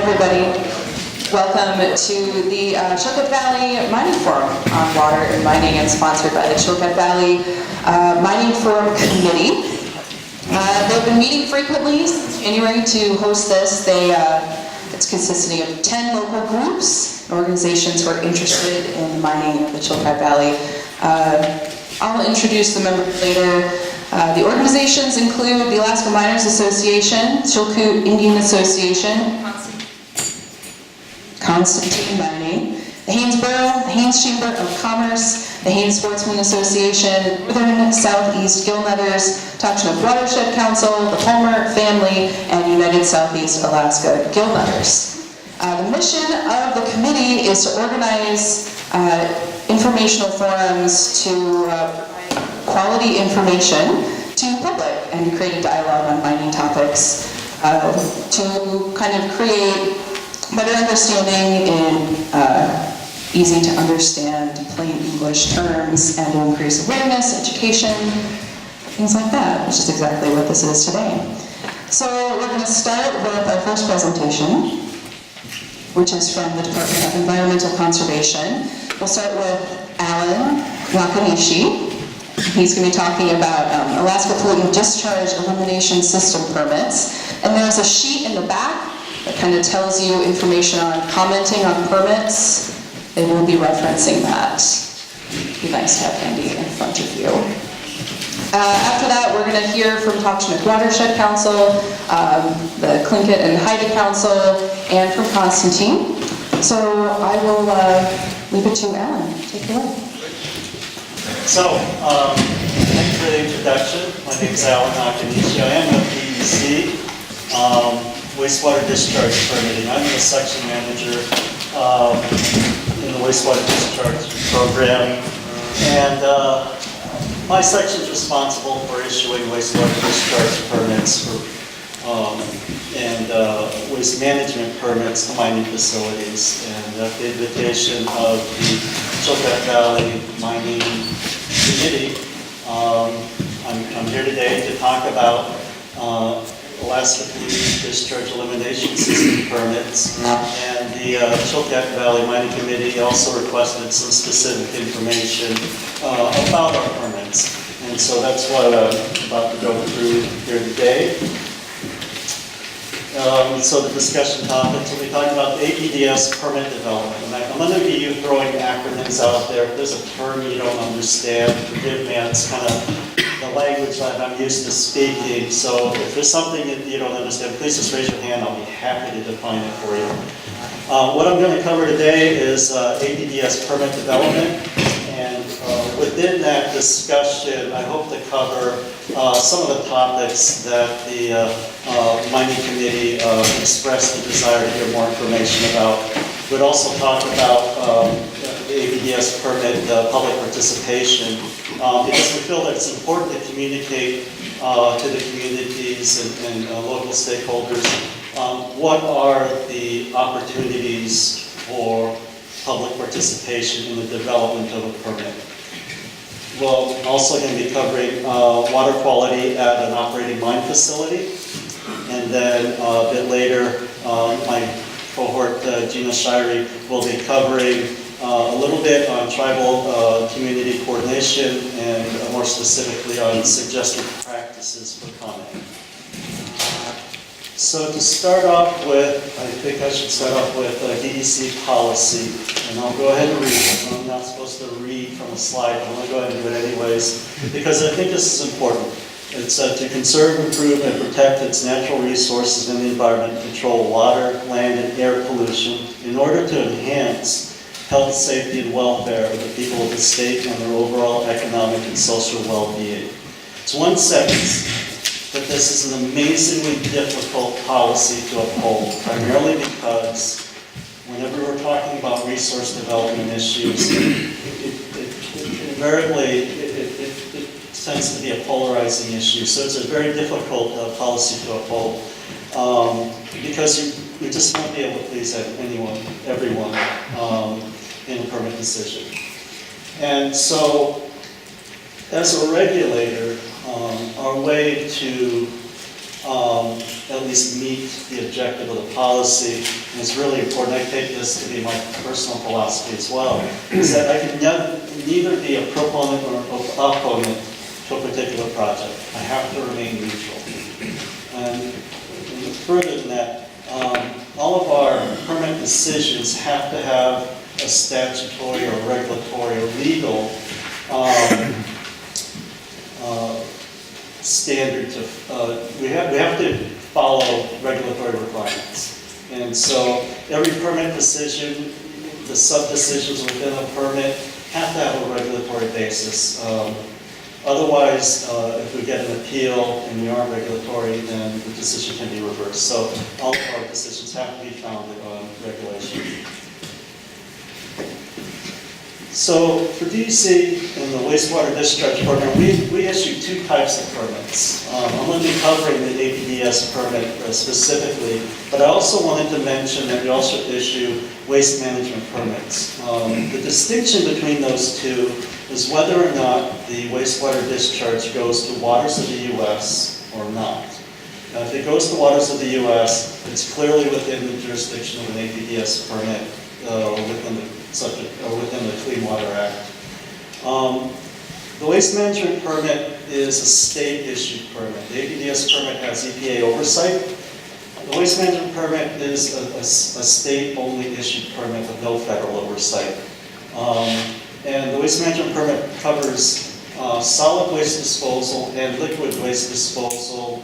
everybody. Welcome to the Chilkat Valley Mining Forum on Water and Mining, and sponsored by the Chilkat Valley Mining Forum Committee. They've been meeting frequently since January to host this. It's consisting of 10 local groups and organizations who are interested in the mining of the Chilkat Valley. I'll introduce the members later. The organizations include the Alaska Miners Association, Chilkoot Indian Association, Constantine Mining, the Haynesboro, the Haines Chamber of Commerce, the Haines Sportsman Association, Northern Southeast Gillnetters, Takshanuk Watershed Council, the Palmer Family, and United Southeast Alaska Gillnetters. The mission of the committee is to organize informational forums to provide quality information to the public and create a dialogue on mining topics to kind of create better understanding in easy to understand plain English terms and to increase awareness, education, things like that, which is exactly what this is today. So we're going to start with our first presentation, which is from the Department of Environmental Conservation. We'll start with Allan Nakanishi. He's going to be talking about Alaska Pollutant Discharge Elimination System permits. And there's a sheet in the back that kind of tells you information on commenting on permits. They will be referencing that. It'd be nice to have handy in front of you. After that, we're going to hear from Takshanuk Watershed Council, the Tlingit and Haida Council, and from Constantine. So I will leave it to Allan. Take it away. So, thanks for the introduction. My name is Allan Nakanishi. I am with DEC, wastewater discharge permitting. I'm the section manager in the wastewater discharge program. And my section is responsible for issuing wastewater discharge permits and waste management permits to mining facilities. And at the invitation of the Chilkat Valley Mining Committee, I'm here today to talk about Alaska Pollutant Discharge Elimination System permits. And the Chilkat Valley Mining Committee also requested some specific information about our permits. And so that's what I'm about to go through here today. So the discussion topics, we'll be talking about APDS permit development. And I'm going to be throwing acronyms out there. If there's a term you don't understand, forgive me, it's kind of the language that I'm used to speaking. So if there's something that you don't understand, please just raise your hand. I'll be happy to define it for you. What I'm going to cover today is APDS permit development. And within that discussion, I hope to cover some of the topics that the Mining Committee expressed the desire to hear more information about. We'd also talk about the APDS permit public participation because we feel that it's important to communicate to the communities and local stakeholders what are the opportunities for public participation in the development of a permit. We're also going to be covering water quality at an operating mine facility. And then a bit later, my cohort, Gina Shirey, will be covering a little bit on tribal community coordination and more specifically on suggested practices for comment. So to start off with, I think I should start off with DEC policy, and I'll go ahead and read it. I'm not supposed to read from a slide, but I'm going to go ahead and do it anyways, because I think this is important. It's to conserve, improve, and protect its natural resources and the environment, control water, land, and air pollution in order to enhance health, safety, and welfare of the people of the state and their overall economic and social well-being. It's one sentence. But this is an amazingly difficult policy to uphold, primarily because whenever we're talking about resource development issues, invariably it tends to be a polarizing issue. So it's a very difficult policy to uphold because you just won't be able to please everyone in a permit decision. And so as a regulator, our way to at least meet the objective of the policy. And it's really important, I take this to be my personal philosophy as well, is that I can neither be a proponent or an opponent to a particular project. I have to remain neutral. And further than that, all of our permit decisions have to have a statutory or regulatory or legal standard to, we have to follow regulatory requirements. And so every permit decision, the sub-decisions within a permit have to have a regulatory basis. Otherwise, if we get an appeal and we aren't regulatory, then the decision can be reversed. So all of our decisions have to be founded on regulation. So for DEC and the wastewater discharge program, we issue two types of permits. I'm going to be covering the APDS permit specifically, but I also wanted to mention that we also issue waste management permits. The distinction between those two is whether or not the wastewater discharge goes to waters of the U.S. or not. Now, if it goes to waters of the U.S., it's clearly within the jurisdiction of an APDS permit within the Clean Water Act. The waste management permit is a state-issued permit. The APDS permit has EPA oversight. The waste management permit is a state-only issued permit with no federal oversight. And the waste management permit covers solid waste disposal and liquid waste disposal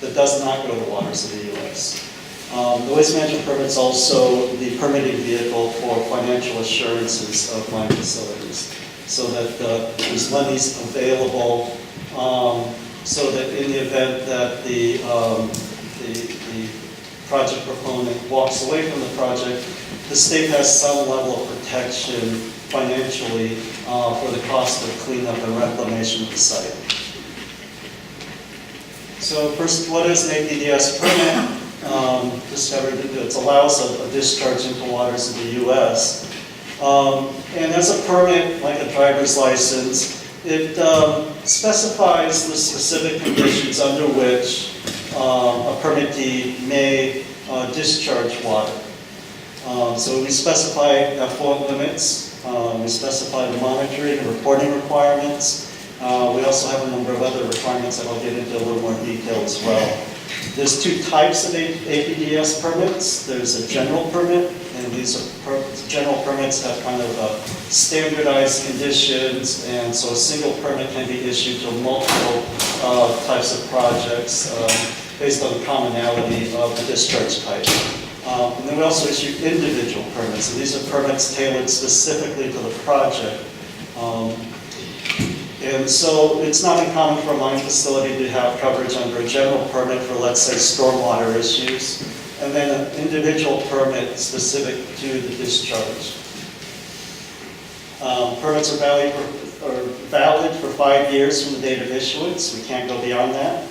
that does not go to waters of the U.S. The waste management permit is also the permitting vehicle for financial assurances of mine facilities, so that there's monies available, so that in the event that the project proponent walks away from the project, the state has some level of protection financially for the cost of cleanup and reclamation of the site. So first, what is an APDS permit? It allows a discharge into waters of the U.S. And as a permit, like a driver's license, it specifies the specific conditions under which a permittee may discharge water. So we specify effluent limits, we specify the monitoring and reporting requirements. We also have a number of other requirements that I'll get into a little more detail as well. There's two types of APDS permits. There's a general permit, and these general permits have kind of standardized conditions, and so a single permit can be issued to multiple types of projects based on the commonality of the discharge type. And then we also issue individual permits, and these are permits tailored specifically to the project. And so it's not uncommon for a mine facility to have coverage under a general permit for, let's say, stormwater issues, and then an individual permit specific to the discharge. Permits are valid for 5 years from the date of issuance. We can't go beyond that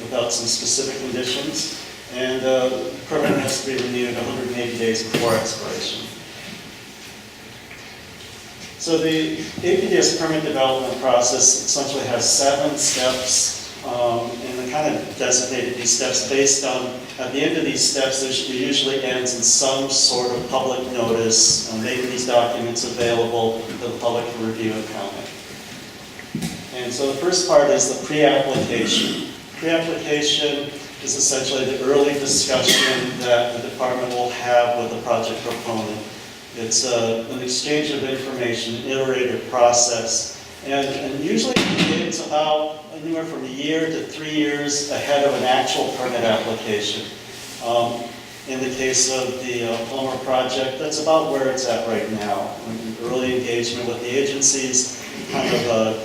without some specific conditions. And the permit has to be renewed 180 days before expiration. So the APDS permit development process essentially has 7 steps, and they kind of designated these steps based on, at the end of these steps, it usually ends in some sort of public notice, making these documents available to the public for review and comment. And so the first part is the pre-application. Pre-application is essentially the early discussion that the department will have with the project proponent. It's an exchange of information, an iterative process, and usually it begins about anywhere from a year to 3 years ahead of an actual permit application. In the case of the Palmer project, that's about where it's at right now. Early engagement with the agencies, kind of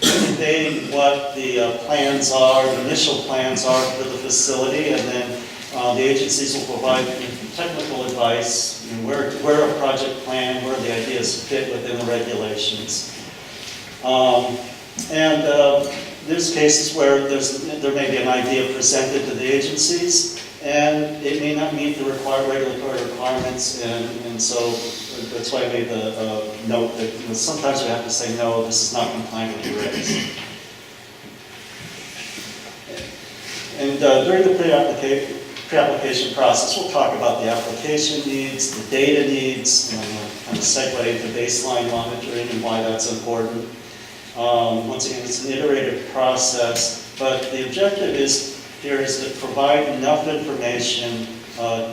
conveying what the plans are, the initial plans are for the facility, and then the agencies will provide technical advice, where a project plan, where the ideas fit within the regulations. There's cases where there may be an idea presented to the agencies, and it may not meet the regulatory requirements, and so that's why I made the note that sometimes we have to say, no, this is not compliant with the regs. And during the pre-application process, we'll talk about the application needs, the data needs, and we'll kind of segue into baseline monitoring and why that's important. Once again, it's an iterative process, but the objective here is to provide enough information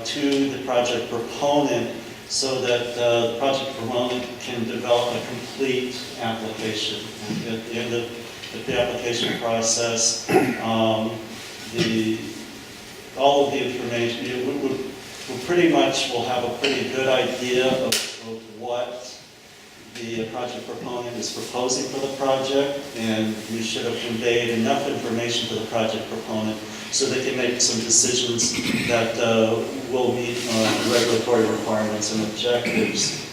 to the project proponent so that the project proponent can develop a complete application. And at the end of the pre-application process, all of the information, we pretty much will have a pretty good idea of what the project proponent is proposing for the project, and we should have conveyed enough information to the project proponent so they can make some decisions that will meet regulatory requirements and objectives.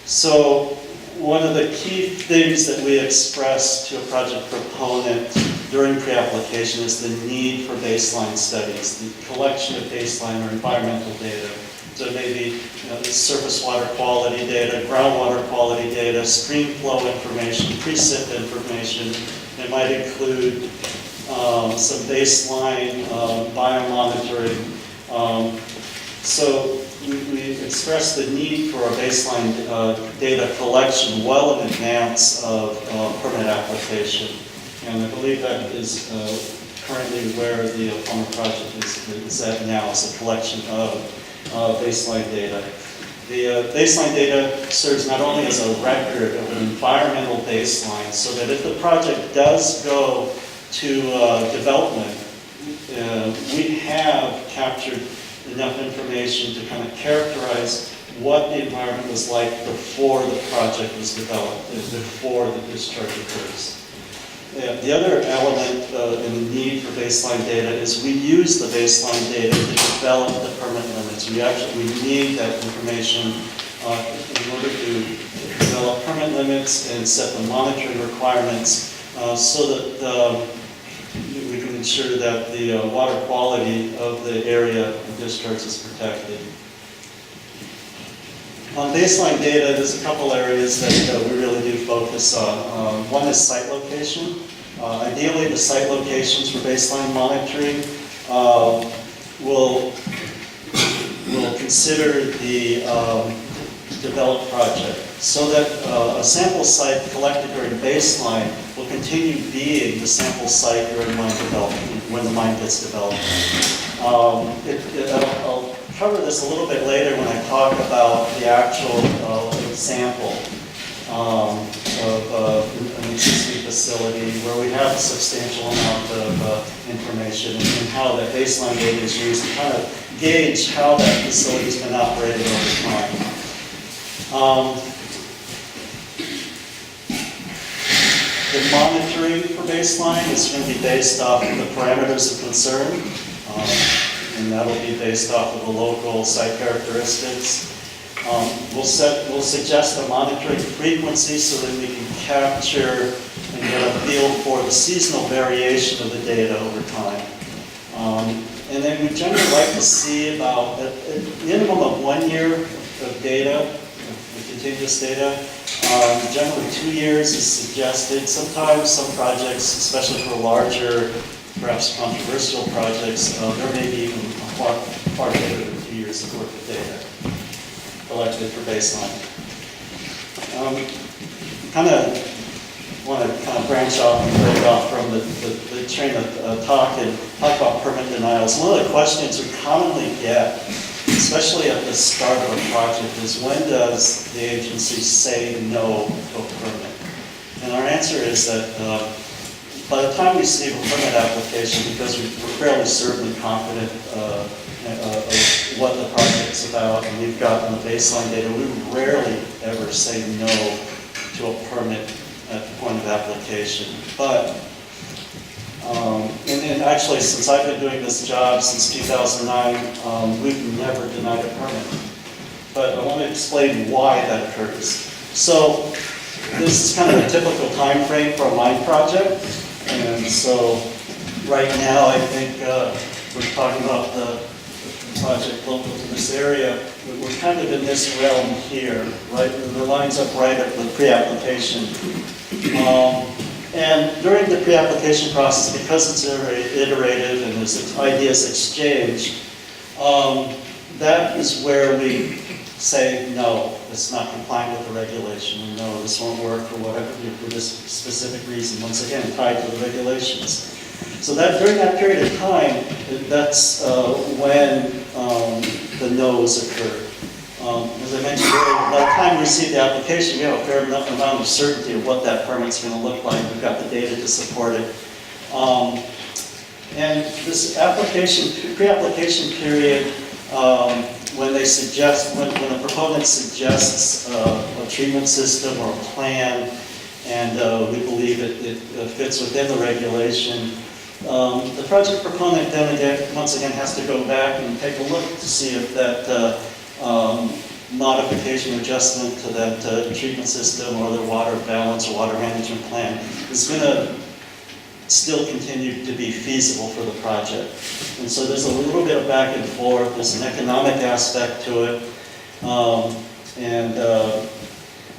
So one of the key things that we express to a project proponent during pre-application is the need for baseline studies, the collection of baseline or environmental data. So it may be surface water quality data, groundwater quality data, stream flow information, precip information. It might include some baseline biomonitoring. So we express the need for a baseline data collection well in advance of permit application. And I believe that is currently where the Palmer project is at now, is a collection of baseline data. The baseline data serves not only as a record of an environmental baseline, so that if the project does go to development, we have captured enough information to kind of characterize what the environment was like before the project was developed, before the discharge occurs. The other element in the need for baseline data is we use the baseline data to develop the permit limits. We need that information in order to develop permit limits and set the monitoring requirements so that we can ensure that the water quality of the area of discharge is protected. On baseline data, there's a couple areas that we really do focus on. One is site location. Ideally, the site locations for baseline monitoring will consider the developed project so that a sample site collected during baseline will continue being the sample site during mine development, when the mine gets developed. I'll cover this a little bit later when I talk about the actual example of an existing facility where we have a substantial amount of information and how that baseline data is used to kind of gauge how that facility has been operated over time. The monitoring for baseline is going to be based off of the parameters of concern, and that'll be based off of the local site characteristics. We'll suggest a monitoring frequency so that we can capture and get a feel for the seasonal variation of the data over time. And then we generally like to see about a minimum of 1 year of data, of continuous data. Generally 2 years is suggested. Sometimes some projects, especially for larger, perhaps controversial projects, there may be even far greater than 2 years of worth of data collected for baseline. Kind of want to branch off and break off from the train of talk and talk about permit denials. One of the questions we commonly get, especially at the start of a project, is when does the agency say no to a permit? And our answer is that by the time we receive a permit application, because we're fairly certain and confident of what the project's about, and we've gotten the baseline data, we rarely ever say no to a permit at the point of application. But, and actually, since I've been doing this job since 2009, we've never denied a permit. But I want to explain why that occurs. So, this is kind of a typical time frame for a mine project. And so, right now, I think we're talking about the project local to this area. We're kind of in this realm here, right? The lines up right at the pre-application. And during the pre-application process, because it's iterative and there's ideas exchanged, that is where we say, no, it's not compliant with the regulation, or no, this won't work for whatever, for this specific reason, once again, tied to the regulations. So that during that period of time, that's when the no's occurred. As I mentioned earlier, by the time we receive the application, we have a fair enough amount of certainty of what that permit's going to look like. We've got the data to support it. And this application, pre-application period, when they suggest, when a proponent suggests a treatment system or a plan, and we believe it fits within the regulation, the project proponent then again, once again, has to go back and take a look to see if that modification or adjustment to that treatment system or their water balance or water management plan is going to still continue to be feasible for the project. And so there's a little bit of back and forth. There's an economic aspect to it.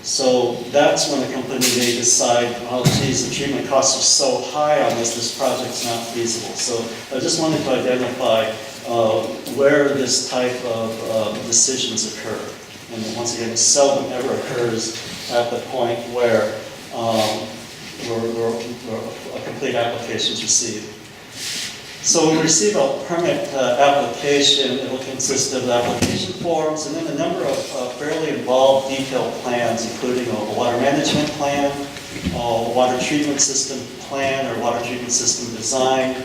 So that's when the company may decide, oh geez, the treatment costs are so high on this project's not feasible. So I just wanted to identify where this type of decisions occur. And once again, it seldom ever occurs at the point where a complete application is received. So we receive a permit application. It will consist of application forms and then a number of fairly involved detailed plans, including a water management plan, a water treatment system plan or water treatment system design.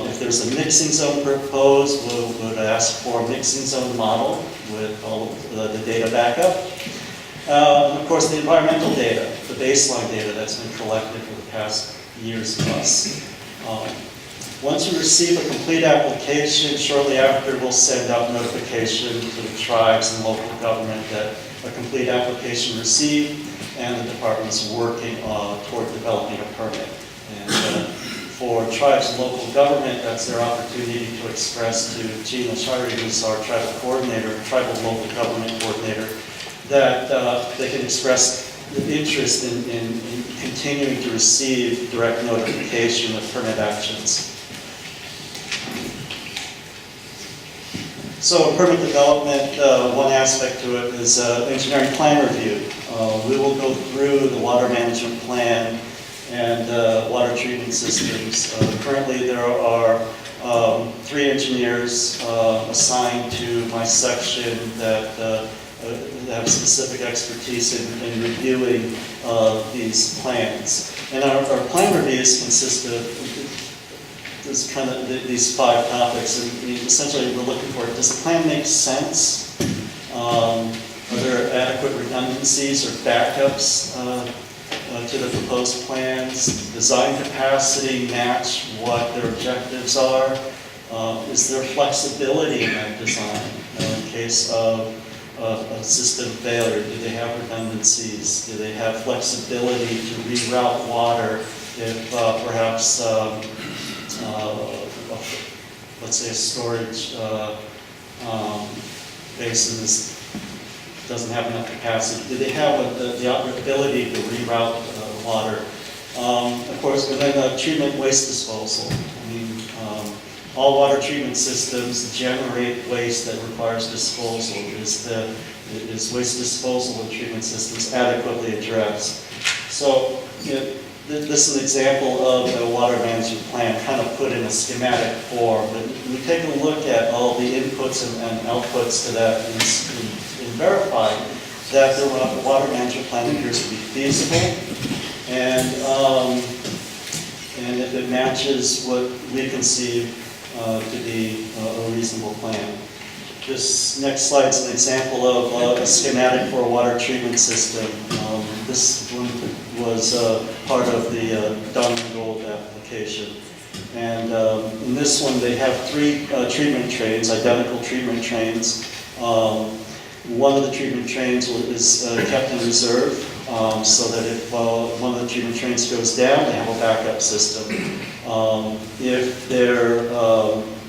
If there's a mixing zone proposed, we would ask for a mixing zone model with all of the data backup. And of course, the environmental data, the baseline data that's been collected for the past years plus. Once we receive a complete application, shortly after we'll send out notification to the tribes and local government that a complete application received and the department's working toward developing a permit. And for tribes and local government, that's their opportunity to express to Gina Shari, who's our tribal coordinator, tribal local government coordinator, that they can express the interest in continuing to receive direct notification of permit actions. So permit development, one aspect to it is engineering plan review. We will go through the water management plan and water treatment systems. Currently there are 3 engineers assigned to my section that have specific expertise in reviewing these plans. And our plan reviews consist of these 5 topics, and essentially we're looking for, does the plan make sense? Are there adequate redundancies or backups to the proposed plans? Design capacity match what their objectives are? Is there flexibility in that design in case of a system failure? Do they have redundancies? Do they have flexibility to reroute water if perhaps let's say a storage basin doesn't have enough capacity? Do they have the ability to reroute water? Of course, and then treatment waste disposal. I mean, all water treatment systems generate waste that requires disposal. Is waste disposal in treatment systems adequately addressed? So, this is an example of a water management plan, kind of put in a schematic form. But we take a look at all the inputs and outputs to that and verify that the water management plan appears to be feasible, and if it matches what we conceive to be a reasonable plan. This next slide is an example of a schematic for a water treatment system. This one was part of the Diamond Gold application. And in this one, they have 3 treatment trains, identical treatment trains. One of the treatment trains is kept in reserve, so that if one of the treatment trains goes down, they have a backup system. If their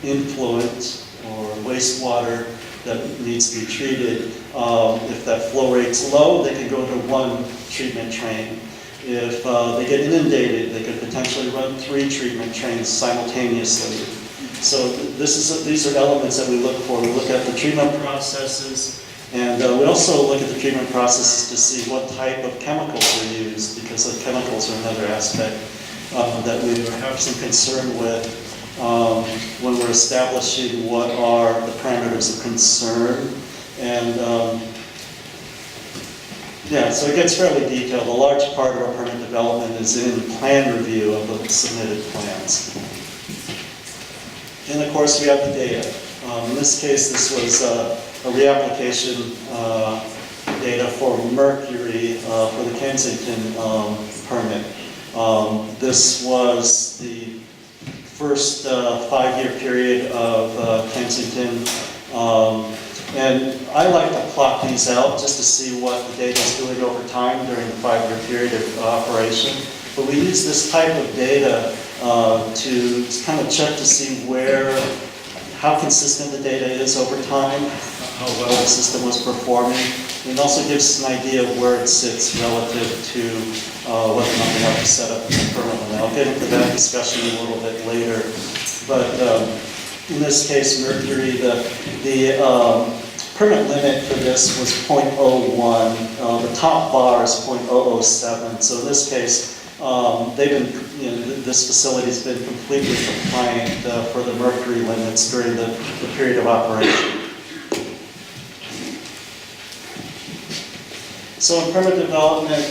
influent or wastewater that needs to be treated, if that flow rate's low, they can go to 1 treatment train. If they get inundated, they could potentially run 3 treatment trains simultaneously. So these are elements that we look for. We look at the treatment processes, and we also look at the treatment processes to see what type of chemicals are used, because the chemicals are another aspect that we have some concern with when we're establishing what are the parameters of concern. And yeah, so it gets fairly detailed. A large part of our permit development is in plan review of the submitted plans. And of course, we have the data. In this case, this was a reapplication data for mercury for the Kensington permit. This was the first 5-year period of Kensington. And I like to plot these out just to see what the data is doing over time during the 5-year period of operation. But we use this type of data to kind of check to see how consistent the data is over time, how well the system was performing. And it also gives us an idea of where it sits relative to whether or not we have to set up permanently. I'll get into that discussion a little bit later. But in this case, mercury, the permit limit for this was 0.01. The top bar is 0.007. So in this case, this facility's been completely compliant for the mercury limits during the period of operation. So in permit development,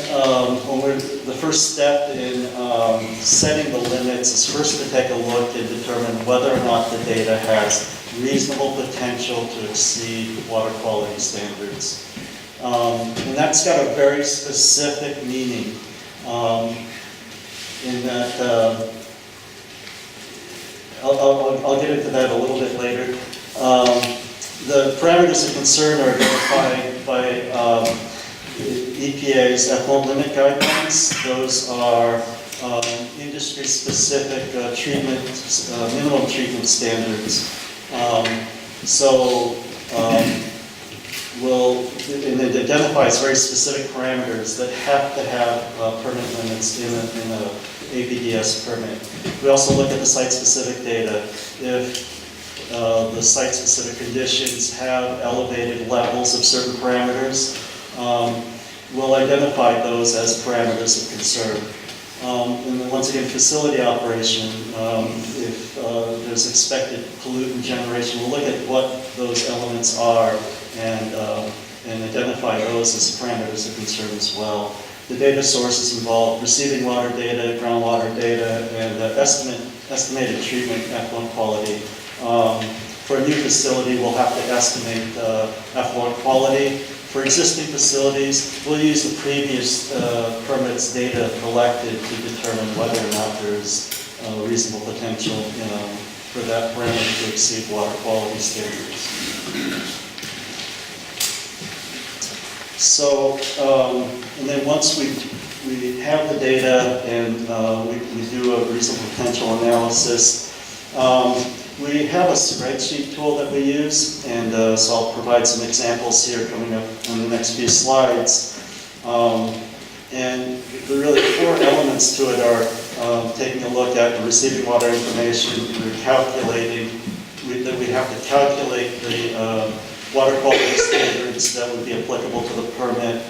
the first step in setting the limits is first to take a look and determine whether or not the data has reasonable potential to exceed water quality standards. And that's got a very specific meaning in that, I'll get into that a little bit later. The parameters of concern are identified by EPA's effluent limit guidelines. Those are industry-specific minimum treatment standards. And it identifies very specific parameters that have to have permit limits in an APDS permit. We also look at the site-specific data. If the site-specific conditions have elevated levels of certain parameters, we'll identify those as parameters of concern. And then once again, facility operation, if there's expected pollutant generation, we'll look at what those elements are and identify those as parameters of concern as well. The data sources involve receiving water data, groundwater data, and estimated treatment effluent quality. For a new facility, we'll have to estimate effluent quality. For existing facilities, we'll use the previous permits data collected to determine whether or not there's reasonable potential for that parameter to exceed water quality standards. So, and then once we have the data and we do a reasonable potential analysis, we have a spreadsheet tool that we use, and so I'll provide some examples here coming up on the next few slides. And the really 4 elements to it are taking a look at the receiving water information, we're calculating, that we have to calculate the water quality standards that would be applicable to the permit,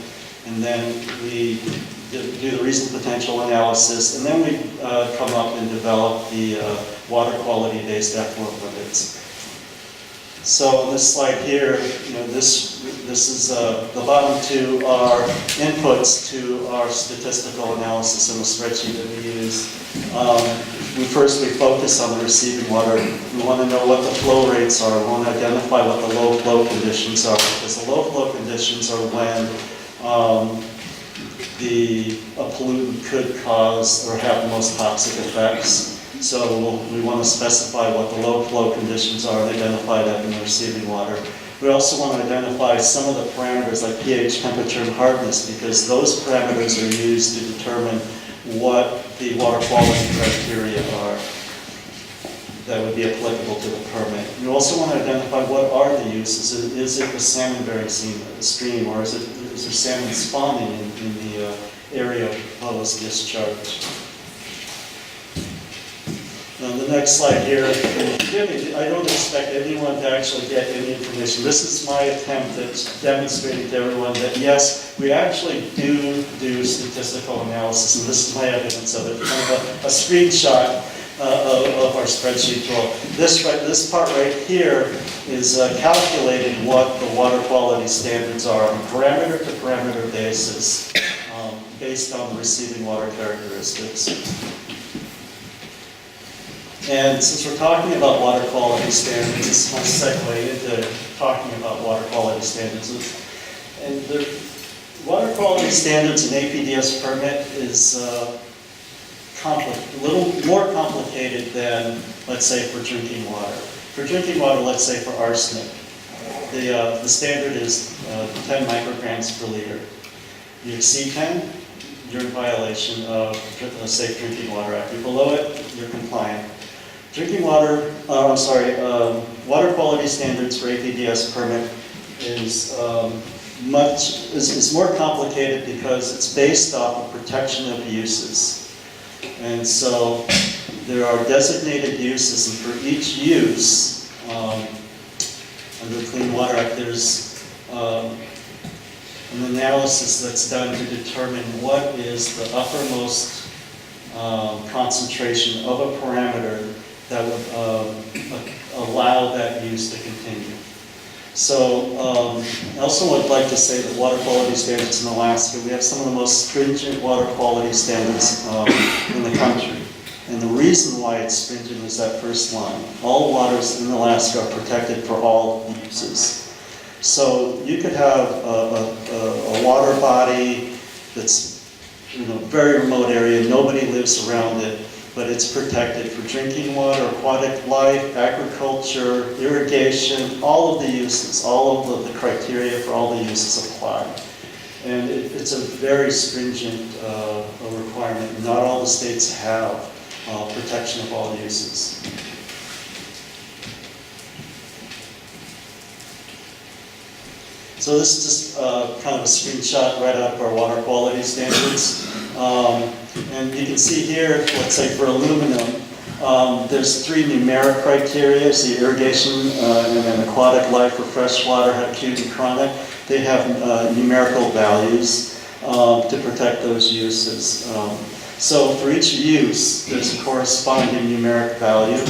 and then we do the reasonable potential analysis, and then we come up and develop the water quality based effluent limits. So on this slide here, this is the bottom 2 are inputs to our statistical analysis in the spreadsheet that we use. We focus on the receiving water. We want to know what the flow rates are. We want to identify what the low flow conditions are, because the low flow conditions are when a pollutant could cause or have the most toxic effects. So we want to specify what the low flow conditions are and identify that in the receiving water. We also want to identify some of the parameters like pH, temperature, and hardness, because those parameters are used to determine what the water quality criteria are that would be applicable to the permit. You also want to identify what are the uses. Is it the salmon-bearing stream, or is there salmon spawning in area of proposed discharge. Now, the next slide here, in the beginning, I don't expect anyone to actually get any information. This is my attempt at demonstrating to everyone that yes, we actually do statistical analysis, and this is my evidence of it. Kind of a screenshot of our spreadsheet tool. This part right here is calculating what the water quality standards are on a parameter-to-parameter basis, based on the receiving water characteristics. And since we're talking about water quality standards, this is my segue into talking about water quality standards. And the water quality standards in APDS permit is a little more complicated than, let's say, for drinking water. For drinking water, let's say for arsenic, the standard is 10 micrograms per liter. You exceed 10, you're in violation of the Safe Drinking Water Act. You're below it, you're compliant. Drinking water, water quality standards for APDS permit is more complicated because it's based off of protection of uses. And so there are designated uses, and for each use, under the Clean Water Act, there's an analysis that's done to determine what is the uppermost concentration of a parameter that would allow that use to continue. So I also would like to say that water quality standards in Alaska, we have some of the most stringent water quality standards in the country. And the reason why it's stringent is that first line. All waters in Alaska are protected for all uses. So you could have a water body that's in a very remote area, nobody lives around it, but it's protected for drinking water, aquatic life, agriculture, irrigation, all of the uses, all of the criteria for all the uses apply. And it's a very stringent requirement. Not all the states have protection of all uses. So this is just kind of a screenshot right out of our water quality standards. And you can see here, let's say for aluminum, there's 3 numeric criteria. See, irrigation and then aquatic life for freshwater, acute and chronic. They have numerical values to protect those uses. So for each use, there's a corresponding numeric value.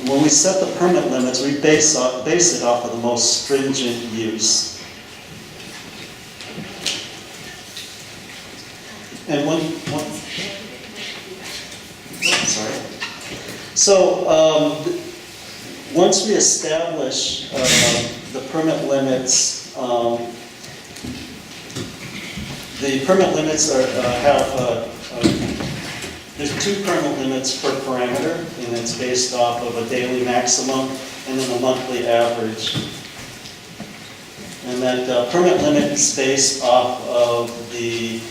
When we set the permit limits, we base it off of the most stringent use. And sorry. So once we establish the permit limits, there's 2 permit limits per parameter, and it's based off of a daily maximum and then a monthly average. And that permit limit is based off of the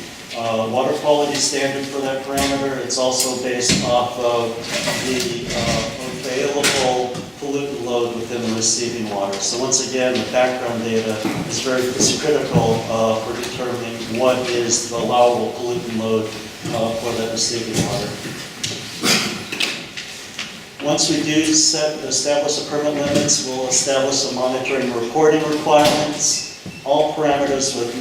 water quality standard for that parameter. It's also based off of the available pollutant load within the receiving water. So once again, the background data is critical for determining what is the allowable pollutant load for that receiving water. Once we do establish the permit limits, we'll establish the monitoring and reporting requirements. All parameters with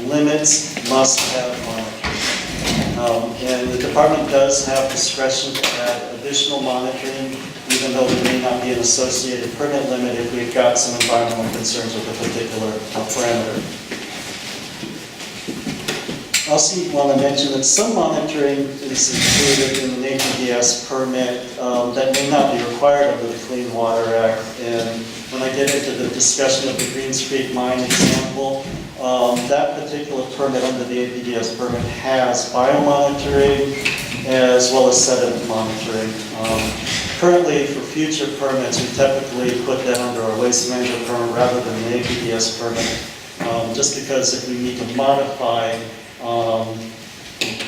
limits must have monitoring. And the department does have discretion to add additional monitoring, even though there may not be an associated permit limit if we've got some environmental concerns with a particular parameter. I also want to mention that some monitoring is included in an APDS permit that may not be required under the Clean Water Act. And when I get into the discussion of the Greens Creek mine example, that particular permit under the APDS permit has biomonitoring as well as sediment monitoring. Currently, for future permits, we typically put that under our waste management permit rather than the APDS permit, just because if we need to modify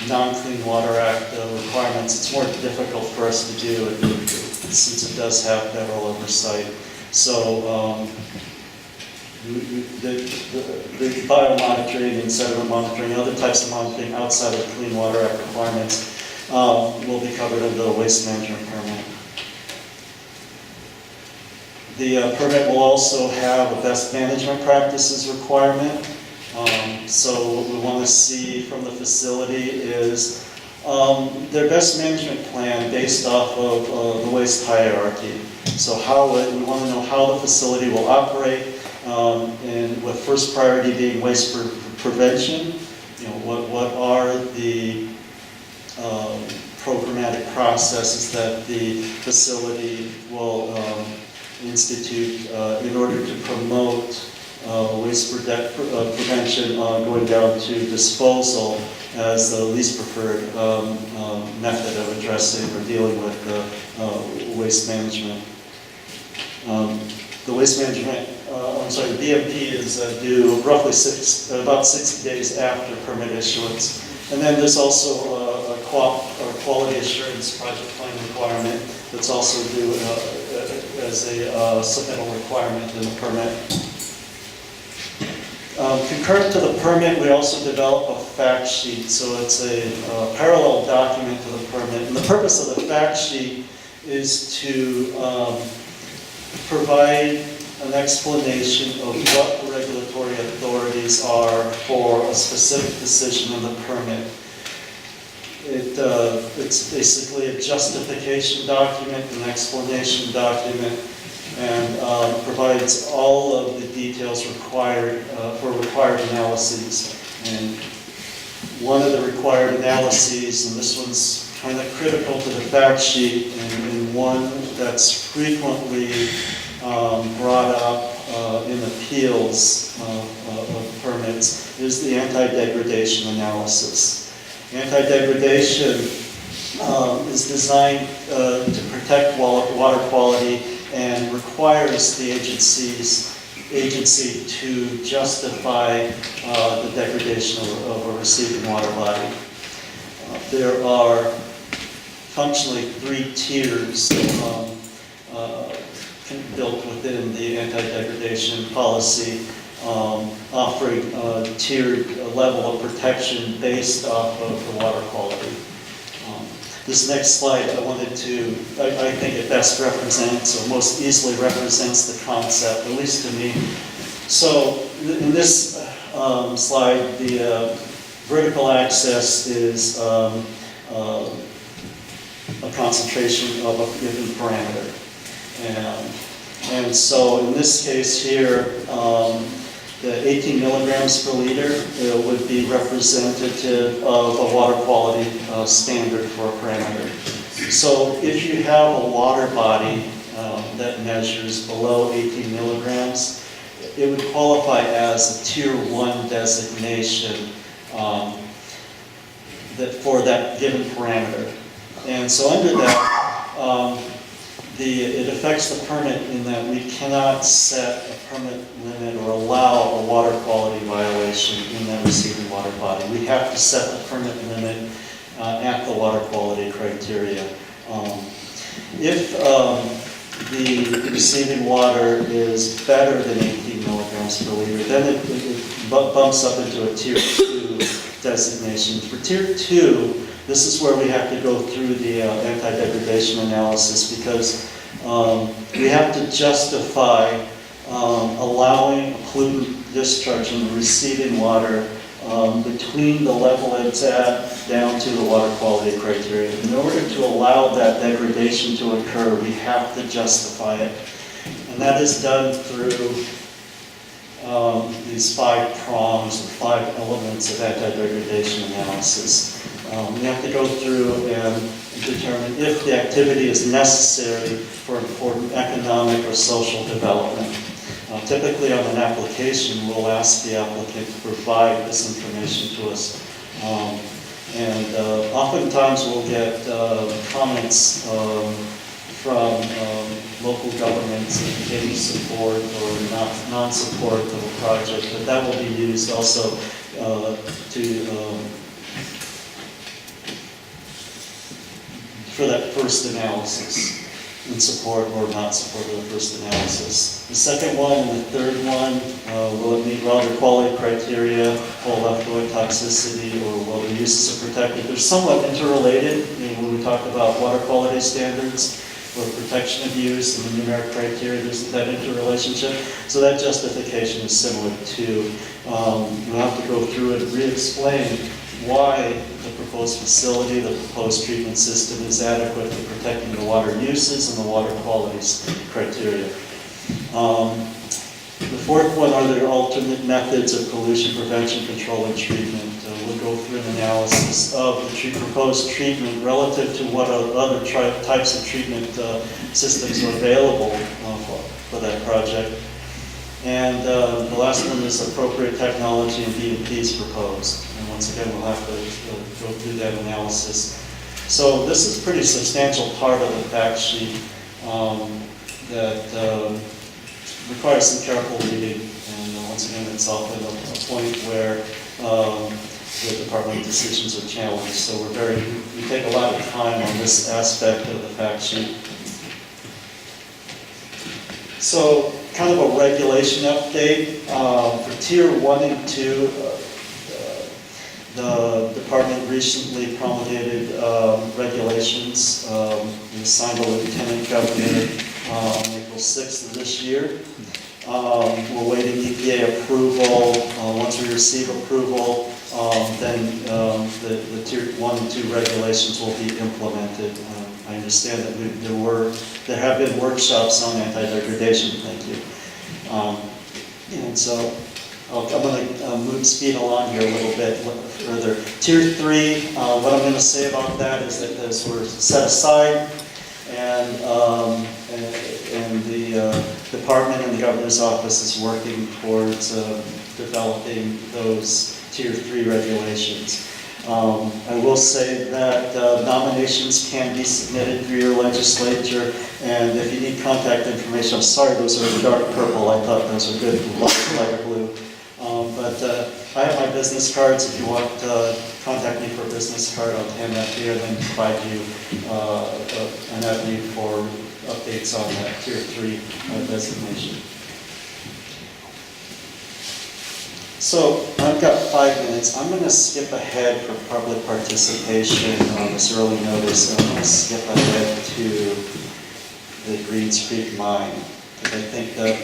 non-Clean Water Act requirements, it's more difficult for us to do since it does have federal oversight. So the biomonitoring and sediment monitoring, other types of monitoring outside of Clean Water Act requirements will be covered under the waste management permit. The permit will also have a best management practices requirement. So what we want to see from the facility is their best management plan based off of the waste hierarchy. So we want to know how the facility will operate, and with first priority being waste prevention. What are the programmatic processes that the facility will institute in order to promote waste prevention going down to disposal as the least preferred method of addressing or dealing with waste management. The waste management, the BMP is due roughly about 60 days after permit issuance. And then there's also a quality assurance project plan requirement that's also due as a supplemental requirement in the permit. Concurrent to the permit, we also develop a fact sheet. So it's a parallel document to the permit. And the purpose of the fact sheet is to provide an explanation of what the regulatory authorities are for a specific decision in the permit. It's basically a justification document, an explanation document, and provides all of the details required for required analyses. And one of the required analyses, and this one's kind of critical to the fact sheet, and one that's frequently brought up in appeals of permits, is the anti-degradation analysis. Anti-degradation is designed to protect water quality and requires the agency to justify the degradation of a receiving water body. There are functionally 3 tiers built within the anti-degradation policy, offering a tiered level of protection based off of the water quality. This next slide I think it best represents, or most easily represents the concept, at least to me. So in this slide, the vertical axis is a concentration of a given parameter. And so in this case here, the 18 milligrams per liter would be representative of a water quality standard for a parameter. So if you have a water body that measures below 18 milligrams, it would qualify as a Tier 1 designation for that given parameter. And so under that, it affects the permit in that we cannot set a permit limit or allow a water quality violation in that receiving water body. We have to set the permit limit at the water quality criteria. If the receiving water is better than 18 milligrams per liter, then it bumps up into a Tier 2 designation. For Tier 2, this is where we have to go through the anti-degradation analysis, because we have to justify allowing a pollutant discharge in the receiving water between the level it's at down to the water quality criteria. In order to allow that degradation to occur, we have to justify it. And that is done through these 5 prongs, or 5 elements of anti-degradation analysis. We have to go through and determine if the activity is necessary for important economic or social development. Typically on an application, we'll ask the applicant to provide this information to us. And oftentimes we'll get comments from local governments indicating support or non-support of a project, but that will be used also for that first analysis. in support or not support of the first analysis. The second one and the third one, will it meet water quality criteria, hold effluent toxicity, or will the uses are protected? They're somewhat interrelated. When we talk about water quality standards or protection of use and the numeric criteria, there's that interrelationship. So that justification is similar too. You'll have to go through it and re-explain why the proposed facility, the proposed treatment system is adequate for protecting the water uses and the water quality criteria. The fourth one are there alternate methods of pollution prevention, control, and treatment. We'll go through an analysis of the proposed treatment relative to what other types of treatment systems are available for that project. And the last one is appropriate technology and BMPs proposed. And once again, we'll have to go through that analysis. So this is a pretty substantial part of the fact sheet that requires some careful reading. And once again, it's often a point where the department decisions are challenged. So we take a lot of time on this aspect of the fact sheet. So, kind of a regulation update. For Tier 1 and 2, the department recently promulgated regulations. We signed a lieutenant governor on April 6th of this year. We're waiting EPA approval. Once we receive approval, then the Tier 1 and 2 regulations will be implemented. I understand that there have been workshops on anti-degradation, thank you. And so I'm going to move speed along here a little bit further. Tier 3, what I'm going to say about that is that those were set aside, and the department and the governor's office is working towards developing those Tier 3 regulations. I will say that nominations can be submitted through your legislature, and if you need contact information, I'm sorry those are dark purple, I thought those were good, lighter blue. But I have my business cards. If you want to contact me for a business card, I'll hand that here and then provide you an avenue for updates on that Tier 3 designation. So I've got 5 minutes. I'm going to skip ahead for public participation on this early notice. I'm going to skip ahead to the Greens Creek Mine, because I think that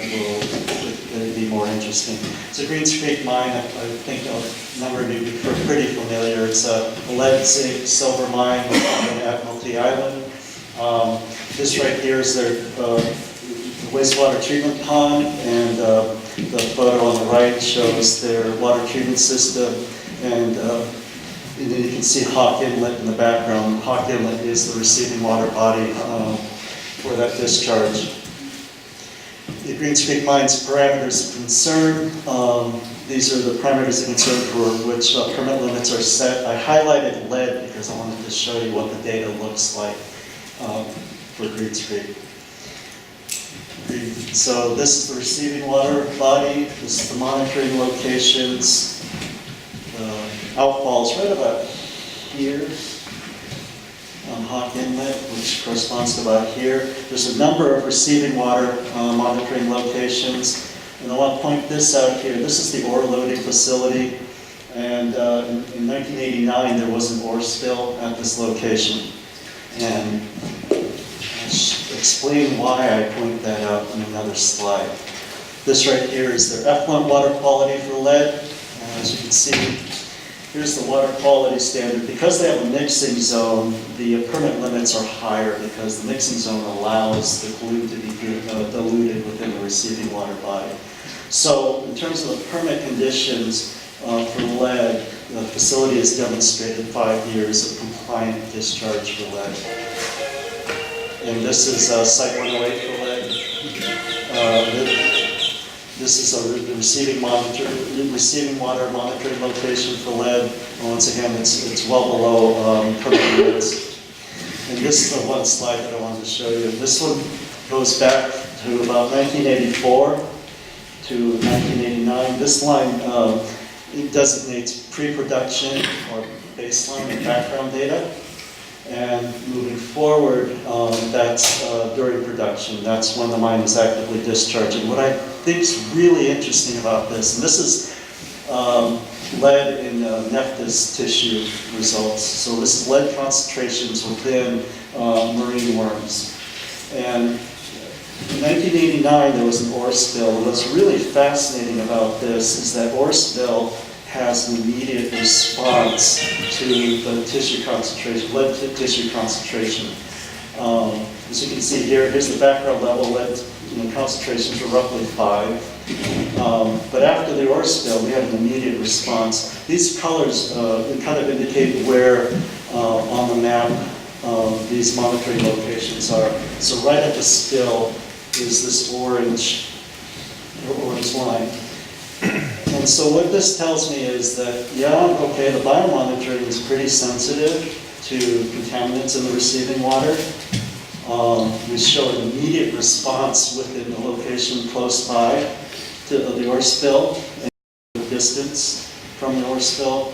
will be more interesting. So Greens Creek Mine, I think a number of you are pretty familiar. It's a lead, zinc, silver mine on Admiralty Island. This right here is their wastewater treatment pond, and the photo on the right shows their water treatment system, and then you can see Hawk Inlet in the background. Hawk Inlet is the receiving water body for that discharge. The Greens Creek Mine's parameters of concern, these are the parameters of concern for which permit limits are set. I highlighted lead because I wanted to show you what the data looks like for Greens Creek. So this is the receiving water body, this is the monitoring locations. The outfalls right about here on Hawk Inlet, which corresponds to about here. There's a number of receiving water monitoring locations. And I want to point this out here. This is the ore loading facility. And in 1989, there was an ore spill at this location. And explain why I point that out on another slide. This right here is their effluent water quality for lead. And as you can see, here's the water quality standard. Because they have a mixing zone, the permit limits are higher because the mixing zone allows the pollutant to be diluted within the receiving water body. So in terms of the permit conditions for lead, the facility has demonstrated 5 years of compliant discharge for lead. And this is Site 108 for lead. This is a receiving water monitoring location for lead. And once again, it's well below permit limits. And this is the one slide that I wanted to show you. This one goes back to about 1984 to 1989. This line it designates pre-production or baseline and background data. And moving forward, that's during production. That's when the mine is actively discharging. What I think is really interesting about this, and this is lead in nephthys tissue results. So this is lead concentrations within marine worms. And in 1989, there was an ore spill. And what's really fascinating about this is that ore spill has an immediate response to the tissue concentration, lead tissue concentration. As you can see here, here's the background level. Lead concentrations were roughly 5. But after the ore spill, we had an immediate response. These colors kind of indicate where on the map these monitoring locations are. So right at the spill is this orange line. And so what this tells me is that, yeah, okay, the biomonitoring is pretty sensitive to contaminants in the receiving water. We show an immediate response within the location close by to the ore spill and the distance from the ore spill.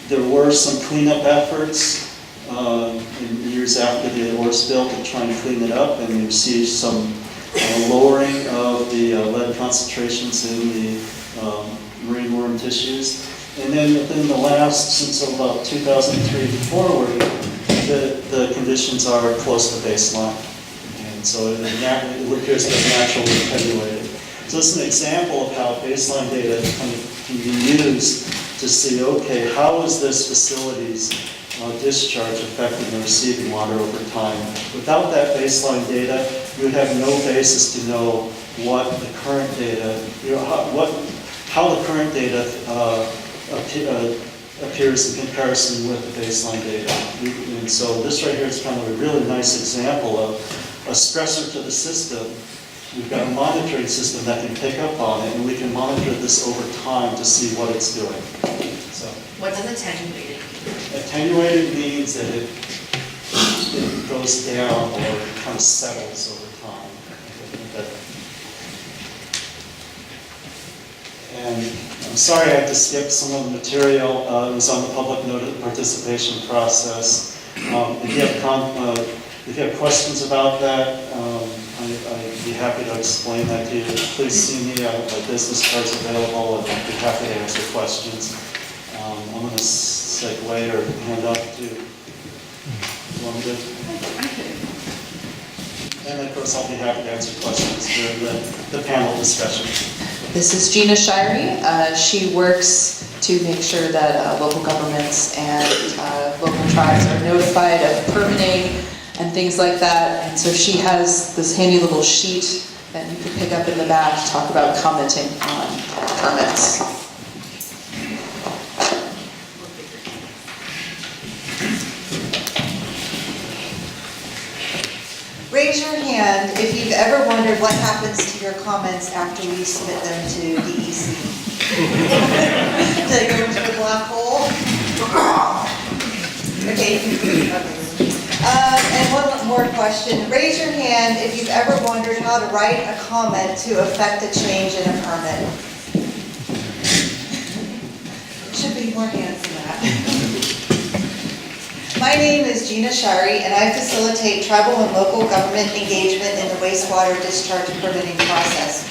There were some cleanup efforts in years after the ore spill to try and clean it up, and you see some lowering of the lead concentrations in the marine worm tissues. And then within the last, since about 2003 forward, the conditions are close to baseline. And so it appears to have naturally attenuated. So this is an example of how baseline data can be used to see, okay, how is this facility's discharge affecting the receiving water over time? Without that baseline data, you would have no basis to know what the current data, how the current data appears in comparison with the baseline data. And so this right here is kind of a really nice example of a stressor to the system. We've got a monitoring system that can pick up on it, and we can monitor this over time to see what it's doing. So, what does attenuated mean? Attenuated means that it goes down or kind of settles over time. And I'm sorry I had to skip some of the material. It was on the public notice participation process. If you have questions about that, I'd be happy to explain that to you. Please see me. I have my business cards available, and I'd be happy to answer questions. I'm going to segue or hand up to London. And of course, I'll be happy to answer questions during the panel discussion. This is Gina Shirey. She works to make sure that local governments and local tribes are notified of permitting and things like that. And so she has this handy little sheet that you can pick up in the back to talk about commenting on permits. Raise your hand if you've ever wondered what happens to your comments after we submit them to DEC. Do they go into the black hole? Okay. And one more question. Raise your hand if you've ever wondered how to write a comment to affect a change in a permit. Should be more hands than that. My name is Gina Shirey, and I facilitate tribal and local government engagement in the wastewater discharge permitting process.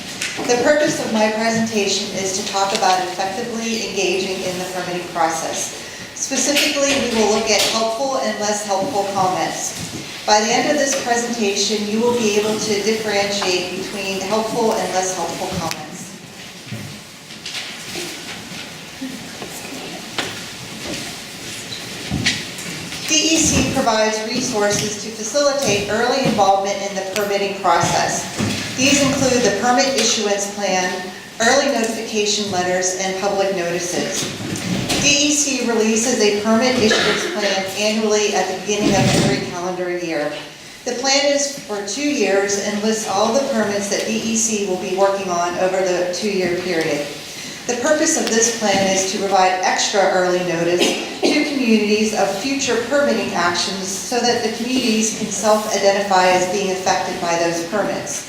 The purpose of my presentation is to talk about effectively engaging in the permitting process. Specifically, we will look at helpful and less helpful comments. By the end of this presentation, you will be able to differentiate between helpful and less helpful comments. DEC provides resources to facilitate early involvement in the permitting process. These include the permit issuance plan, early notification letters, and public notices. DEC releases a permit issuance plan annually at the beginning of every calendar year. The plan is for 2 years and lists all the permits that DEC will be working on over the 2-year period. The purpose of this plan is to provide extra early notice to communities of future permitting actions so that the communities can self-identify as being affected by those permits.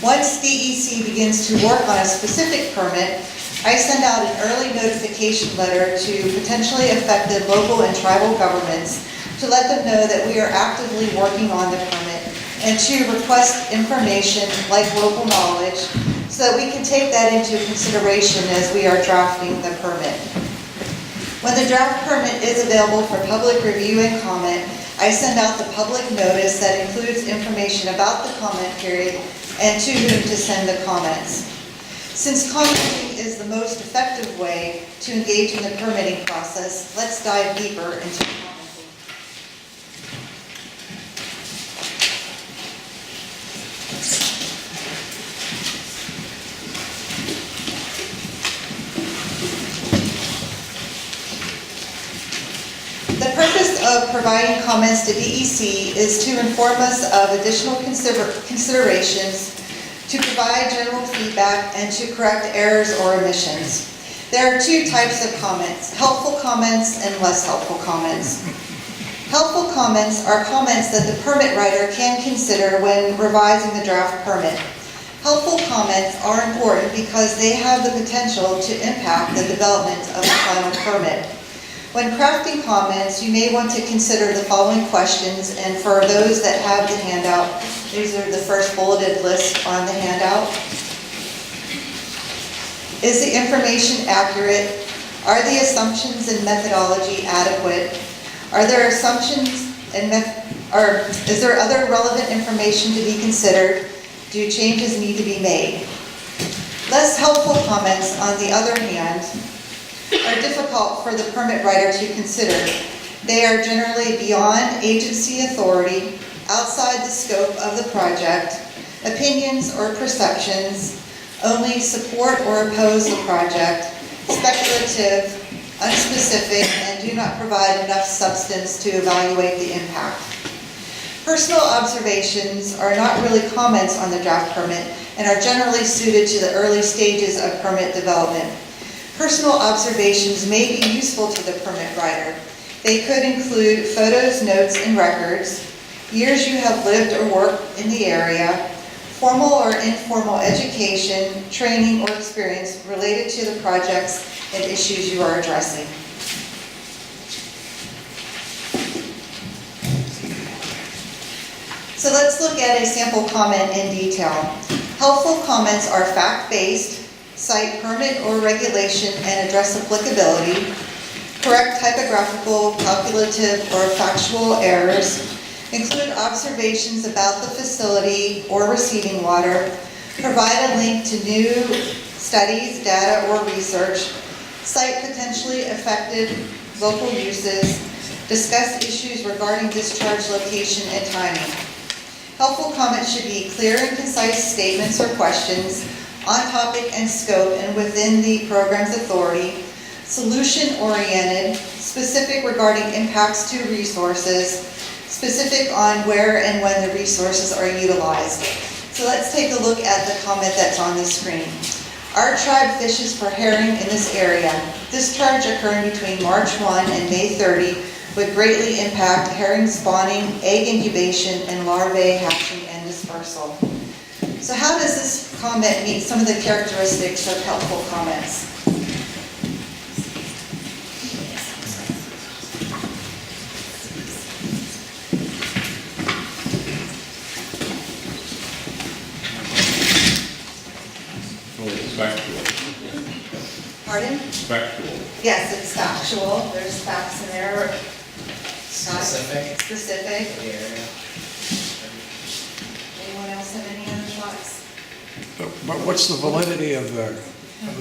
Once DEC begins to work on a specific permit, I send out an early notification letter to potentially affected local and tribal governments to let them know that we are actively working on the permit and 2, request information like local knowledge so that we can take that into consideration as we are drafting the permit. When the draft permit is available for public review and comment, I send out the public notice that includes information about the comment period and to whom to send the comments. Since commenting is the most effective way to engage in the permitting process, let's dive deeper into commenting. The purpose of providing comments to DEC is to inform us of additional considerations, to provide general feedback, and to correct errors or omissions. There are 2 types of comments, helpful comments and less helpful comments. Helpful comments are comments that the permit writer can consider when revising the draft permit. Helpful comments are important because they have the potential to impact the development of the final permit. When crafting comments, you may want to consider the following questions, and for those that have the handout, these are the first bulleted list on the handout. Is the information accurate? Are the assumptions and methodology adequate? Are there assumptions and is there other relevant information to be considered? Do changes need to be made? Less helpful comments, on the other hand, are difficult for the permit writer to consider. They are generally beyond agency authority, outside the scope of the project, opinions or perceptions, only support or oppose the project, speculative, unspecific, and do not provide enough substance to evaluate the impact. Personal observations are not really comments on the draft permit and are generally suited to the early stages of permit development. Personal observations may be useful to the permit writer. They could include photos, notes, and records, years you have lived or worked in the area, formal or informal education, training, or experience related to the projects and issues you are addressing. So let's look at a sample comment in detail. Helpful comments are fact-based, cite permit or regulation and address applicability, correct typographical, calculative, or factual errors, include observations about the facility or receiving water, provide a link to new studies, data, or research, cite potentially affected local uses, discuss issues regarding discharge location and timing. Helpful comments should be clear and concise statements or questions on topic and scope and within the program's authority, solution-oriented, specific regarding impacts to resources, specific on where and when the resources are utilized. So let's take a look at the comment that's on the screen. Our tribe fishes for herring in this area. Discharge occurring between March 1 and May 30 would greatly impact herring spawning, egg incubation, and larvae hatching and dispersal. So how does this comment meet some of the characteristics of helpful comments? It's factual. Pardon? Factual. Yes, it's factual. There's facts in there. Specific. Specific. The area. Anyone else have any other thoughts? But what's the validity of the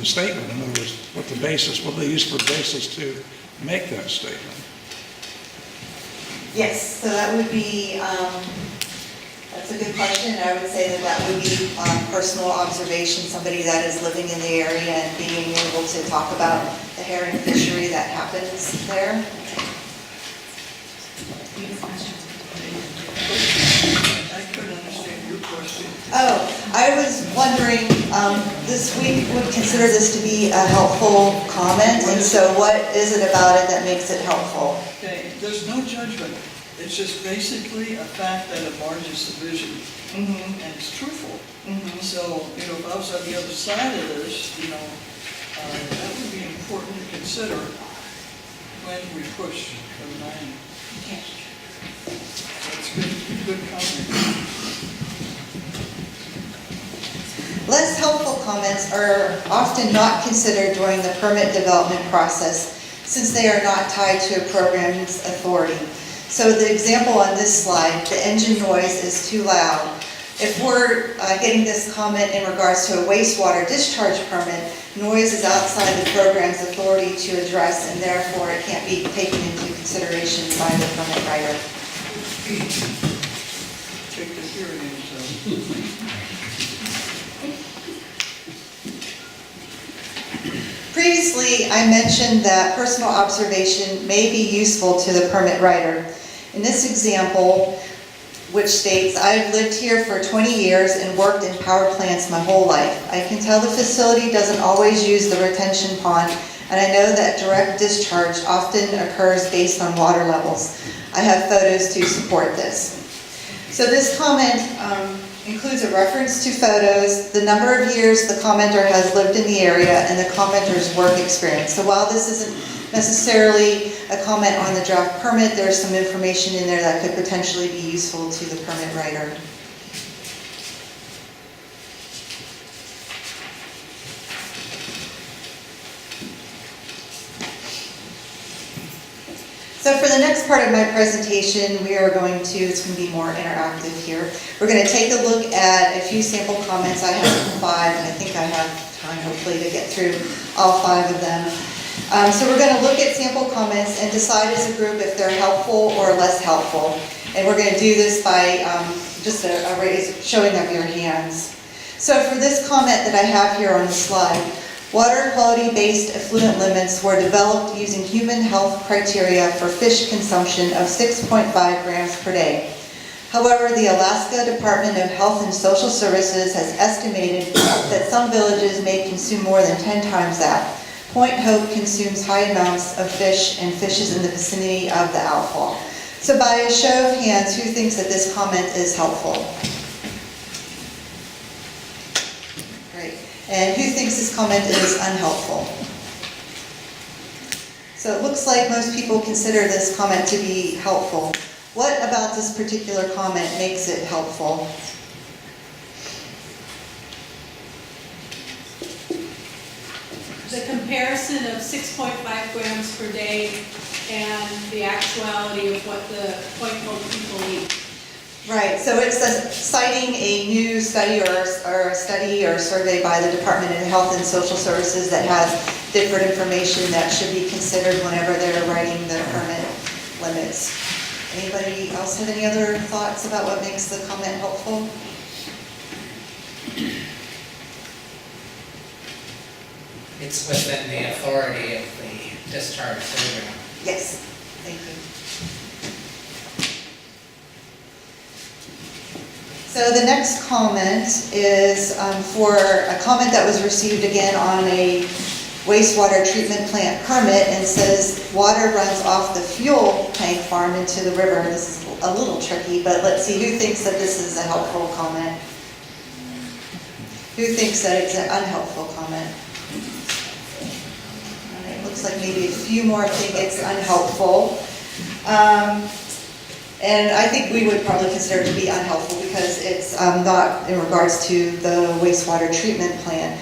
statement? In other words, what they use for basis to make that statement? Yes, so that would be, that's a good question. I would say that would be personal observation, somebody that is living in the area and being able to talk about the herring fishery that happens there. I couldn't understand your question. Oh, I was wondering, we would consider this to be a helpful comment, and so what is it about it that makes it helpful? Okay, there's no judgment. It's just basically a fact that enlarges the vision, and it's truthful. So, if I was on the other side of this, that would be important to consider when we push the line. Okay. That's good comment. comments are often not considered during the permit development process since they are not tied to a program's authority. So the example on this slide, the engine noise is too loud. If we're getting this comment in regards to a wastewater discharge permit, noise is outside the program's authority to address, and therefore it can't be taken into consideration by the permit writer. Check the hearing aids out. Previously, I mentioned that personal observation may be useful to the permit writer. In this example, which states, I've lived here for 20 years and worked in power plants my whole life. I can tell the facility doesn't always use the retention pond, and I know that direct discharge often occurs based on water levels. I have photos to support this. So this comment includes a reference to photos, the number of years the commenter has lived in the area, and the commenter's work experience. So while this isn't necessarily a comment on the draft permit, there's some information in there that could potentially be useful to the permit writer. So for the next part of my presentation, we are going to, it's going to be more interactive here. We're going to take a look at a few sample comments. I have 5, and I think I have time hopefully to get through all 5 of them. So we're going to look at sample comments and decide as a group if they're helpful or less helpful. And we're going to do this by just a showing of your hands. So for this comment that I have here on the slide, water quality-based effluent limits were developed using human health criteria for fish consumption of 6.5 grams per day. However, the Alaska Department of Health and Social Services has estimated that some villages may consume more than 10 times that. Point Hope consumes high amounts of fish and fishes in the vicinity of the outfall. So by a show of hands, who thinks that this comment is helpful? Great. And who thinks this comment is unhelpful? So it looks like most people consider this comment to be helpful. What about this particular comment makes it helpful? The comparison of 6.5 grams per day and the actuality of what the Point Hope people eat. Right, so it's citing a new study or a study or survey by the Department of Health and Social Services that has different information that should be considered whenever they're writing the permit limits. Anybody else have any other thoughts about what makes the comment helpful? It's within the authority of the discharge program. Yes, thank you. So the next comment is for a comment that was received again on a wastewater treatment plant permit, and says water runs off the fuel tank farm into the river. This is a little tricky, but let's see who thinks that this is a helpful comment. Who thinks that it's an unhelpful comment? All right, looks like maybe a few more think it's unhelpful. And I think we would probably consider it to be unhelpful because it's not in regards to the wastewater treatment plant.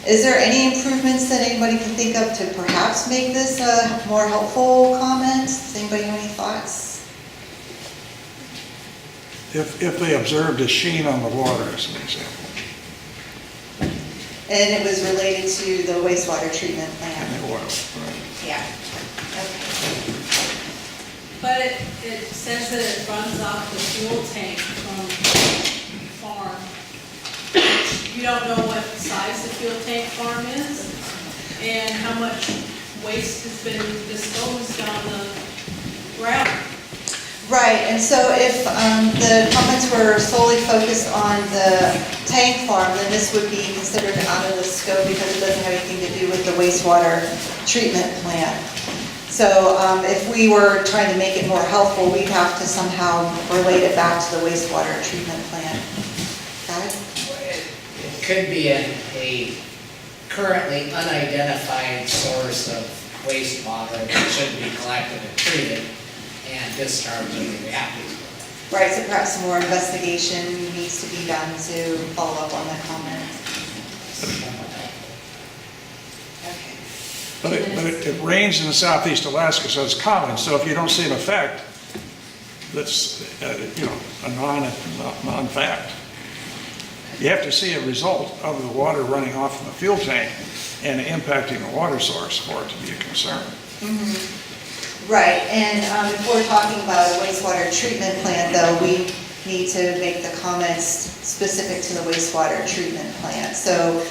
Is there any improvements that anybody can think of to perhaps make this a more helpful comment? Does anybody have any thoughts? If they observed a sheen on the water, as an example. And it was related to the wastewater treatment plant. And it was, right. Yeah. Okay. But it says that it runs off the fuel tank from the farm. You don't know what size the fuel tank farm is and how much waste has been disposed on the ground. Right, and so if the comments were solely focused on the tank farm, then this would be considered out of the scope because it doesn't have anything to do with the wastewater treatment plant. So if we were trying to make it more helpful, we'd have to somehow relate it back to the wastewater treatment plant. Got it? It could be a currently unidentified source of wastewater that should be collected and treated and discharged into the Apples. Right, so perhaps some more investigation needs to be done to follow up on that comment. Okay. But it rains in the southeast Alaska, so it's common, so if you don't see an effect, that's, a non-fact. You have to see a result of the water running off from the fuel tank and impacting the water source for it to be a concern. Right, and if we're talking about a wastewater treatment plant, though, we need to make the comments specific to the wastewater treatment plant. So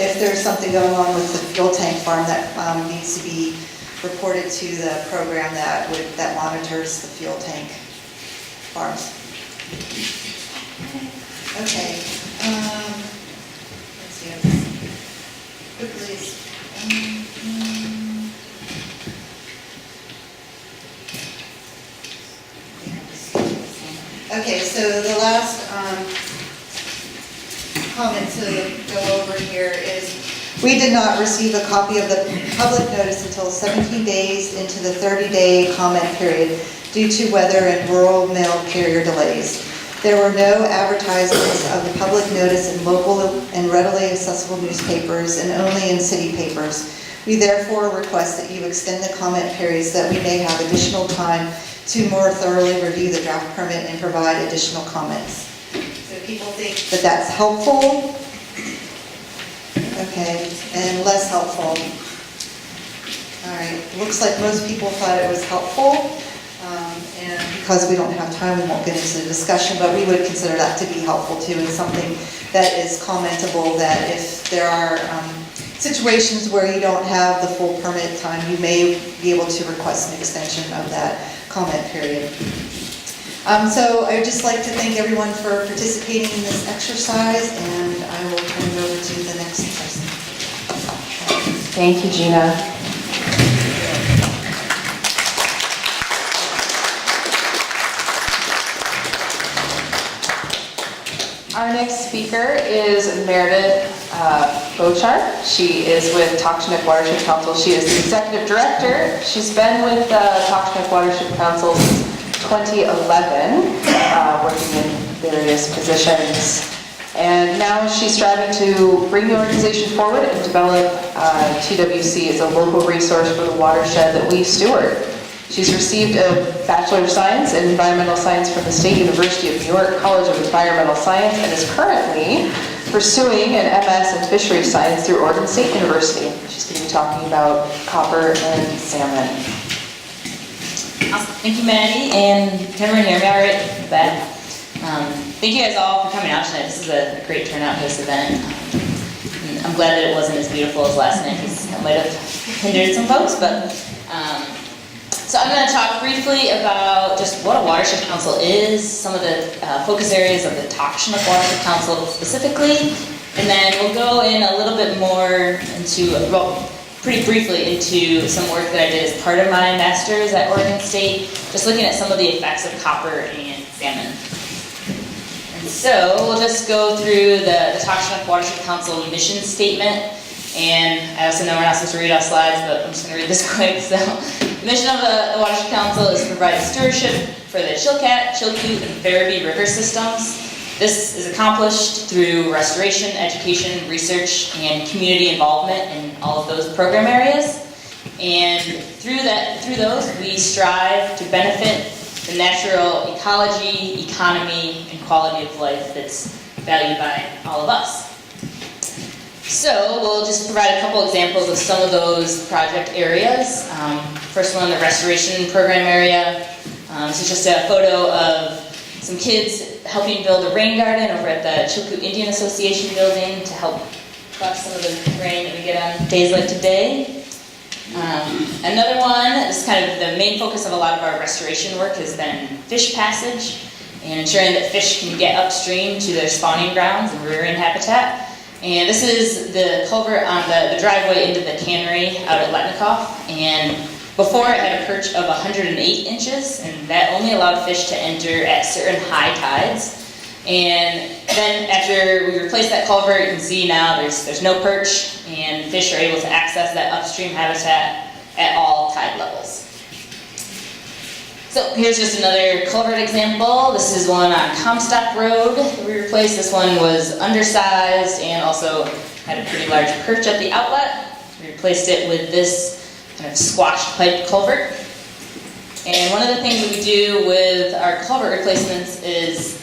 if there's something going on with the fuel tank farm, that needs to be reported to the program that monitors the fuel tank farms. Okay, let's see, quickly. Okay, so the last comment to go over here is, we did not receive a copy of the public notice until 17 days into the 30-day comment period due to weather and rural mail carrier delays. There were no advertisements of the public notice in local and readily accessible newspapers and only in city papers. We therefore request that you extend the comment period so that we may have additional time to more thoroughly review the draft permit and provide additional comments. So people think that that's helpful. Okay, and less helpful. All right, looks like most people thought it was helpful. And because we don't have time, we won't get into the discussion, but we would consider that to be helpful too, and something that is commentable, that if there are situations where you don't have the full permit time, you may be able to request an extension of that comment period. So I'd just like to thank everyone for participating in this exercise, and I will turn it over to the next person. Thank you, Gina. Our next speaker is Meredith Pochardt. She is with Takshanuk Watershed Council. She is the executive director. She's been with Takshanuk Watershed Council since 2011, working in various positions. And now she's striving to bring the organization forward and develop TWC as a local resource for the watershed that we steward. She's received a Bachelor of Science in Environmental Science from the State University of New York College of Environmental Science and is currently pursuing an MS in Fisheries Science through Oregon State University. She's going to be talking about copper and salmon. Awesome. Thank you, Maddie, and can everyone hear me all right? Bad. Thank you guys all for coming out tonight. This is a great turnout for this event. I'm glad that it wasn't as beautiful as last night because that might have hindered some folks, but so I'm going to talk briefly about just what a watershed council is, some of the focus areas of the Takshanuk Watershed Council specifically, and then we'll go in a little bit more into, well, pretty briefly into some work that I did as part of my master's at Oregon State, just looking at some of the effects of copper and salmon. And so we'll just go through the Takshanuk Watershed Council mission statement. And I also know we're not supposed to read off slides, but I'm just going to read this quick. So, the mission of the Watershed Council is to provide stewardship for the Chilkat, Chilkoot, and Ferriby river systems. This is accomplished through restoration, education, research, and community involvement in all of those program areas. And through those, we strive to benefit the natural ecology, economy, and quality of life that's valued by all of us. So we'll just provide a couple examples of some of those project areas. First one, the restoration program area. This is just a photo of some kids helping build a rain garden over at the Chilkoot Indian Association building to help collect some of the rain that we get on days like today. Another one, this is kind of the main focus of a lot of our restoration work has been fish passage and ensuring that fish can get upstream to their spawning grounds and rearing habitat. And this is the culvert on the driveway into the cannery out at Letnikoff. And before it had a perch of 108 inches, and that only allowed fish to enter at certain high tides. And then after we replaced that culvert, you can see now there's no perch, and fish are able to access that upstream habitat at all tide levels. So here's just another culvert example. This is one on Comstock Road that we replaced. This one was undersized and also had a pretty large perch at the outlet. We replaced it with this kind of squashed pipe culvert. And one of the things that we do with our culvert replacements is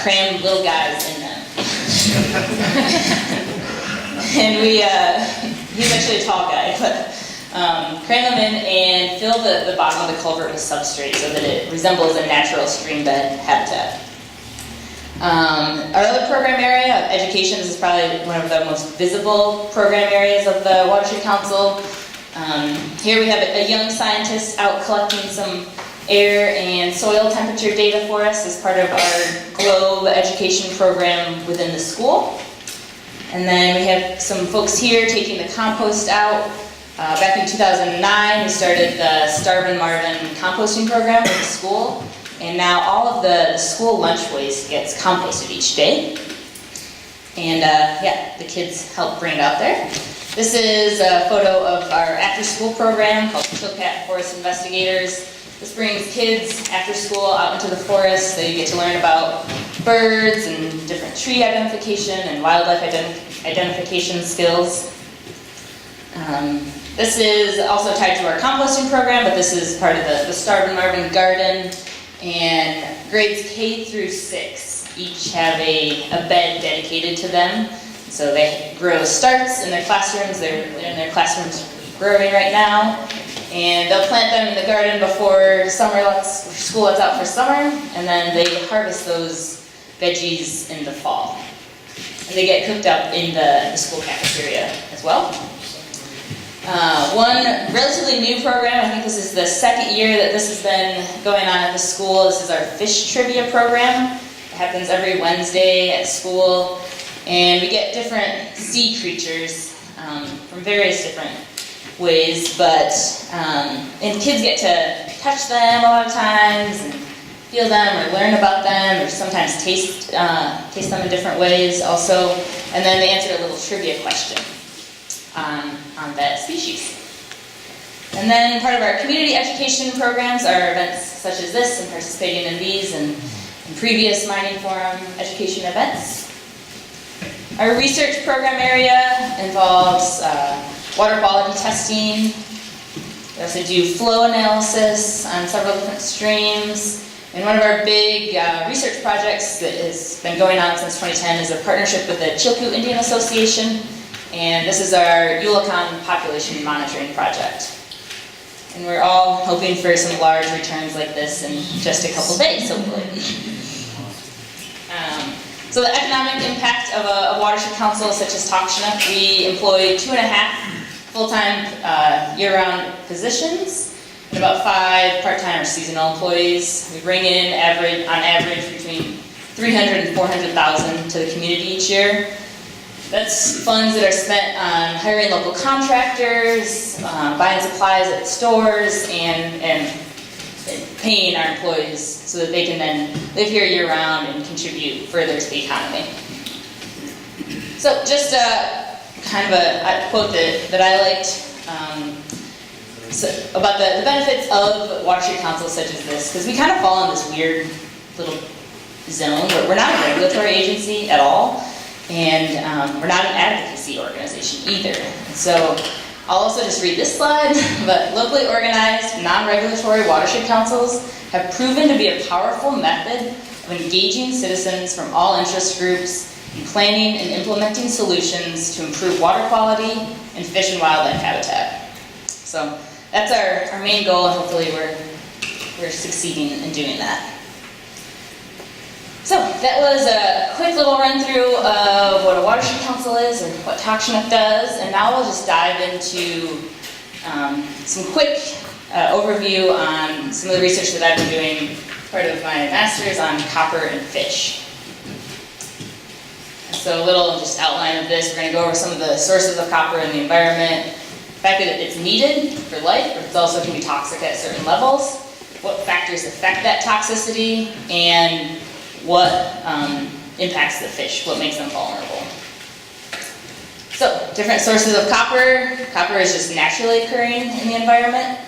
cram little guys in them. And he's actually a tall guy, but cram them in and fill the bottom of the culvert with substrate so that it resembles a natural stream bed habitat. Our other program area of education, this is probably one of the most visible program areas of the Watershed Council. Here we have a young scientist out collecting some air and soil temperature data for us as part of our GLOBE education program within the school. And then we have some folks here taking the compost out. Back in 2009, we started the Starve and Marvin composting program with the school. And now all of the school lunch waste gets composted each day. And yeah, the kids help bring it out there. This is a photo of our after-school program called Chilkat Forest Investigators. This brings kids after school out into the forest so you get to learn about birds and different tree identification and wildlife identification skills. This is also tied to our composting program, but this is part of the Starve and Marvin Garden. And grades K through 6 each have a bed dedicated to them. So they grow starts in their classrooms. They're in their classrooms growing right now. And they'll plant them in the garden before school lets out for summer. And then they harvest those veggies in the fall. And they get cooked up in the school cafeteria as well. One relatively new program, I think this is the second year that this has been going on at the school. This is our fish trivia program. It happens every Wednesday at school. And we get different sea creatures from various different ways, and kids get to touch them a lot of times and feel them or learn about them or sometimes taste them in different ways also. And then they answer a little trivia question on that species. And then part of our community education programs are events such as this and participating in these and in previous mining forum education events. Our research program area involves water quality testing. We also do flow analysis on several different streams. And one of our big research projects that has been going on since 2010 is a partnership with the Chilkat Indian Association. And this is our Yulakan population monitoring project. And we're all hoping for some large returns like this in just a couple days, hopefully. So the economic impact of a watershed council such as Takshanuk, we employ 2.5 full-time year-round positions and about 5 part-time or seasonal employees. We bring in on average between $300,000 and $400,000 to the community each year. That's funds that are spent on hiring local contractors, buying supplies at stores, and paying our employees so that they can then live here year-round and contribute further to the economy. So just kind of a quote that I liked about the benefits of watershed councils such as this, because we kind of fall in this weird little zone where we're not a regulatory agency at all, and we're not an advocacy organization either. And so I'll also just read this slide, but locally organized, non-regulatory watershed councils have proven to be a powerful method of engaging citizens from all interest groups in planning and implementing solutions to improve water quality and fish and wildlife habitat. So that's our main goal, and hopefully we're succeeding in doing that. So that was a quick little run through of what a watershed council is and what Takshanuk does, and now we'll just dive into some quick overview on some of the research that I've been doing, part of my master's on copper and fish. And so a little just outline of this, we're going to go over some of the sources of copper in the environment, the fact that it's needed for life, but it also can be toxic at certain levels, what factors affect that toxicity, and what impacts the fish, what makes them vulnerable. So, different sources of copper. Copper is just naturally occurring in the environment.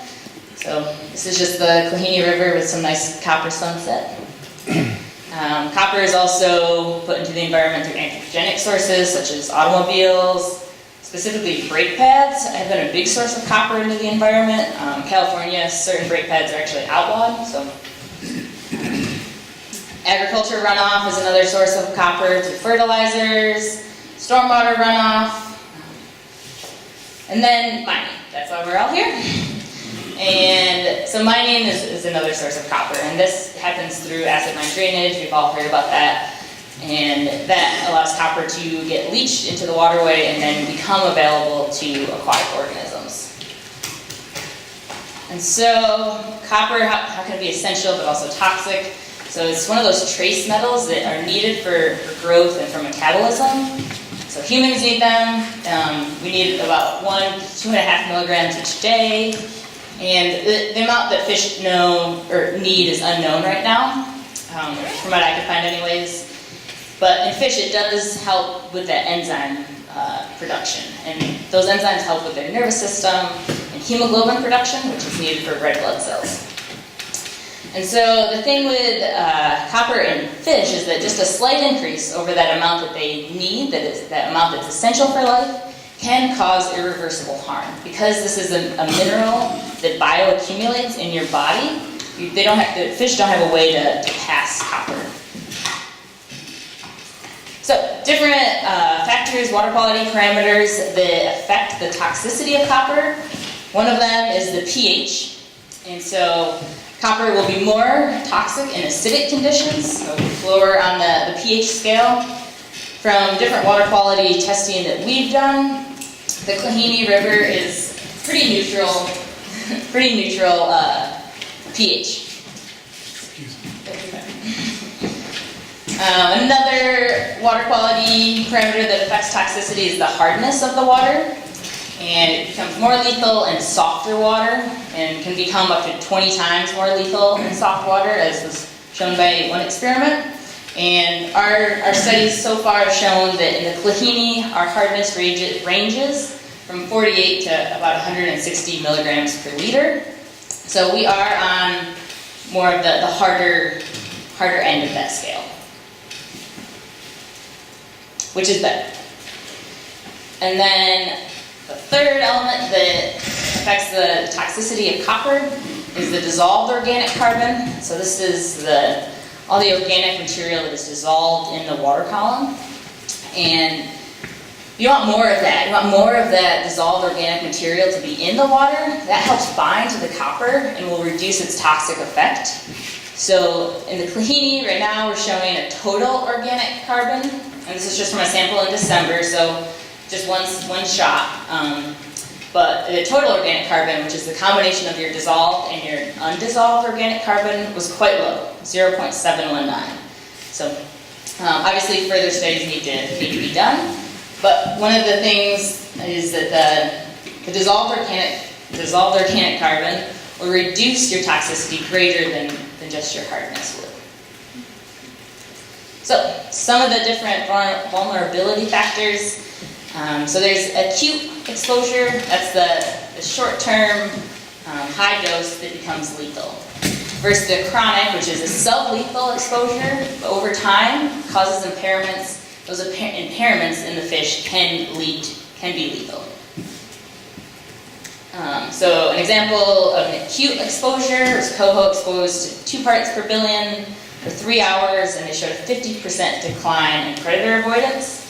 So this is just the Klahini River with some nice copper sunset. Copper is also put into the environment through anthropogenic sources such as automobiles, specifically brake pads have been a big source of copper into the environment. California, certain brake pads are actually outlawed. So agriculture runoff is another source of copper through fertilizers, stormwater runoff, and then mining. That's why we're out here. And so mining is another source of copper, and this happens through acid mine drainage. We've all heard about that. And that allows copper to get leached into the waterway and then become available to aquatic organisms. And so copper, how can it be essential but also toxic? So it's one of those trace metals that are needed for growth and for metabolism. So humans need them. We need about 1 to 2.5 milligrams each day. And the amount that fish need is unknown right now, from what I could find anyways. But in fish, it does help with that enzyme production. And those enzymes help with their nervous system and hemoglobin production, which is needed for red blood cells. And so the thing with copper in fish is that just a slight increase over that amount that they need, that amount that's essential for life, can cause irreversible harm. Because this is a mineral that bioaccumulates in your body, the fish don't have a way to pass copper. So, different factors, water quality parameters that affect the toxicity of copper. One of them is the pH. And so, copper will be more toxic in acidic conditions, so lower on the pH scale. From different water quality testing that we've done, the Klahini River is pretty neutral pH. Another water quality parameter that affects toxicity is the hardness of the water. And it becomes more lethal in softer water and can become up to 20 times more lethal in soft water, as was shown by one experiment. And our studies so far have shown that in the Klahini, our hardness ranges from 48 to about 160 milligrams per liter. So we are on more of the harder end of that scale, which is better. And then the third element that affects the toxicity of copper is the dissolved organic carbon. So this is all the organic material that is dissolved in the water column. And you want more of that. You want more of that dissolved organic material to be in the water. That helps bind to the copper and will reduce its toxic effect. So in the Klahini, right now we're showing a total organic carbon. And this is just from a sample in December, so just one shot. But the total organic carbon, which is the combination of your dissolved and your undissolved organic carbon, was quite low, 0.719. So obviously further studies need to be done. But one of the things is that the dissolved organic carbon will reduce your toxicity greater than just your hardness would. So some of the different vulnerability factors. So there's acute exposure. That's the short-term high dose that becomes lethal. Versus the chronic, which is a sub-lethal exposure, but over time causes impairments. Those impairments in the fish can be lethal. So an example of an acute exposure was coho exposed to 2 parts per billion for 3 hours, and they showed a 50% decline in predator avoidance.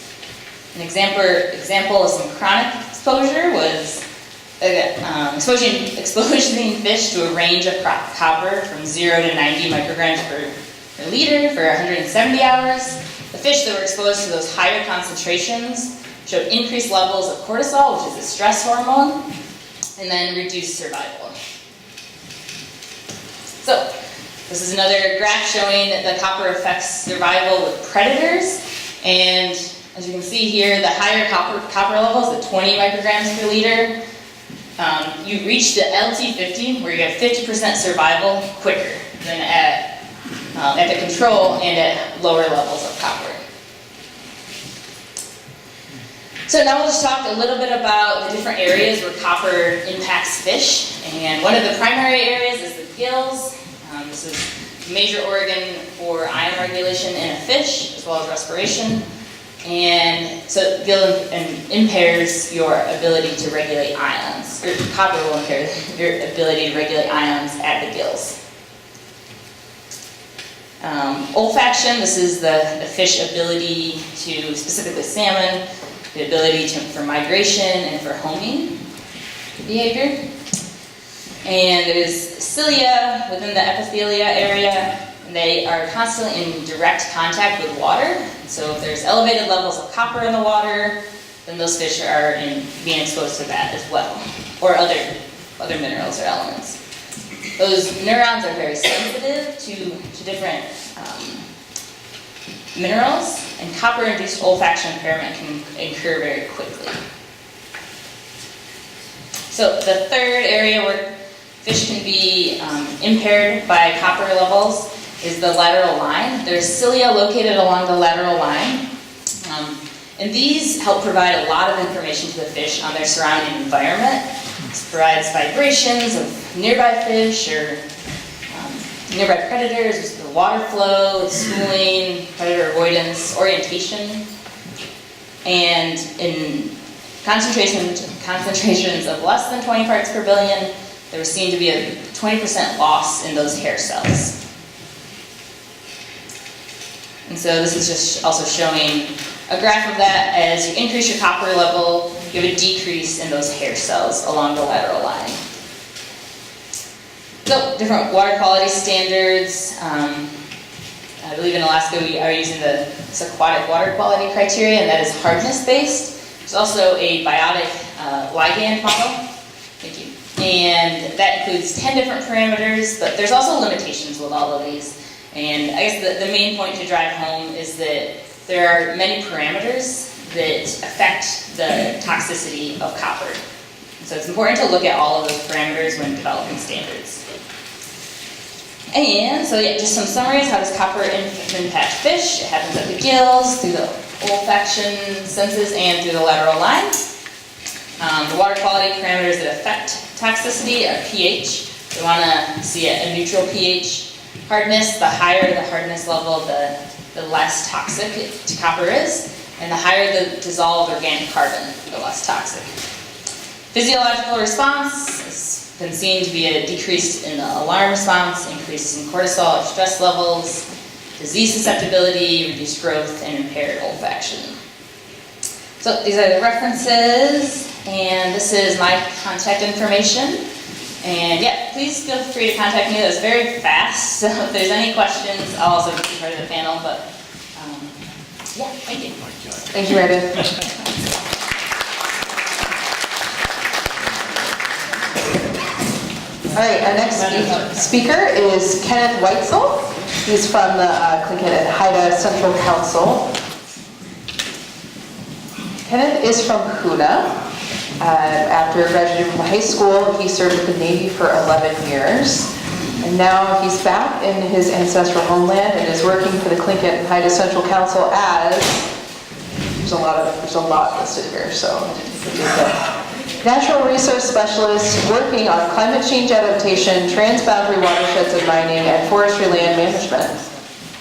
An example of some chronic exposure was exposing fish to a range of copper from 0 to 90 micrograms per liter for 170 hours. The fish that were exposed to those higher concentrations showed increased levels of cortisol, which is a stress hormone, and then reduced survival. So, this is another graph showing that the copper affects survival with predators. And as you can see here, the higher copper levels, the 20 micrograms per liter, you reach the LT50, where you have 50% survival quicker than at the control and at lower levels of copper. So now we'll just talk a little bit about the different areas where copper impacts fish. And one of the primary areas is the gills. This is a major organ for ion regulation in a fish, as well as respiration. And so gill impairs your ability to regulate ions. Or copper will impair your ability to regulate ions at the gills. Olfaction, this is the fish ability to, specifically salmon, the ability for migration and for homing behavior. And there's cilia within the epithelia area. And they are constantly in direct contact with water. So if there's elevated levels of copper in the water, then those fish are being exposed to that as well, or other minerals or elements. Those neurons are very sensitive to different minerals, and copper-induced olfaction impairment can occur very quickly. So the third area where fish can be impaired by copper levels is the lateral line. There's cilia located along the lateral line, and these help provide a lot of information to the fish on their surrounding environment. This provides vibrations of nearby fish or nearby predators, the water flow, schooling, predator avoidance, orientation, and in concentrations of less than 20 parts per billion, there was seen to be a 20% loss in those hair cells. And so this is just also showing a graph of that. As you increase your copper level, you have a decrease in those hair cells along the lateral line. So, different water quality standards. I believe in Alaska we are using the aquatic water quality criteria, and that is hardness-based. There's also a biotic ligand model. Thank you. And that includes 10 different parameters, but there's also limitations with all of these. And I guess the main point to drive home is that there are many parameters that affect the toxicity of copper. So it's important to look at all of those parameters when developing standards. And so yeah, just some summaries. How does copper impact fish? It happens at the gills, through the olfaction senses, and through the lateral line. The water quality parameters that affect toxicity are pH. We want to see a neutral pH. Hardness, the higher the hardness level, the less toxic copper is. And the higher the dissolved organic carbon, the less toxic. Physiological response has been seen to be a decrease in the alarm response, increase in cortisol or stress levels, disease susceptibility, reduced growth, and impaired olfaction. So these are the references, and this is my contact information. And yeah, please feel free to contact me. That was very fast, so if there's any questions, I'll also be part of the panel, but yeah, thank you. Thank you, Meredith. All right, our next speaker is Kenneth Weitzel. He's from the Tlingit and Haida Central Council. Kenneth is from Huna. After graduating from high school, he served with the Navy for 11 years. And now he's back in his ancestral homeland and is working for the Tlingit and Haida Central Council as, there's a lot listed here, so natural resource specialist working on climate change adaptation, transboundary watersheds and mining, and forestry land management.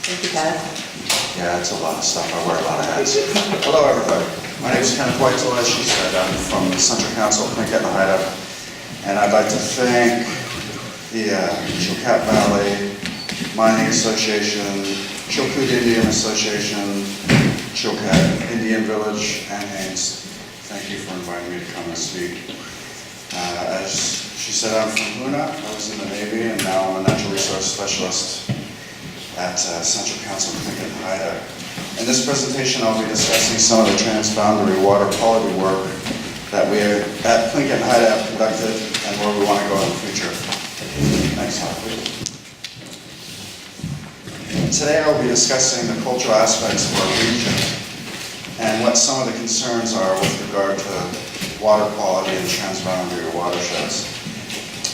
Thank you, Kenneth. Yeah, it's a lot of stuff. I wear a lot of hats. Hello, everybody. My name is Kenneth Weitzel, as she said. I'm from the Central Council of Tlingit and Haida, and I'd like to thank the Chilkat Valley Mining Association, Chilkat Indian Association, Chilkat Indian Village, and Haynes. Thank you for inviting me to come and speak. As she said, I'm from Huna. I was in the Navy, and now I'm a natural resource specialist at Central Council of Tlingit and Haida. In this presentation, I'll be discussing some of the transboundary water quality work that we at Tlingit and Haida have conducted and where we want to go in the future. Next slide, please. Today, I'll be discussing the cultural aspects of our region and what some of the concerns are with regard to water quality and transboundary watersheds.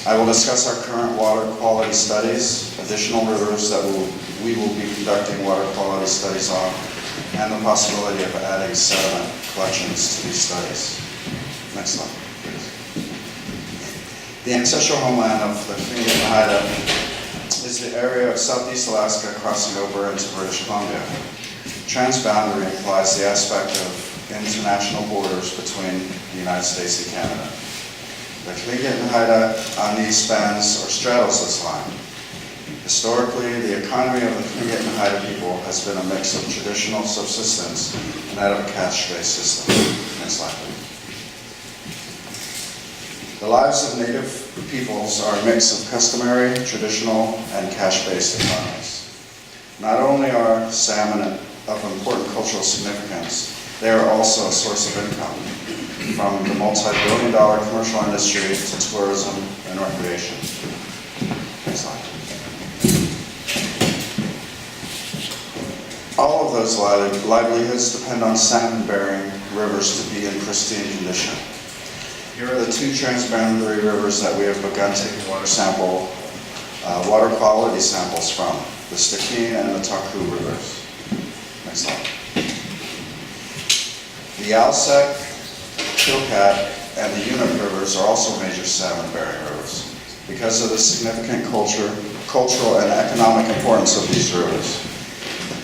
I will discuss our current water quality studies, additional rivers that we will be conducting water quality studies on, and the possibility of adding sediment collections to these studies. Next slide, please. The ancestral homeland of the Tlingit and Haida is the area of southeast Alaska crossing over into British Columbia. Transboundary implies the aspect of international borders between the United States and Canada. The Tlingit and Haida on these spans or straddles this line. Historically, the economy of the Tlingit and Haida people has been a mix of traditional subsistence and that of a caste-based system. Next slide, please. The lives of native peoples are a mix of customary, traditional, and caste-based economies. Not only are salmon of important cultural significance, they are also a source of income, from the multi-billion-dollar commercial industry to tourism and recreation. Next slide. All of those livelihoods depend on salmon-bearing rivers to be in pristine condition. Here are the two transboundary rivers that we have begun taking water quality samples from, the Stikine and the Taku rivers. Next slide. The Alsek, Chilkat, and the Unit rivers are also major salmon-bearing rivers. Because of the significant cultural and economic importance of these rivers,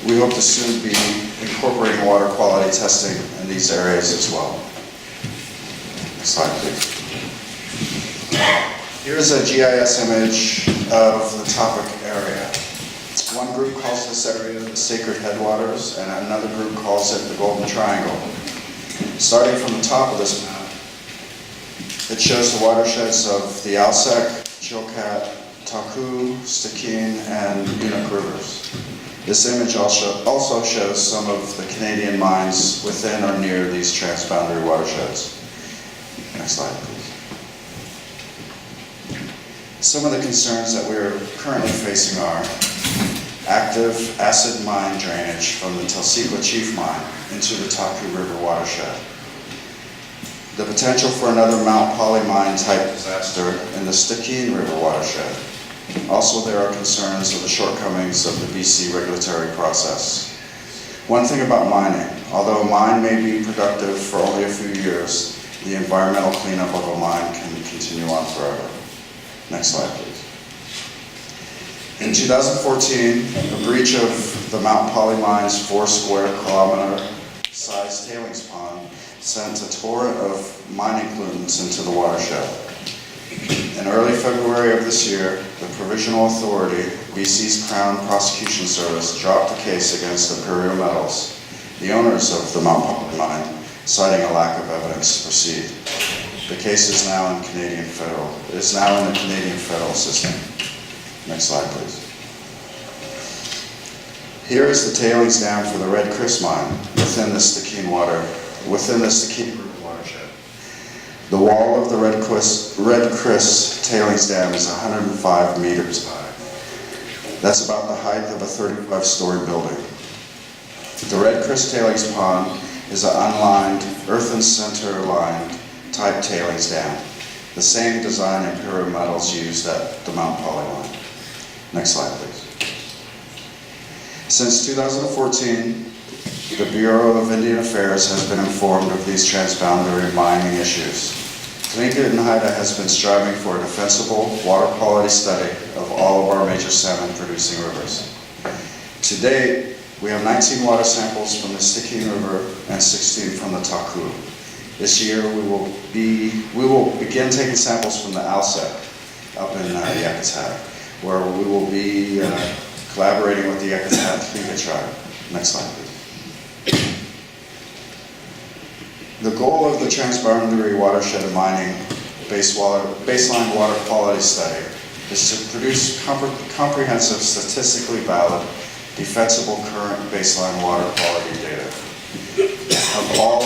we hope to soon be incorporating water quality testing in these areas as well. Next slide, please. Here's a GIS image of the topic area. One group calls this area the Sacred Headwaters, and another group calls it the Golden Triangle. Starting from the top of this map, it shows the watersheds of the Alsek, Chilkat, Taku, Stikine, and Unit rivers. This image also shows some of the Canadian mines within or near these transboundary watersheds. Next slide, please. Some of the concerns that we are currently facing are active acid mine drainage from the Telsikwa Chief Mine into the Taku River watershed. The potential for another Mount Poly mine type disaster in the Stikine River watershed. Also, there are concerns of the shortcomings of the BC regulatory process. One thing about mining, although a mine may be productive for only a few years, the environmental cleanup of a mine can continue on forever. Next slide, please. In 2014, a breach of the Mount Poly mine's 4 square kilometer sized tailings pond sent a torrent of mining pollutants into the watershed. In early February of this year, the Provisional Authority, BC's Crown Prosecution Service, dropped a case against Imperial Metals, the owners of the Mount Poly mine, citing a lack of evidence to proceed. The case is now in the Canadian federal system. Next slide, please. Here is the tailings dam for the Red Chris mine within the Stikine River watershed. The wall of the Red Chris tailings dam is 105 meters high. That's about the height of a 35-story building. The Red Chris tailings pond is an unlined, earthen center-lined type tailings dam, the same design Imperial Metals used at the Mount Poly mine. Next slide, please. Since 2014, the Bureau of Indian Affairs has been informed of these transboundary mining issues. Tlingit and Haida has been striving for a defensible water quality study of all of our major salmon-producing rivers. To date, we have 19 water samples from the Stikine River and 16 from the Taku. This year, we will begin taking samples from the Alsek up in Yakutat, where we will be collaborating with the Yakutat Tlingit tribe. Next slide, please. The goal of the transboundary watershed mining baseline water quality study is to produce comprehensive, statistically valid, defensible current baseline water quality data of all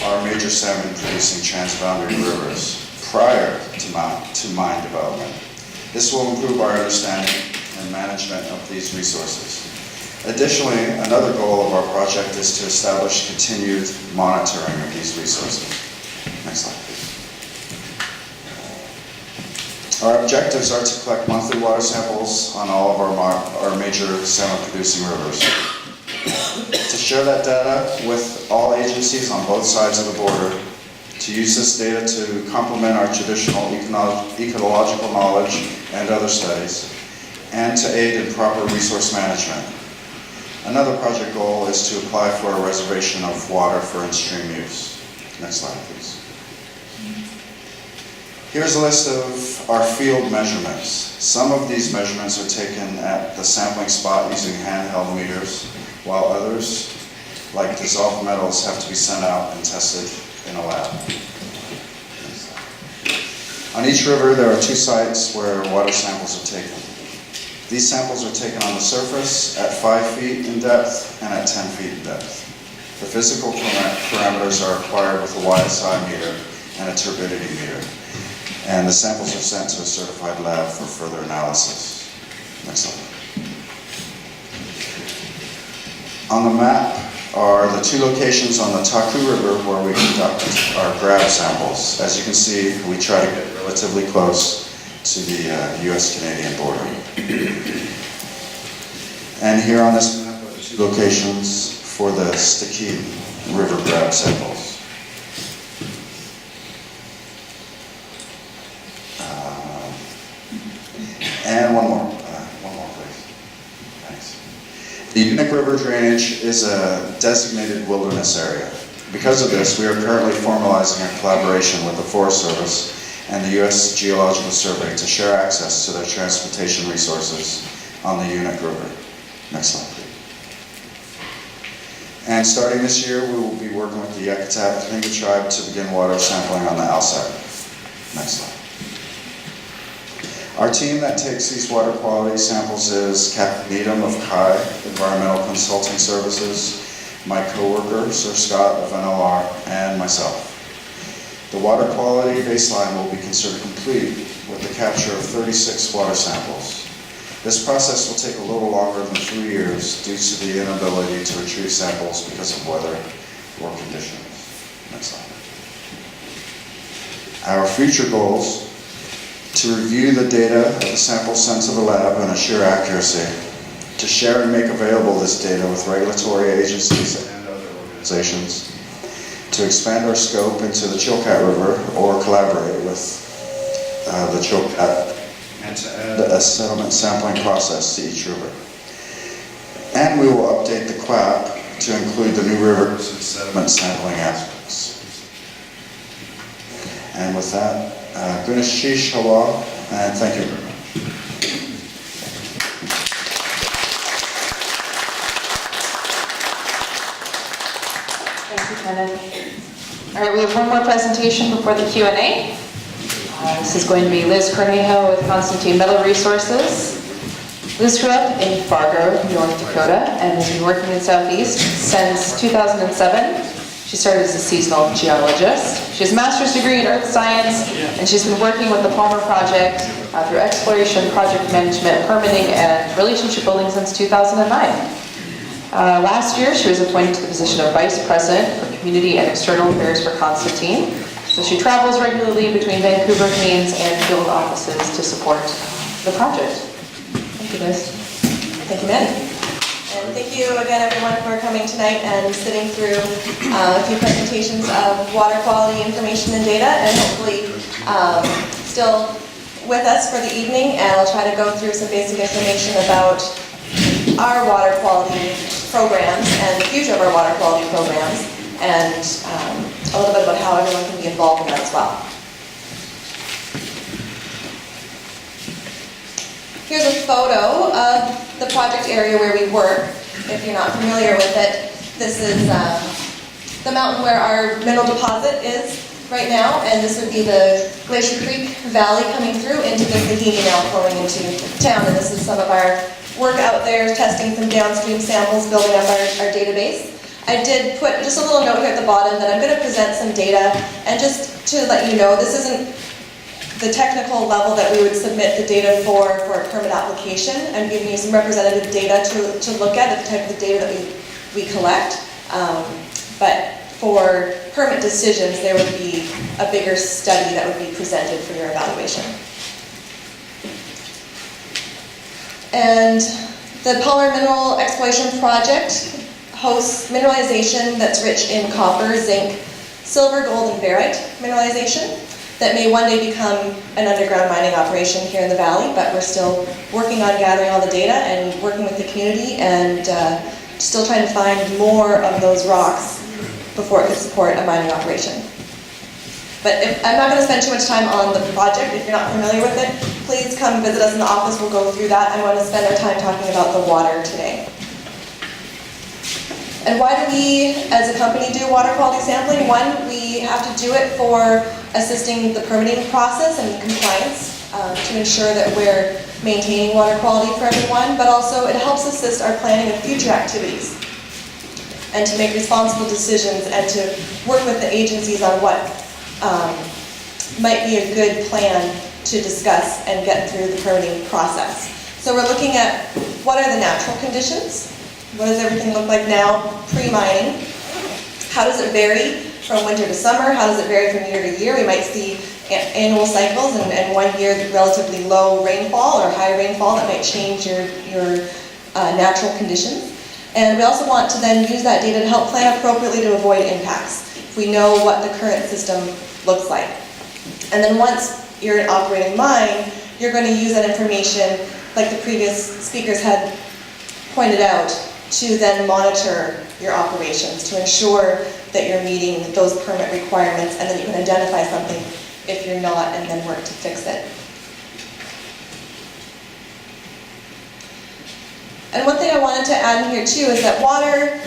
our major salmon-producing transboundary rivers prior to mine development. This will improve our understanding and management of these resources. Additionally, another goal of our project is to establish continued monitoring of these resources. Next slide, please. Our objectives are to collect monthly water samples on all of our major salmon-producing rivers. to share that data with all agencies on both sides of the border, to use this data to complement our traditional ecological knowledge and other studies, and to aid in proper resource management. Another project goal is to apply for a reservation of water for in-stream use. Next slide, please. Here's a list of our field measurements. Some of these measurements are taken at the sampling spot using handheld meters, while others, like dissolved metals, have to be sent out and tested in a lab. On each river, there are 2 sites where water samples are taken. These samples are taken on the surface at 5 feet in depth and at 10 feet in depth. The physical parameters are acquired with a YSI meter and a turbidity meter, and the samples are sent to a certified lab for further analysis. Next slide. On the map are the 2 locations on the Taku River where we conduct our grab samples. As you can see, we try to get relatively close to the US-Canadian border. And here on this map are the 2 locations for the Stikine River grab samples. And one more please. Thanks. The Unique River drainage is a designated wilderness area. Because of this, we are currently formalizing a collaboration with the Forest Service and the U.S. Geological Survey to share access to their transportation resources on the Unique River. Next slide, please. And starting this year, we will be working with the Chilkat Tlingit tribe to begin water sampling on the outside. Next slide. Our team that takes these water quality samples is Captain Needham of CHI, Environmental Consulting Services, my co-worker, Sir Scott of NLR, and myself. The water quality baseline will be considered complete with the capture of 36 water samples. This process will take a little longer than 3 years due to the inability to retrieve samples because of weather or conditions. Next slide. Our future goals: to review the data of the samples sent to the lab and assure accuracy, to share and make available this data with regulatory agencies and other organizations, to expand our scope into the Chilkat River or collaborate with the Chilkat, and to add a settlement sampling process to each river. And we will update the QAP to include the new rivers and sediment sampling aspects. And with that, Gunishish Hawa, and thank you very much. Thank you, Kenneth. All right, we have one more presentation before the Q&A. This is going to be Liz Cornejo with Constantine Metal Resources. Liz grew up in Fargo, North Dakota, and has been working in Southeast since 2007. She started as a seasonal geologist. She has a master's degree in earth science, and she's been working with the Palmer Project through exploration, project management, permitting, and relationship building since 2009. Last year, she was appointed to the position of Vice President for Community and External Affairs for Constantine. So she travels regularly between Vancouver, Haines, and field offices to support the project. Thank you, Liz. Thank you, Maddie. And thank you again, everyone, for coming tonight and sitting through a few presentations of water quality information and data, and hopefully still with us for the evening. And I'll try to go through some basic information about our water quality programs and the future of our water quality programs, and a little bit about how everyone can be involved in that as well. Here's a photo of the project area where we work. If you're not familiar with it, this is the mountain where our mineral deposit is right now, and this would be the Glacier Creek Valley coming through into the Haida now flowing into town, and this is some of our work out there, testing some downstream samples, building up our database. I did put just a little note here at the bottom that I'm going to present some data, and just to let you know, this isn't the technical level that we would submit the data for a permit application. I'm giving you some representative data to look at, the type of data that we collect. But for permit decisions, there would be a bigger study that would be presented for your evaluation. And the Palmer Mineral Exploration Project hosts mineralization that's rich in copper, zinc, silver, gold, and barite mineralization that may one day become an underground mining operation here in the valley, but we're still working on gathering all the data and working with the community and still trying to find more of those rocks before it could support a mining operation. But I'm not going to spend too much time on the project. If you're not familiar with it, please come visit us in the office. We'll go through that. I want to spend our time talking about the water today. And why do we, as a company, do water quality sampling? One, we have to do it for assisting the permitting process and compliance to ensure that we're maintaining water quality for everyone, but also it helps assist our planning of future activities and to make responsible decisions and to work with the agencies on what might be a good plan to discuss and get through the permitting process. So we're looking at what are the natural conditions? What does everything look like now pre-mining? How does it vary from winter to summer? How does it vary from year to year? We might see annual cycles and one year relatively low rainfall or high rainfall that might change your natural conditions. And we also want to then use that data to help plan appropriately to avoid impacts if we know what the current system looks like. And then once you're an operating mine, you're going to use that information, like the previous speakers had pointed out, to then monitor your operations to ensure that you're meeting those permit requirements, and then you can identify something if you're not and then work to fix it. And one thing I wanted to add in here too is that water,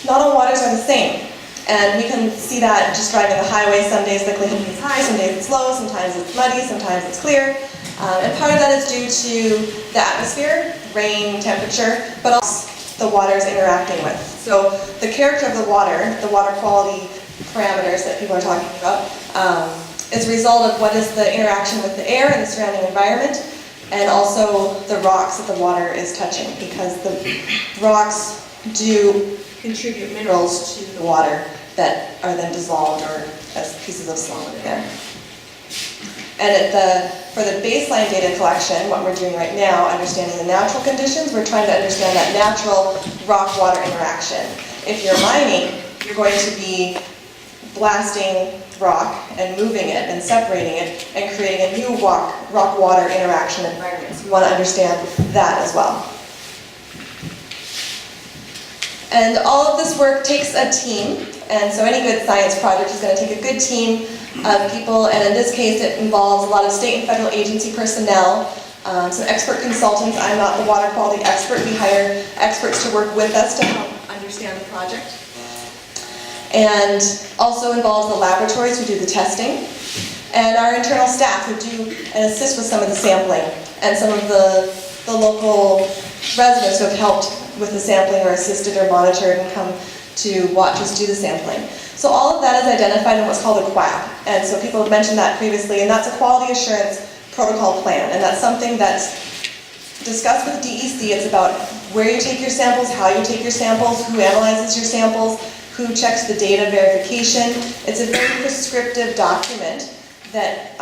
not all waters are the same. And we can see that just driving the highway. Some days the cleaning is high, some days it's low, sometimes it's muddy, sometimes it's clear. And part of that is due to the atmosphere, rain, temperature, but also the water is interacting with. So the character of the water quality parameters that people are talking about, is a result of what is the interaction with the air and the surrounding environment, and also the rocks that the water is touching, because the rocks do contribute minerals to the water that are then dissolved or as pieces of solid in there. And for the baseline data collection, what we're doing right now, understanding the natural conditions, we're trying to understand that natural rock-water interaction. If you're mining, you're going to be blasting rock and moving it and separating it and creating a new rock-water interaction environment. So we want to understand that as well. And all of this work takes a team, and so any good science project is going to take a good team of people, and in this case it involves a lot of state and federal agency personnel, some expert consultants. I'm not the water quality expert. We hire experts to work with us to help understand the project. And also involves the laboratories who do the testing, and our internal staff who do and assist with some of the sampling, and some of the local residents who have helped with the sampling or assisted or monitored and come to watch us do the sampling. So all of that is identified in what's called a QAP, and so people have mentioned that previously, and that's a quality assurance protocol plan, and that's something that's discussed with DEC. It's about where you take your samples, how you take your samples, who analyzes your samples, who checks the data verification. It's a very prescriptive document that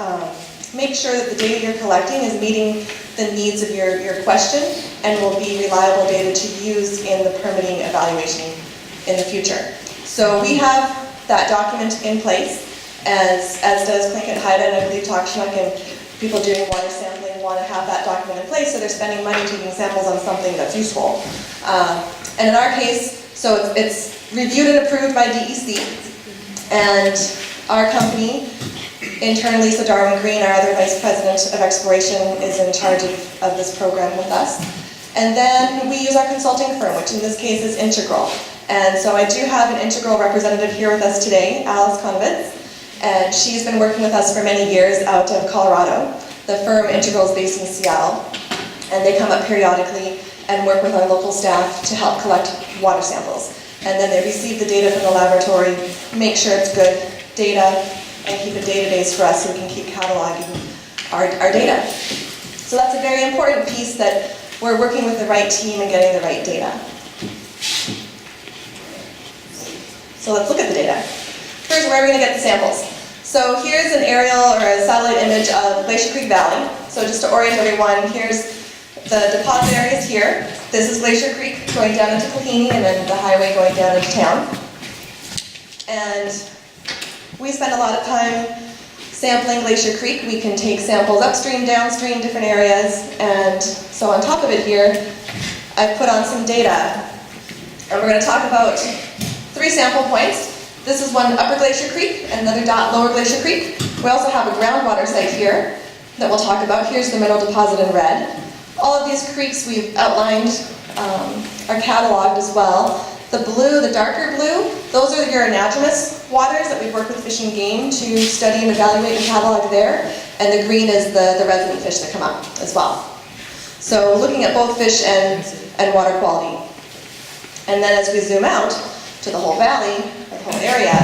makes sure that the data you're collecting is meeting the needs of your question and will be reliable data to use in the permitting evaluation in the future. So we have that document in place, as does Tlingit, Haida, and I believe Takshanuk, and people doing water sampling want to have that document in place, so they're spending money taking samples on something that's useful. And in our case, so it's reviewed and approved by DEC, and our company, internally, so Darwin Green, our other Vice President of Exploration, is in charge of this program with us. And then we use our consulting firm, which in this case is Integral. And so I do have an Integral representative here with us today, Alice Konowitz, and she's been working with us for many years out of Colorado. The firm Integral is based in Seattle, and they come up periodically and work with our local staff to help collect water samples. And then they receive the data from the laboratory, make sure it's good data, and keep a database for us so we can keep cataloging our data. So that's a very important piece, that we're working with the right team and getting the right data. So let's look at the data. First, where are we going to get the samples? So here's an aerial or a satellite image of Glacier Creek Valley. So just to orient everyone, here's the deposit areas here. This is Glacier Creek going down into Kahini and then the highway going down into town. And we spend a lot of time sampling Glacier Creek. We can take samples upstream, downstream, different areas. And so on top of it here, I've put on some data. And we're going to talk about 3 sample points. This is one Upper Glacier Creek and another dot Lower Glacier Creek. We also have a groundwater site here that we'll talk about. Here's the mineral deposit in red. All of these creeks we've outlined, are cataloged as well. The blue, the darker blue, those are your anadromous waters that we've worked with Fish and Game to study and evaluate and catalog there. And the green is the resident fish that come up as well. So looking at both fish and water quality. And then as we zoom out to the whole valley, the whole area,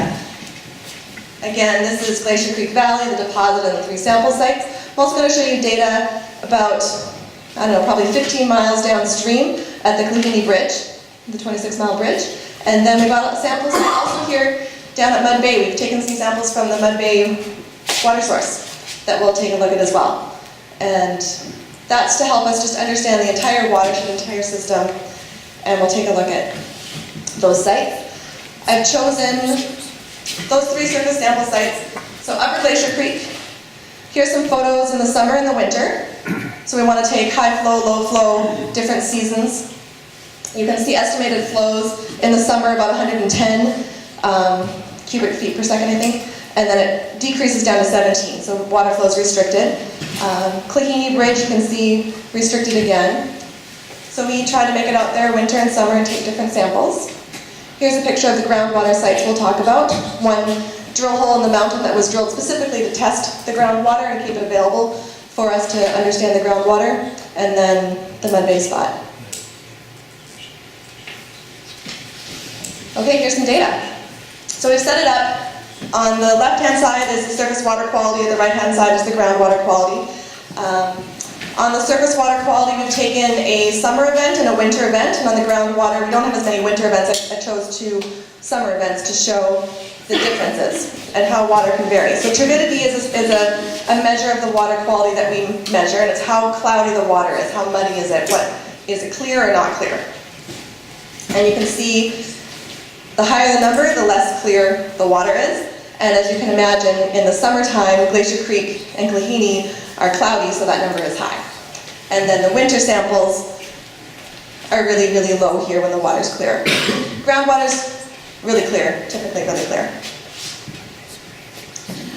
again, this is Glacier Creek Valley, the deposit and the 3 sample sites. I'm also going to show you data about, I don't know, probably 15 miles downstream at the Kahini Bridge, the 26-mile bridge. And then we got samples also here down at Mud Bay. We've taken some samples from the Mud Bay water source that we'll take a look at as well. And that's to help us just understand the entire watershed, entire system, and we'll take a look at those sites. I've chosen those 3 surface sample sites. So Upper Glacier Creek. Here's some photos in the summer and the winter. So we want to take high flow, low flow, different seasons. You can see estimated flows in the summer about 110 cubic feet per second, I think. And then it decreases down to 17, so water flow is restricted. Kahini Bridge, you can see restricted again. So we try to make it out there winter and summer and take different samples. Here's a picture of the groundwater sites we'll talk about. One drill hole in the mountain that was drilled specifically to test the groundwater and keep it available for us to understand the groundwater, and then the Mud Bay spot. Okay, here's some data. So we've set it up. On the left-hand side is the surface water quality, the right-hand side is the groundwater quality. On the surface water quality, we've taken a summer event and a winter event, and on the groundwater, we don't have as many winter events. I chose 2 summer events to show the differences and how water can vary. So turbidity is a measure of the water quality that we measure, and it's how cloudy the water is, how muddy is it, is it clear or not clear. And you can see the higher the number, the less clear the water is. And as you can imagine, in the summertime, Glacier Creek and Kahini are cloudy, so that number is high. And then the winter samples are really, really low here when the water's clear. Groundwater's really clear, typically really clear.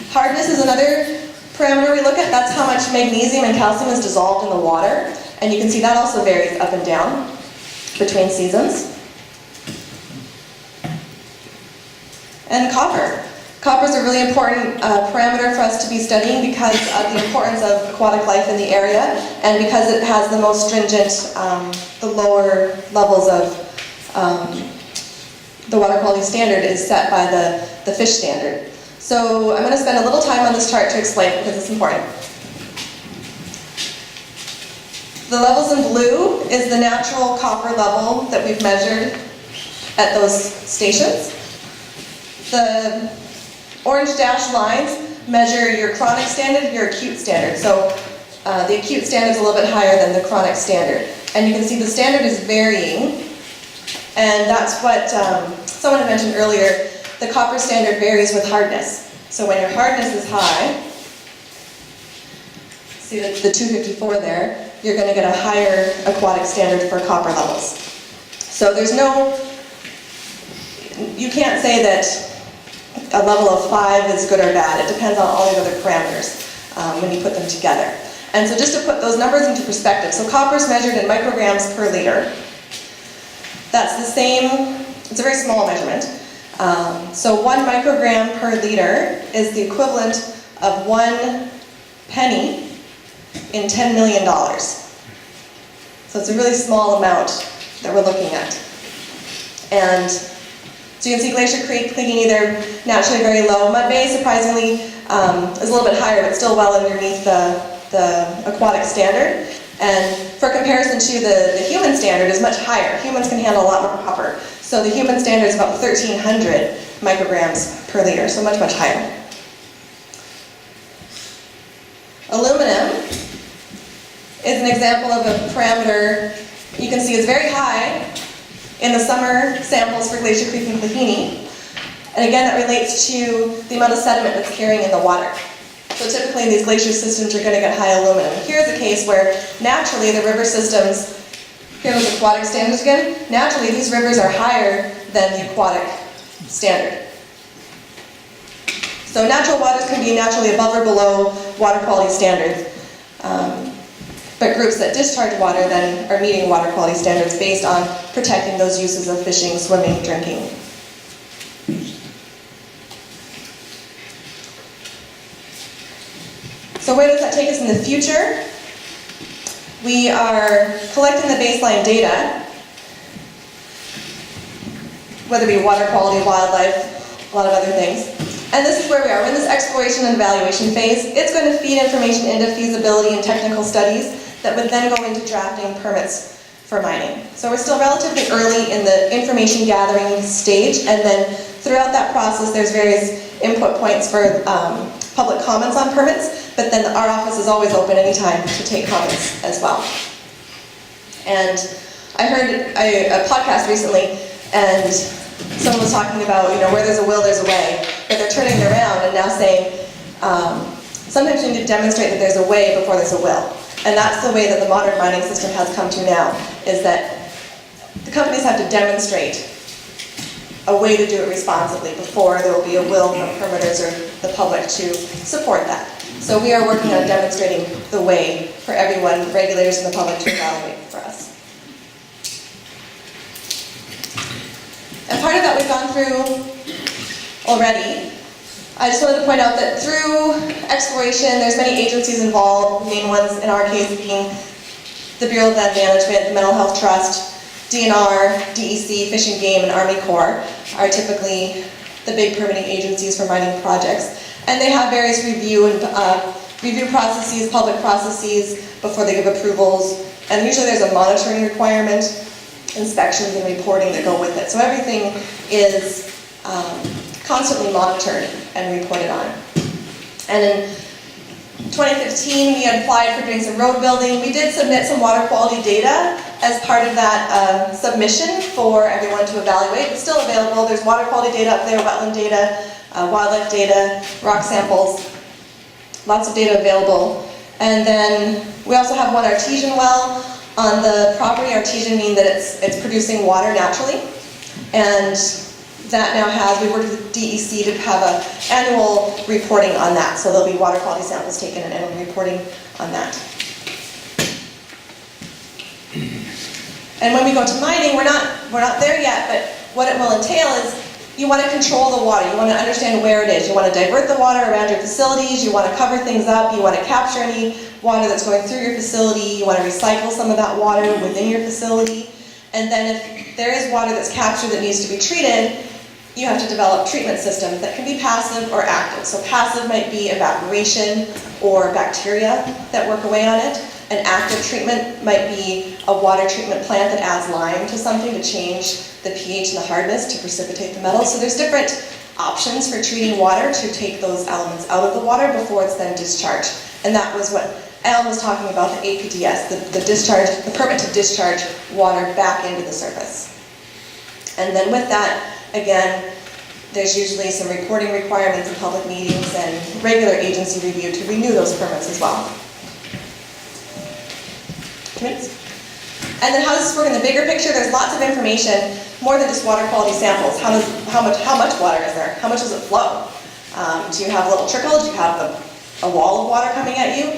Hardness is another parameter we look at. That's how much magnesium and calcium is dissolved in the water. And you can see that also varies up and down between seasons. And copper. Copper is a really important parameter for us to be studying because of the importance of aquatic life in the area and because it has the most stringent, the lower levels of the water quality standard is set by the fish standard. So I'm going to spend a little time on this chart to explain it because it's important. The levels in blue is the natural copper level that we've measured at those stations. The orange dashed lines measure your chronic standard, your acute standard. So the acute standard is a little bit higher than the chronic standard. And you can see the standard is varying. And that's what someone had mentioned earlier. The copper standard varies with hardness. So when your hardness is high, see the 254 there, you're going to get a higher aquatic standard for copper levels. So there's you can't say that a level of 5 is good or bad. It depends on all the other parameters when you put them together. And so just to put those numbers into perspective, so copper is measured in micrograms per liter. That's the same, it's a very small measurement. So 1 microgram per liter is the equivalent of 1 penny in $10 million. So it's a really small amount that we're looking at. And so you can see Glacier Creek, Kahini, they're naturally very low. Mud Bay, surprisingly, is a little bit higher, but still well underneath the aquatic standard. And for comparison to the human standard is much higher. Humans can handle a lot more copper. So the human standard is about 1,300 micrograms per liter, so much, much higher. Aluminum is an example of a parameter You can see it's very high in the summer samples for Glacier Creek and Klahini. And again, that relates to the amount of sediment that's carrying in the water. So typically these glacier systems are going to get high aluminum. Here's a case where naturally the river systems, here was aquatic standards again, naturally these rivers are higher than the aquatic standard. So natural waters can be naturally above or below water quality standards. But groups that discharge water then are meeting water quality standards based on protecting those uses of fishing, swimming, drinking. So where does that take us in the future? We are collecting the baseline data, whether it be water quality, wildlife, a lot of other things. And this is where we are. We're in this exploration and evaluation phase. It's going to feed information into feasibility and technical studies that would then go into drafting permits for mining. So we're still relatively early in the information gathering stage, and then throughout that process there's various input points for public comments on permits, but then our office is always open anytime to take comments as well. And I heard a podcast recently, and someone was talking about, where there's a will, there's a way, but they're turning it around and now saying, sometimes you need to demonstrate that there's a way before there's a will. And that's the way that the modern mining system has come to now, is that the companies have to demonstrate a way to do it responsibly before there will be a will from permitters or the public to support that. So we are working on demonstrating the way for everyone, regulators and the public, to evaluate for us. And part of that we've gone through already. I just wanted to point out that through exploration, there's many agencies involved, main ones in our case being the Bureau of Land Management, the Mental Health Trust, DNR, DEC, Fish and Game, and Army Corps are typically the big permitting agencies for mining projects. And they have various review processes, public processes before they give approvals. And usually there's a monitoring requirement, inspections and reporting that go with it. So everything is constantly monitored and reported on. And in 2015, we had applied for doing some road building. We did submit some water quality data as part of that submission for everyone to evaluate. It's still available. There's water quality data up there, wetland data, wildlife data, rock samples, lots of data available. And then we also have one artesian well on the property. Artesian means that it's producing water naturally. And that now we worked with DEC to have an annual reporting on that. So there'll be water quality samples taken and annual reporting on that. And when we go to mining, we're not there yet, but what it will entail is you want to control the water. You want to understand where it is. You want to divert the water around your facilities. You want to cover things up. You want to capture any water that's going through your facility. You want to recycle some of that water within your facility. And then if there is water that's captured that needs to be treated, you have to develop treatment systems that can be passive or active. So passive might be evaporation or bacteria that work away on it. An active treatment might be a water treatment plant that adds lime to something to change the pH and the hardness to precipitate the metals. So there's different options for treating water to take those elements out of the water before it's then discharged. And that was what Allan was talking about, the APDS, the permit to discharge water back into the surface. And then with that, again, there's usually some reporting requirements in public meetings and regular agency review to renew those permits as well. And then how does this work in the bigger picture? There's lots of information, more than just water quality samples. How much water is there? How much does it flow? Do you have a little trickle? Do you have a wall of water coming at you?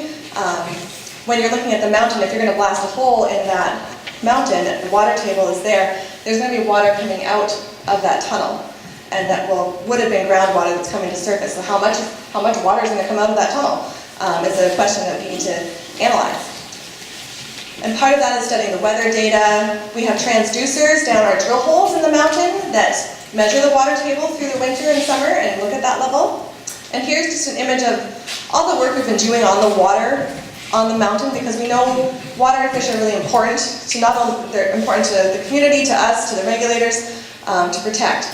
When you're looking at the mountain, if you're going to blast a hole in that mountain, the water table is there, there's going to be water coming out of that tunnel. And that would have been groundwater that's coming to surface. So how much water is going to come out of that tunnel is a question that we need to analyze. And part of that is studying the weather data. We have transducers down our drill holes in the mountain that measure the water table through the winter and summer and look at that level. And here's just an image of all the work we've been doing on the water on the mountain, because we know water and fish are really important to not only they're important to the community, to us, to the regulators, to protect.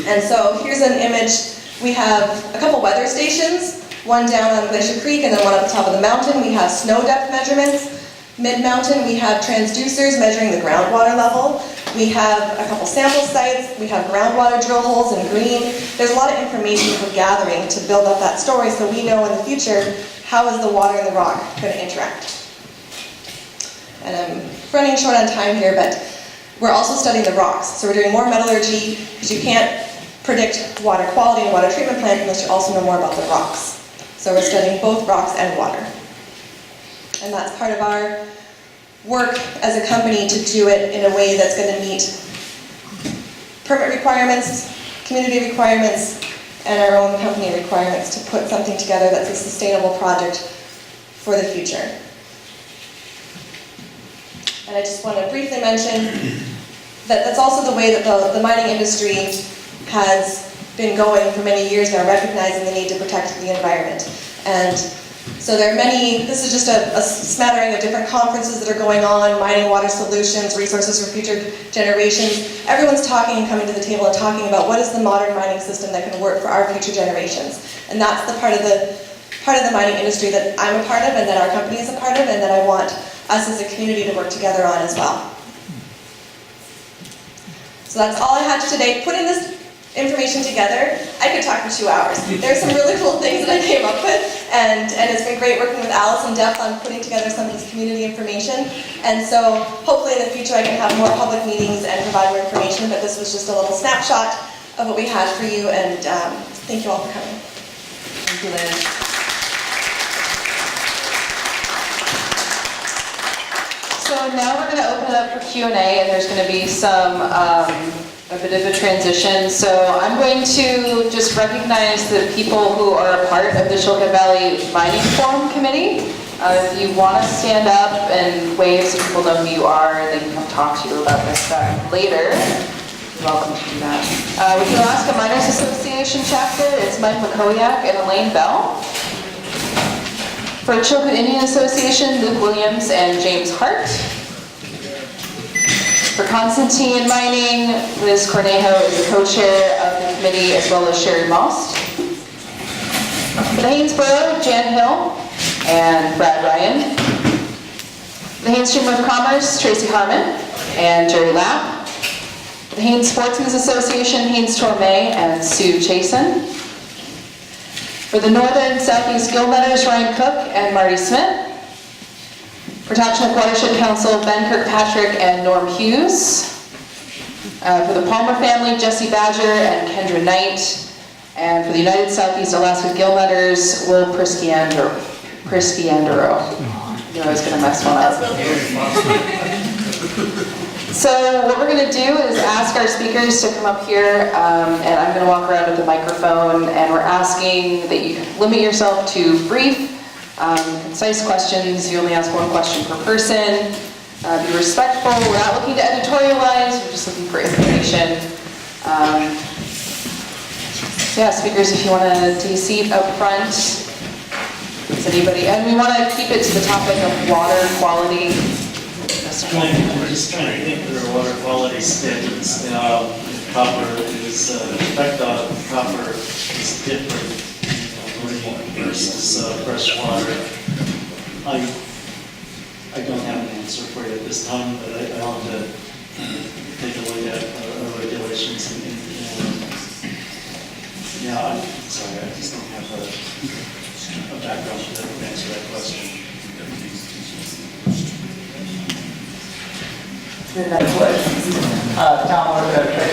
And so here's an image. We have a couple weather stations, one down on Glacier Creek and then one at the top of the mountain. We have snow depth measurements. Mid-mountain, we have transducers measuring the groundwater level. We have a couple sample sites. We have groundwater drill holes in green. There's a lot of information we're gathering to build up that story so we know in the future how is the water and the rock going to interact. And I'm running short on time here, but we're also studying the rocks. So we're doing more metallurgy because you can't predict water quality and water treatment plant unless you also know more about the rocks. So we're studying both rocks and water. And that's part of our work as a company to do it in a way that's going to meet permit requirements, community requirements, and our own company requirements to put something together that's a sustainable project for the future. And I just want to briefly mention that that's also the way that the mining industry has been going for many years now, recognizing the need to protect the environment. And so there are many, this is just a smattering of different conferences that are going on, mining water solutions, resources for future generations. Everyone's talking and coming to the table and talking about what is the modern mining system that can work for our future generations. And that's the part of the mining industry that I'm a part of and that our company is a part of and that I want us as a community to work together on as well. So that's all I had today. Putting this information together, I could talk for 2 hours. There's some really cool things that I came up with, and it's been great working with Alice and Dept on putting together some of this community information. And so hopefully in the future I can have more public meetings and provide more information, but this was just a little snapshot of what we had for you, and thank you all for coming. Thank you, Lynn. So now we're going to open it up for Q&A, and there's going to be a bit of a transition. So I'm going to just recognize the people who are a part of the Chilkat Valley Mining Forum Committee. If you want to stand up and wave so people know who you are, and they can come talk to you about this stuff later, you're welcome to do that. With the Alaska Miners Association chapter, it's Mike McCoyak and Elaine Bell. For Chilkat Indian Association, Luke Williams and James Hart. For Constantine Mining, Liz Cornejo is the co-chair of the committee, as well as Sherry Most. For the Haynesboro, Jan Hill and Brad Ryan. For the Haines Chamber of Commerce, Tracy Harmon and Jerry Lapp. For the Haines Sportsmen's Association, Haines Tormay and Sue Chasen. For the Northern Southeast Guildnetters, Ryan Cook and Marty Smith. For Takshanuk Watershed Council, Ben Kirkpatrick and Norm Hughes. For the Palmer family, Jesse Badger and Kendra Knight. And for the United Southeast Alaska Guildnetters, Will Prisciandero. I knew I was going to mess one up. So what we're going to do is ask our speakers to come up here, and I'm going to walk around with the microphone, and we're asking that you limit yourself to brief, concise questions. You only ask one question per person. Be respectful. We're not looking to editorialize. We're just looking for information. So yeah, speakers, if you want to take a seat up front. Is anybody? And we want to keep it to the topic of water quality. I'm just trying to think through water quality standards. Copper is, in fact, copper is different versus fresh water. I don't have an answer for you at this time, but I want to take a look at our regulations and yeah, I'm sorry, I just don't have a background to answer that question. Tom Wood,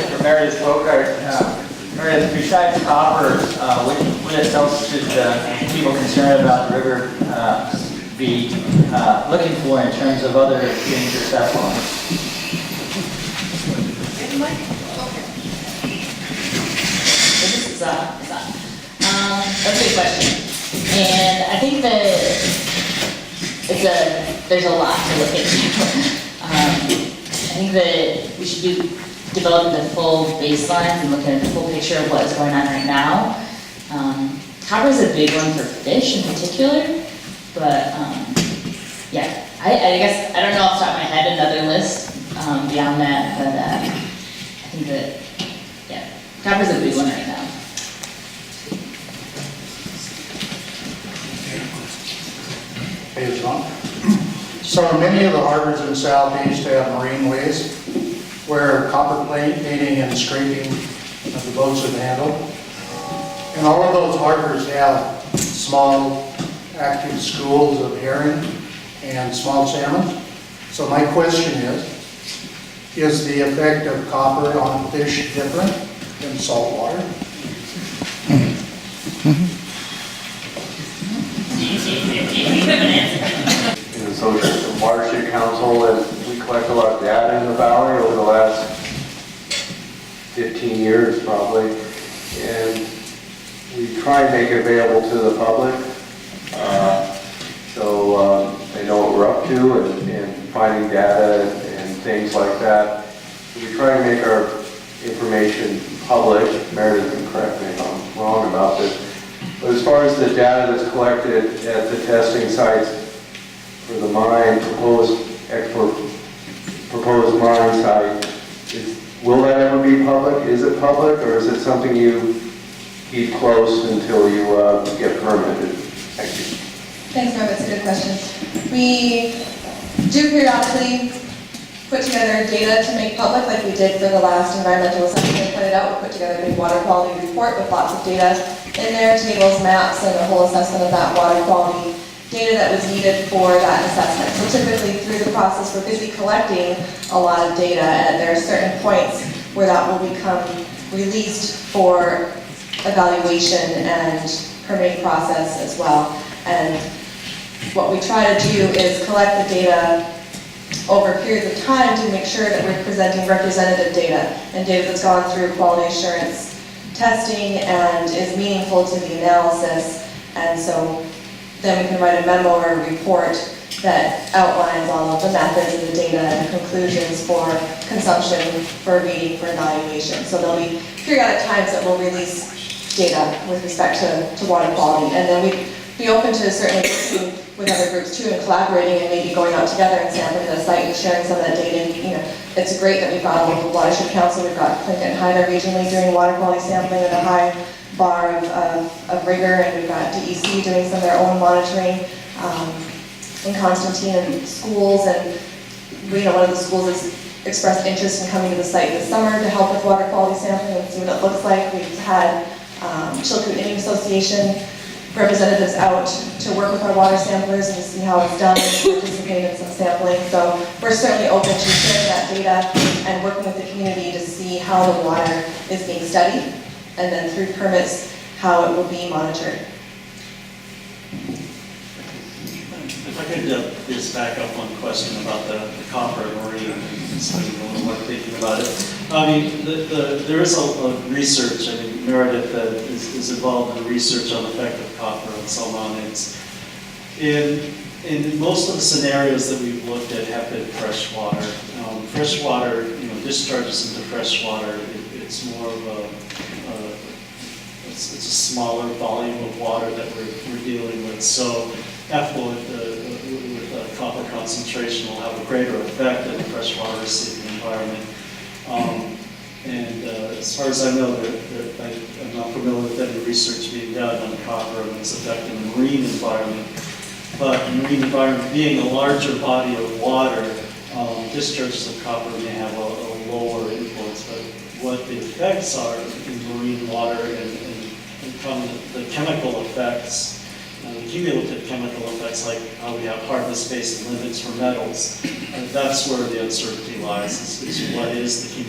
for Meredith Pochardt. Meredith, besides copper, what else should people concerned about the river be looking for in terms of other dangerous effluents? This is that's a good question. And I think that there's a lot to look into. I think that we should be developing the full baseline and looking at the full picture of what is going on right now. Copper is a big one for fish in particular, but yeah, I guess, I don't know off the top of my head another list beyond that, but I think that, yeah, copper is a big one right now. Hey, John. Just So many of the harbors in Southeast have marine ways where copper plating and scraping of the boats are handled. And all of those harbors have small active schools of herring and small salmon. So my question is the effect of copper on fish different than salt water? In association with the Watershed Council, and we collect a lot of data in the valley over the last 15 years probably, and we try and make it available to the public, so they know what we're up to and finding data and things like that. So we try to make our information public. Meredith can correct me if I'm wrong about this. But as far as the data that's collected at the testing sites for the mine, proposed mine site, will that ever be public? Is it public, or is it something you keep close until you get permitted? Thank you. Thanks, Rob, that's a good question. We do periodically put together data to make public, like we did for the last environmental assessment we put it out. We put together a big water quality report with lots of data in there, tables, maps, and a whole assessment of that water quality data that was needed for that assessment. So typically through the process, we're busy collecting a lot of data, and there are certain points where that will become released for evaluation and permitting process as well. And what we try to do is collect the data over periods of time to make sure that we're presenting representative data and data that's gone through quality assurance testing and is meaningful to the analysis. And so then we can write a memo or a report that outlines all of the methods and the data and conclusions for consumption, for reading, for evaluation. So there'll be periodic times that we'll release data with respect to water quality. And then we'd be open to certainly working with other groups too and collaborating and maybe going out together and sampling at a site and sharing some of that data. And, it's great that we've got a local watershed council. We've got Tlingit and Haida regionally doing water quality sampling at a high bar of rigor, and we've got DEC doing some of their own monitoring in Constantine and schools. And one of the schools has expressed interest in coming to the site this summer to help with water quality sampling and see what it looks like. We've had Chilkat Indian Association representatives out to work with our water samplers and to see how it's done and participate in some sampling. So we're certainly open to sharing that data and working with the community to see how the water is being studied, and then through permits, how it will be monitored. If I could just back up one question about the copper and marine, and spending a little more thinking about it. I mean, there is a research. I mean, Meredith is involved in research on the effect of copper on salmonids. In most of the scenarios that we've looked at have been freshwater. Freshwater, discharges into freshwater. It's more of it's a smaller volume of water that we're dealing with. So effluent with copper concentration will have a greater effect in the freshwater receiving environment. As far as I know, I'm not familiar with any research being done on copper and its effect in the marine environment. But the marine environment being a larger body of water, discharges of copper may have a lower influence. But what the effects are in marine water and the chemical effects, the cumulative chemical effects, like how we have hardness-based limits for metals, that's where the uncertainty lies, is what is the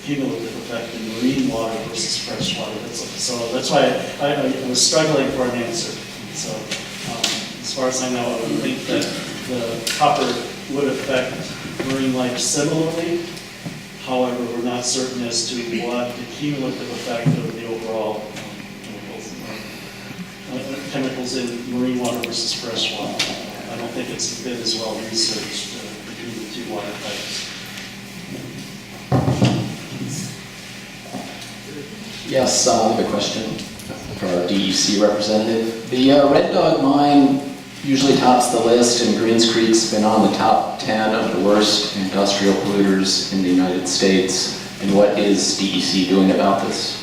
cumulative effect in marine water versus fresh water. So that's why I was struggling for an answer. So as far as I know, I would think that the copper would affect marine life similarly. However, we're not certain as to what the cumulative effect of the overall chemicals in marine water versus fresh water. I don't think it's been as well researched between the two water types. Yes, I have a question for our DEC representative. The Red Dog mine usually tops the list, and Greens Creek's been on the top 10 of the worst industrial polluters in the United States. And what is DEC doing about this?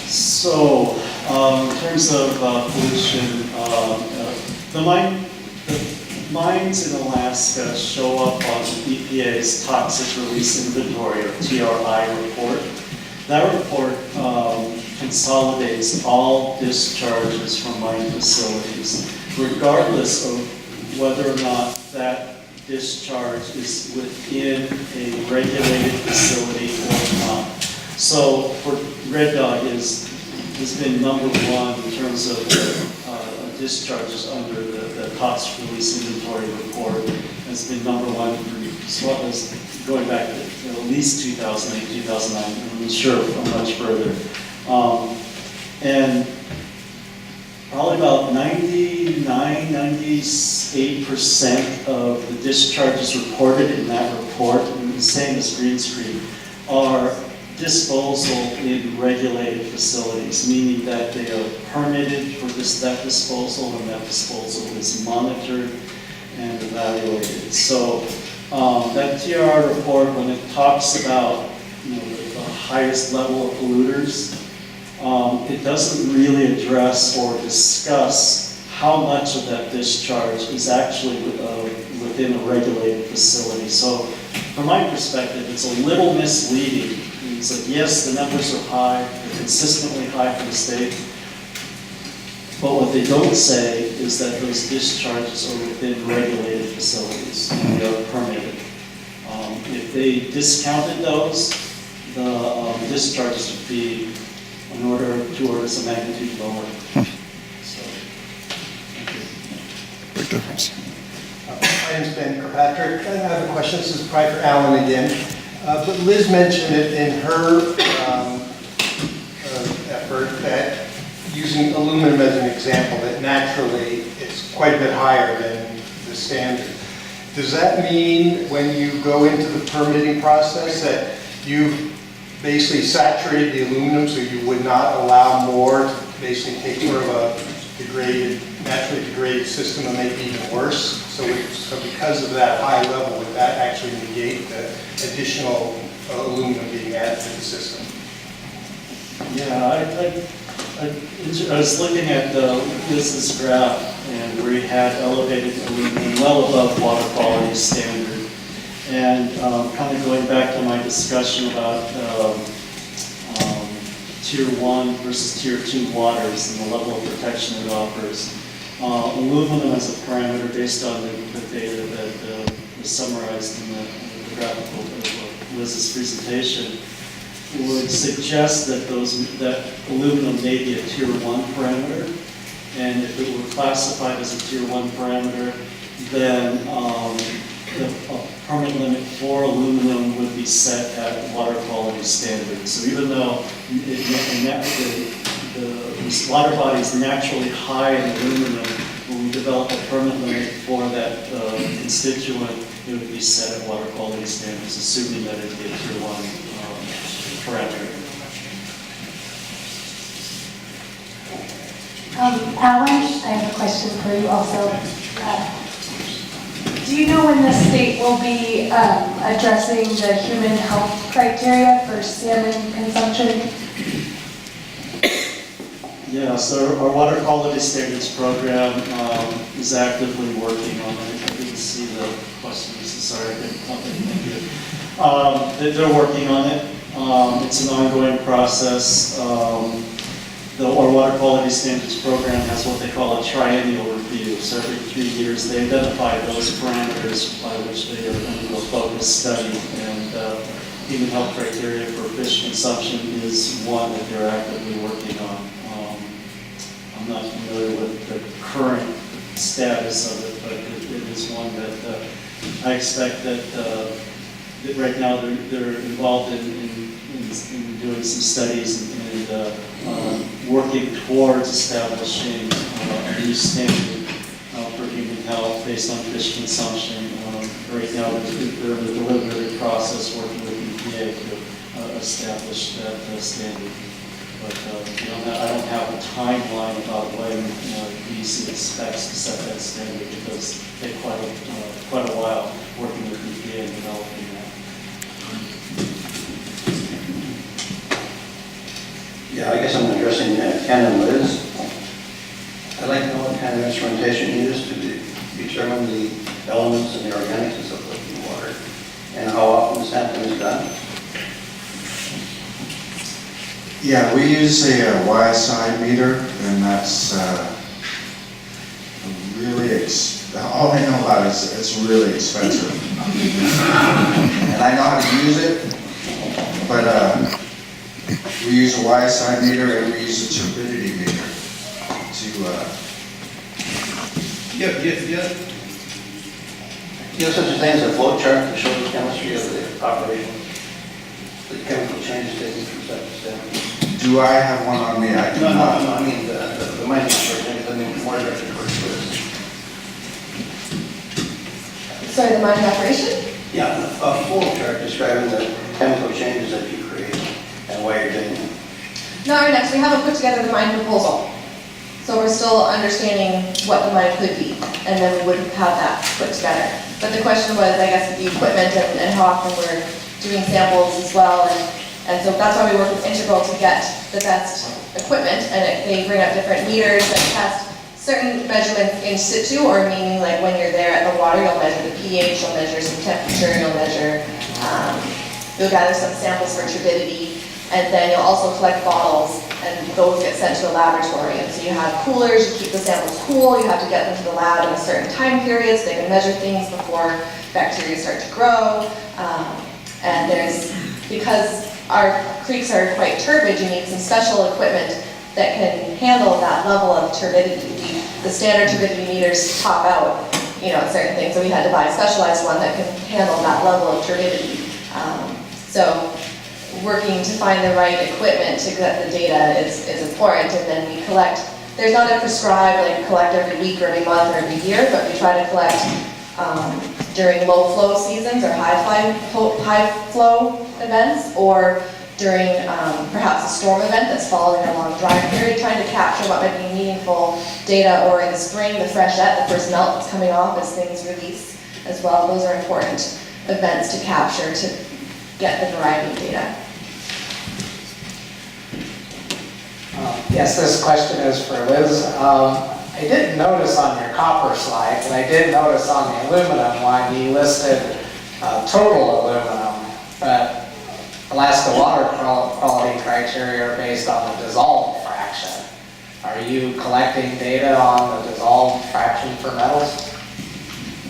So, in terms of pollution, the mines in Alaska show up on the EPA's Toxic Release Inventory, or TRI report. That report consolidates all discharges from mine facilities, regardless of whether or not that discharge is within a regulated facility or not. So for Red Dog has been number one in terms of discharges under the Toxic Release Inventory report. Has been number one for going back to at least 2008, 2009, I'm sure much further. And probably about 99, 98% of the discharges reported in that report, and the same as Greens Creek, are disposal in regulated facilities, meaning that they are permitted for that disposal, and that disposal is monitored and evaluated. So that TRR report, when it talks about the highest level of polluters, it doesn't really address or discuss how much of that discharge is actually within a regulated facility. So from my perspective, it's a little misleading. It's like, yes, the numbers are high, they're consistently high for the state, but what they don't say is that those discharges are within regulated facilities and they are permitted. If they discounted those, the discharges would be two orders of magnitude lower. So, thank you. Big difference. My name's Ben Kirkpatrick. I have a question. This is probably for Allan again. But Liz mentioned it in her effort that using aluminum as an example, that naturally it's quite a bit higher than the standard. Does that mean when you go into the permitting process that you've basically saturated the aluminum so you would not allow more to basically take sort of a naturally degraded system and make it even worse? So because of that high level, would that actually negate the additional aluminum being added to the system? Yeah, I was looking at Liz's graph, and where he had elevated aluminum well above water quality standard. And kind of going back to my discussion about Tier 1 versus Tier 2 waters and the level of protection it offers. Aluminum as a parameter based on the data that was summarized in the graphical of Liz's presentation would suggest that that aluminum may be a Tier 1 parameter, and if it were classified as a Tier 1 parameter, then a permit limit for aluminum would be set at water quality standards. So even though the water body is naturally high in aluminum, when we develop a permit limit for that constituent, it would be set at water quality standards, assuming that it would be a Tier 1 parameter. Allan, I have a question for you also. Do you know when the state will be addressing the human health criteria for salmon consumption? Yeah, so our water quality standards program is actively working on it. I didn't see the questions, sorry, I didn't thank you. They're working on it. It's an ongoing process. Our water quality standards program has what they call a triennial review. So every 3 years, they identify those parameters by which they are going to do a focused study. And human health criteria for fish consumption is one that they're actively working on. I'm not familiar with the current status of it, but it is one that I expect that right now they're involved in doing some studies and working towards establishing a new standard for human health based on fish consumption. Right now they're in the deliberative process working with EPA to establish that standard. But I don't have a timeline about when DC expects to set that standard, because it takes quite a while working with EPA and developing that. Yeah, I guess I'm addressing Ken and Liz. I'd like to know what kind of instrumentation you use to determine the elements and the organics of the water, and how often the sampling is done? Yeah, we use a YSI meter, and that's all I know about it is it's really expensive. And I know how to use it, but we use a YSI meter and we use a turbidity meter Do you have such a thing as a flow chart that shows the chemistry of the operation? The chemical changes taken from step to step? Do I have one on me? I do No, not. I mean the mining operation, I mean more directed towards this. Sorry, the mining operation? Yeah, a flow chart describing the chemical changes that you create and why you're doing them. Not right next, we haven't put together the mine proposal. So we're still understanding what the mine could be, and then we would have that put together. But the question was, I guess, the equipment and how often we're doing samples as well, and so that's why we work with Integral to get the best equipment, and they bring up different meters that test certain measurements in situ, or meaning like when you're there at the water, you'll measure the pH, you'll measure some temperature, you'll measure, you'll gather some samples for turbidity, and then you'll also collect bottles, and those get sent to a laboratory. And so you have coolers, you keep the samples cool, you have to get them to the lab in a certain time period so they can measure things before bacteria start to grow. And because our creeks are quite turbid, you need some special equipment that can handle that level of turbidity. The standard turbidity meters top out, at certain things, so we had to buy a specialized one that can handle that level of turbidity. So working to find the right equipment to get the data is important, and then we collect. There's not a prescribed, collect every week or every month or every year, but we try to collect during low flow seasons or high flow events, or during perhaps a storm event that's following a long dry period, trying to capture what might be meaningful data, or in the spring, the freshet, the first melt that's coming off as things release as well. Those are important events to capture to get the variety of data. Yes, this question is for Liz. I didn't notice on your copper slide, but I did notice on the aluminum one, you listed total aluminum, but Alaska water quality criteria are based on the dissolved fraction. Are you collecting data on the dissolved fraction for metals?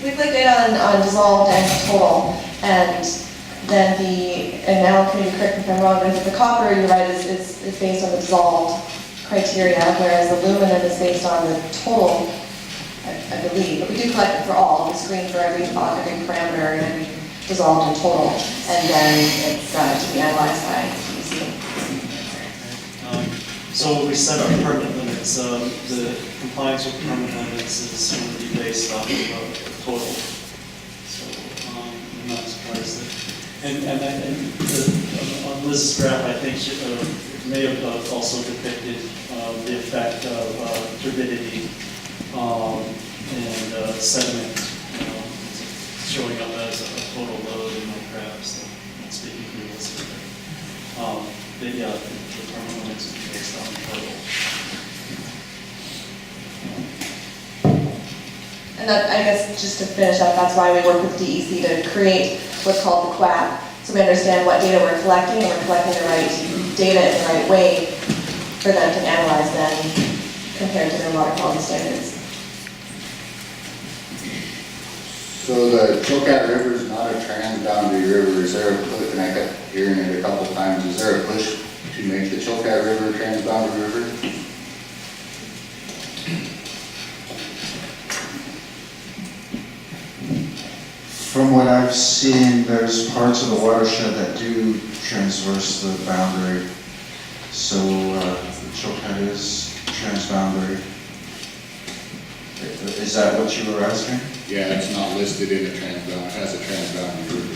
We collect data on dissolved and total, and then and now can you correct me if I'm wrong, but the copper, you're right, is based on the dissolved criteria, whereas aluminum is based on the total, I believe. But we do collect it for all. We screen for every parameter and every dissolved and total, and then it's to be analyzed by DEC. So we set our permit limits. The compliance with permit limits is going to be based off of total. So I'm not surprised that. On Liz's graph, I think she may have also depicted the effect of turbidity and sediment showing up as a total load in my graph. So I'm speaking for Liz. But yeah, the permit limits is based on total. And that, I guess, just to finish up, that's why we work with DEC to create what's called the QAP, so we understand what data we're collecting, and we're collecting the right data in the right way for them to analyze them compared to their water quality standards. So the Chilkat River is not a trans-boundary river. Is there a push, and I kept hearing it a couple times, is there a push to make the Chilkat River a trans-boundary river? From what I've seen, there's parts of the watershed that do transverse the boundary. So the Chilkat is transboundary. Is that what you were asking? Yeah, it's not listed in the transboundary, as a transboundary river.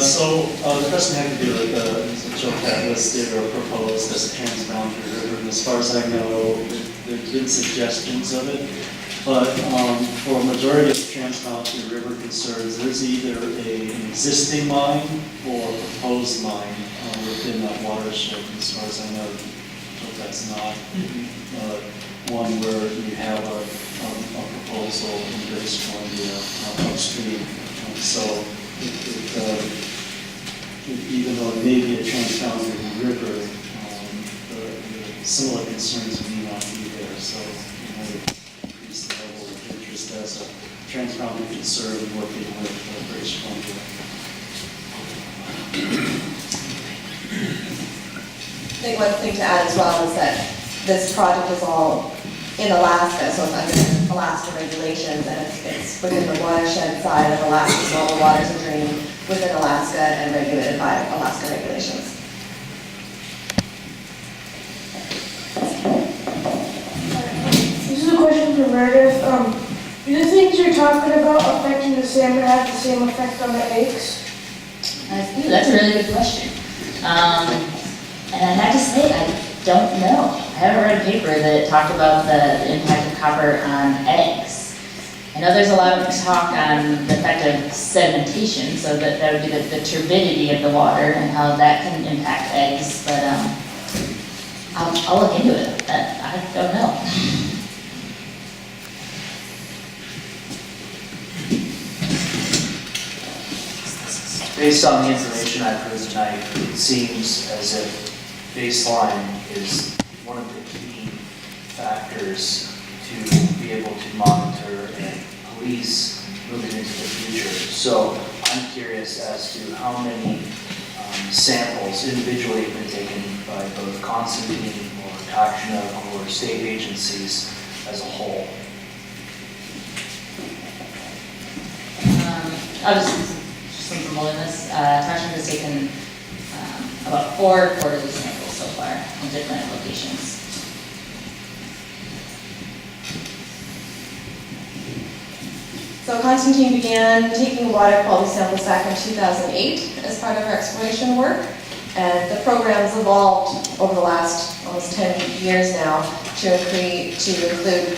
So the question had to do with the Chilkat listed or proposed as a transboundary river, and as far as I know, there's been suggestions of it, but for a majority of transboundary river concerns, there's either an existing mine or a proposed mine within that watershed, as far as I know. Chilkat's not one where you have a proposal in British Columbia upstream. Even though it may be a trans-boundary river, the similar concerns may not be there. So increase the level of interest as a trans-boundary concern working with British Columbia. I think one thing to add as well is that this project is all in Alaska, so it's under Alaska regulations, and it's within the watershed side of Alaska, so all the waters are drained within Alaska and regulated by Alaska regulations. This is a question for Meredith. Do the things you're talking about affecting the salmon have the same effect on the eggs? That's a really good question. And I have to say, I don't know. I haven't read a paper that talked about the impact of copper on eggs. I know there's a lot of talk on the effect of sedimentation, so that would be the turbidity of the water and how that can impact eggs, but I'll look into it. I don't know. Based on the information I've heard tonight, it seems as if baseline is one of the key factors to be able to monitor and police moving into the future. So I'm curious as to how many samples individually have been taken by both Constantine or Takshanuk or state agencies as a whole. I'll just from holiness. Takshanuk has taken about 4 quarterly samples so far in different locations. So Constantine began taking water quality samples back in 2008 as part of our exploration work, and the program's evolved over the last almost 10 years now to include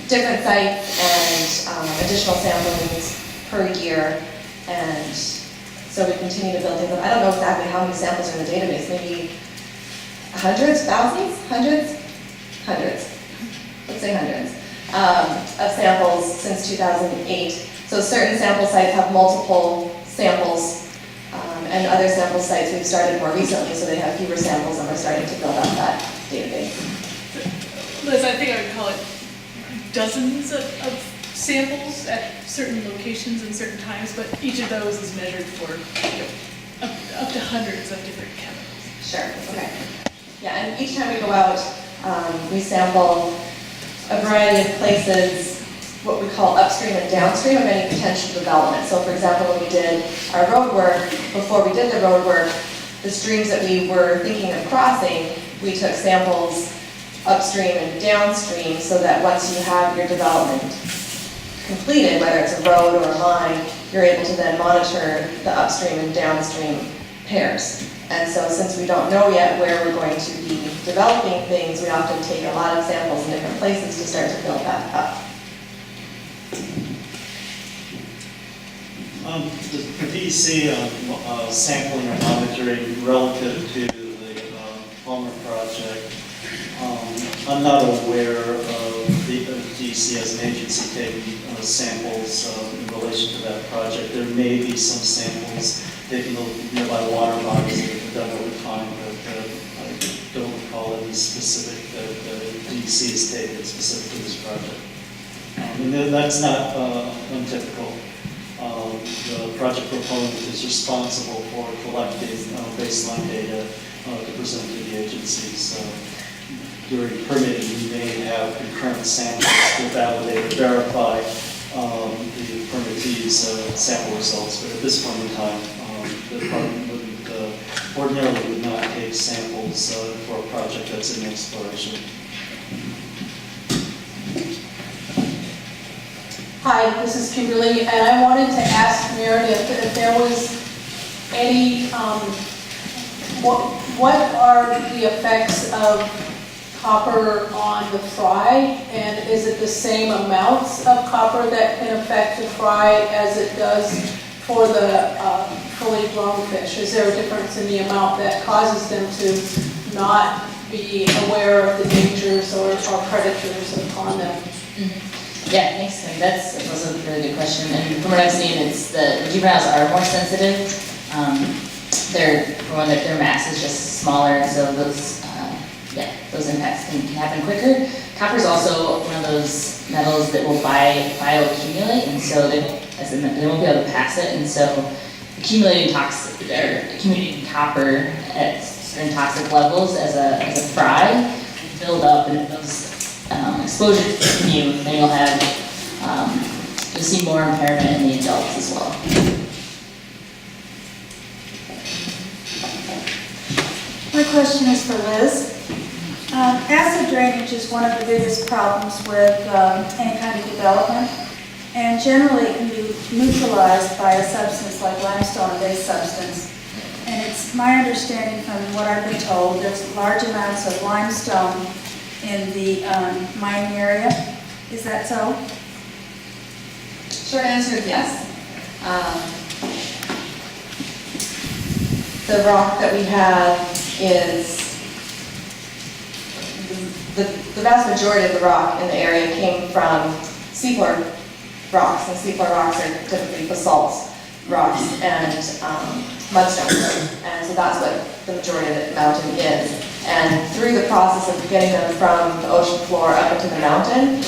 different sites and additional samplings per year. And so we continue to build things up. I don't know exactly how many samples are in the database, maybe hundreds, thousands, hundreds, let's say hundreds, of samples since 2008. So certain sample sites have multiple samples, and other sample sites we've started more recently, so they have fewer samples, and we're starting to build up that database. Liz, I think I would call it dozens of samples at certain locations and certain times, but each of those is measured for up to hundreds of different chemicals. Sure, okay. Yeah, and each time we go out, we sample a variety of places, what we call upstream and downstream of any potential development. So for example, when we did our road work, before we did the road work, the streams that we were thinking of crossing, we took samples upstream and downstream so that once you have your development completed, whether it's a road or a line, you're able to then monitor the upstream and downstream pairs. And so since we don't know yet where we're going to be developing things, we often take a lot of samples in different places to start to build that up. The DEC sampling or monitoring relative to the Palmer project, I'm not aware of the DEC as an agency taking samples in relation to that project. There may be some samples taken nearby water bodies that have been done over time, but I don't recall any specific that the DEC has taken specific to this project. And that's not untypical. The project proponent is responsible for collecting baseline data to present to the agency. So during permitting, we may have concurrent samples to validate or verify the permittee's sample results. But at this point in time, the department ordinarily would not take samples for a project that's in exploration. Hi, this is Kimberly, and I wanted to ask Meredith if there was any, what are the effects of copper on the fry, and is it the same amounts of copper that can affect the fry as it does for the fully grown fish? Is there a difference in the amount that causes them to not be aware of the dangers or predators upon them. Yeah, thanks, Tony. That's also a really good question. And from what I've seen, it's the juveniles are more sensitive. For one, their mass is just smaller, and so those impacts can happen quicker. Copper is also one of those metals that will bioaccumulate, and so they won't be able to pass it, and so accumulating copper at certain toxic levels as a fry build up, and if those exposures continue, then you'll see more impairment in the adults as well. My question is for Liz. Acid drainage is one of the biggest problems with any kind of development, and generally it can be neutralized by a substance like limestone-based substance. And it's my understanding from what I've been told, there's large amounts of limestone in the mining area. Is that so? Short answer is yes. The rock that we have is, the vast majority of the rock in the area came from seafloor rocks, and seafloor rocks are typically basalt rocks and mudstone, and so that's what the majority of the mountain is. And through the process of getting them from the ocean floor up into the mountain,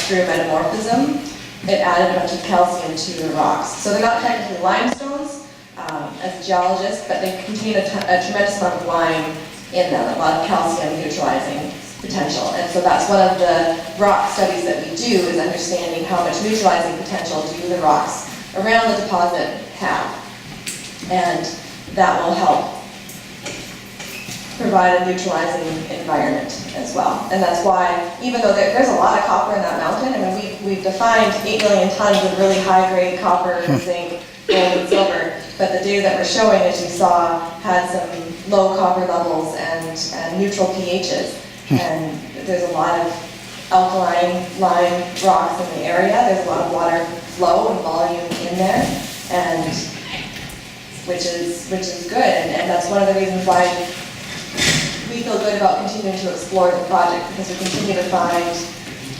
through metamorphism, it added a bunch of calcium to the rocks. So they're not technically limestones as a geologist, but they contain a tremendous amount of lime in them, a lot of calcium neutralizing potential. And so that's one of the rock studies that we do, is understanding how much neutralizing potential do the rocks around the deposit have. And that will help provide a neutralizing environment as well. And that's why, even though there's a lot of copper in that mountain, I mean, we've defined 8 million tons of really high-grade copper, zinc, gold, and silver, but the data that we're showing, as you saw, had some low copper levels and neutral pHs. And there's a lot of alkaline lime rocks in the area. There's a lot of water flow and volume in there, and which is good. And that's one of the reasons why we feel good about continuing to explore the project, because we continue to find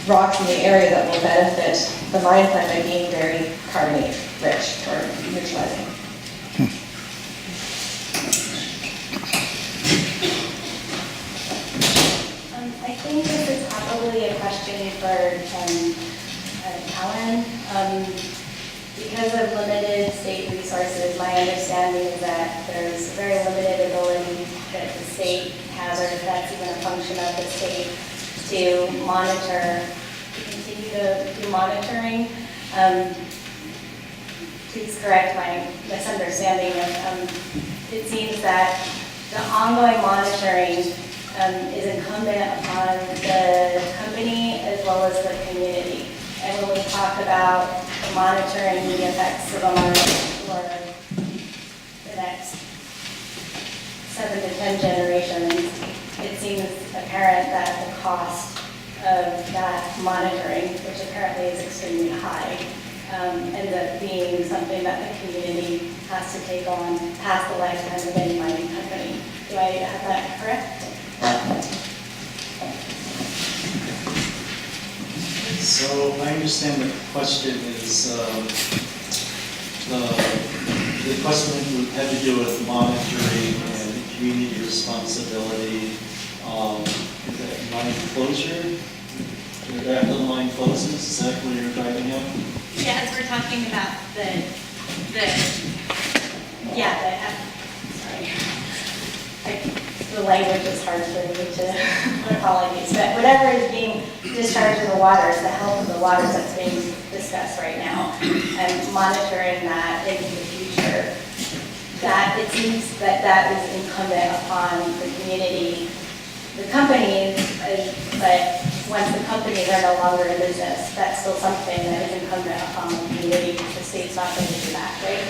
rocks in the area that will benefit the mine plan by being very carbonate rich or neutralizing. I think this is probably a question for Allan. Because of limited state resources, my understanding is that there's very limited ability that the state has, or if that's even a function of the state, to monitor, to continue to do monitoring. Please correct my misunderstanding. It seems that the ongoing monitoring is incumbent upon the company as well as the community. And when we talk about monitoring the effects of a mine for the next 7 to 10 generations, it seems apparent that the cost of that monitoring, which apparently is extremely high, ends up being something that the community has to take on past the lifetime of any mining company. Do I have that correct? So I understand the question is, the question had to do with monitoring and community responsibility. Is that mine closure? After the mine closes, is that what you're driving at? Yeah, as we're talking about the language is hard for me to, apologies, but whatever is being discharged in the waters, the health of the waters that's being discussed right now, and monitoring that into the future, that it seems that is incumbent upon the community, the companies, but once the companies are no longer in business, that's still something that is incumbent upon the community. The state's not going to do that, right?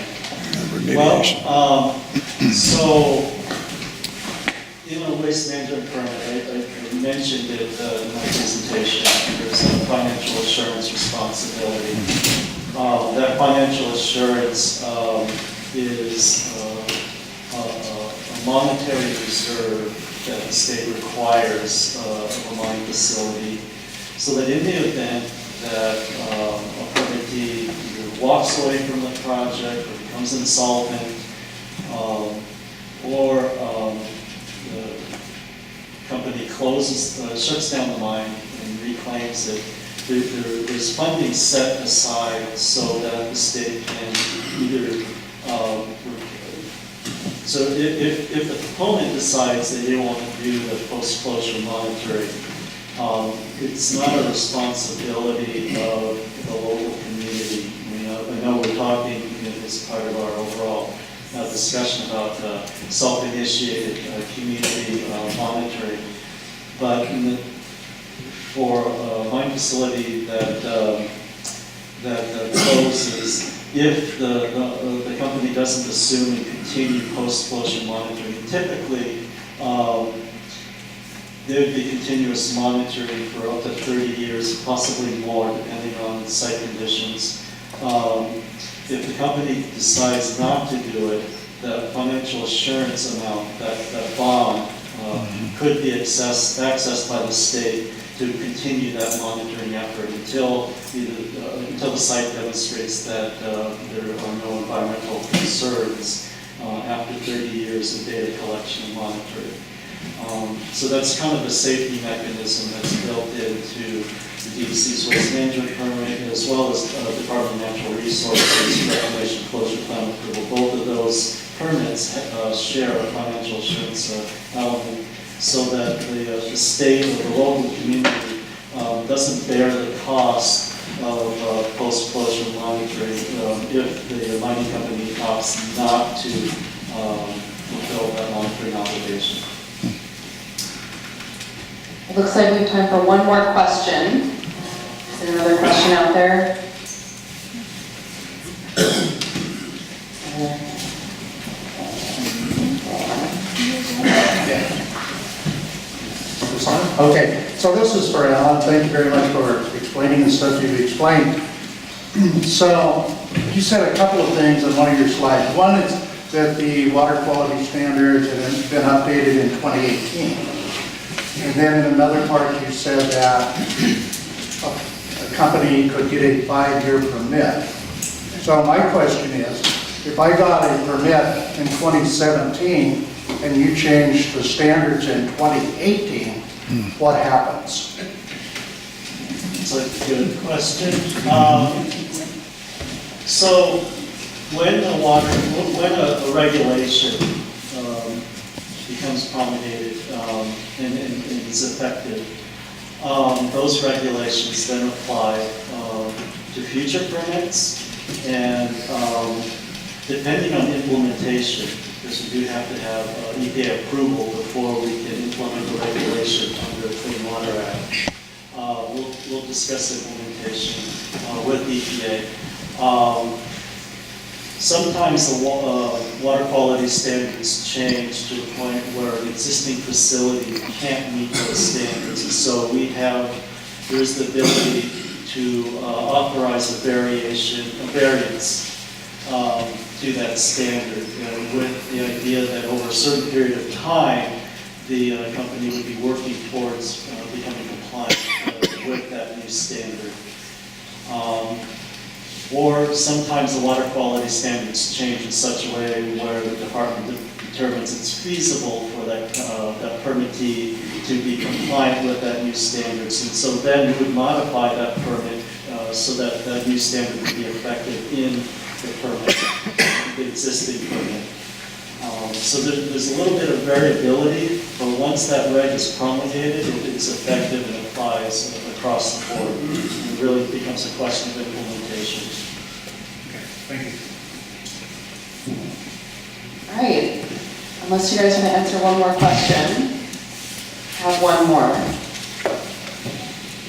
Well, so in a waste management permit, I mentioned it in my presentation, there's a financial assurance responsibility. That financial assurance is a monetary reserve that the state requires of a mine facility, so that in the event that a permittee either walks away from the project or becomes insolvent, or the company shuts down the mine and reclaims it, there's funding set aside so that the state can either, so if the proponent decides that they want to do the post-closure monitoring, it's not a responsibility of the local community. I know we're talking as part of our overall discussion about self-initiated community monitoring, but for a mine facility that closes, if the company doesn't assume and continue post-closure monitoring, typically there would be continuous monitoring for up to 30 years, possibly more, depending on site conditions. If the company decides not to do it, the financial assurance amount, that bond, could be accessed by the state to continue that monitoring effort until the site demonstrates that there are no environmental concerns after 30 years of data collection and monitoring. So that's kind of the safety mechanism that's built into the DEC's waste management permit, as well as Department of Natural Resources reclamation closure plan approval. Both of those permits share a financial assurance element, so that the state or the local community doesn't bear the cost of post-closure monitoring if the mining company opts not to fulfill that monitoring obligation. It looks like we have time for one more question. Is there another question out there? Okay, so this is for Allan. Thank you very much for explaining the stuff you've explained. So you said a couple of things on one of your slides. One is that the water quality standards have been updated in 2018. And then in another part you said that a company could get a 5-year permit. So my question is, if I got a permit in 2017 and you changed the standards in 2018, what happens? That's a good question. So when a regulation becomes promulgated and is effective, those regulations then apply to future permits, and depending on implementation, because we do have to have EPA approval before we can implement the regulation under the Clean Water Act. We'll discuss implementation with EPA. Sometimes the water quality standards change to the point where an existing facility can't meet those standards. And so there's the ability to authorize a variance to that standard, with the idea that over a certain period of time, the company would be working towards becoming compliant with that new standard. Or sometimes the water quality standards change in such a way where the department determines it's feasible for that permittee to be compliant with that new standards. And so then we would modify that permit so that that new standard would be effective in the permit, the existing permit. So there's a little bit of variability, but once that reg is promulgated, it's effective and applies across the board. It really becomes a question of implementation. Okay, thank you. All right. Unless you guys want to answer one more question, have one more.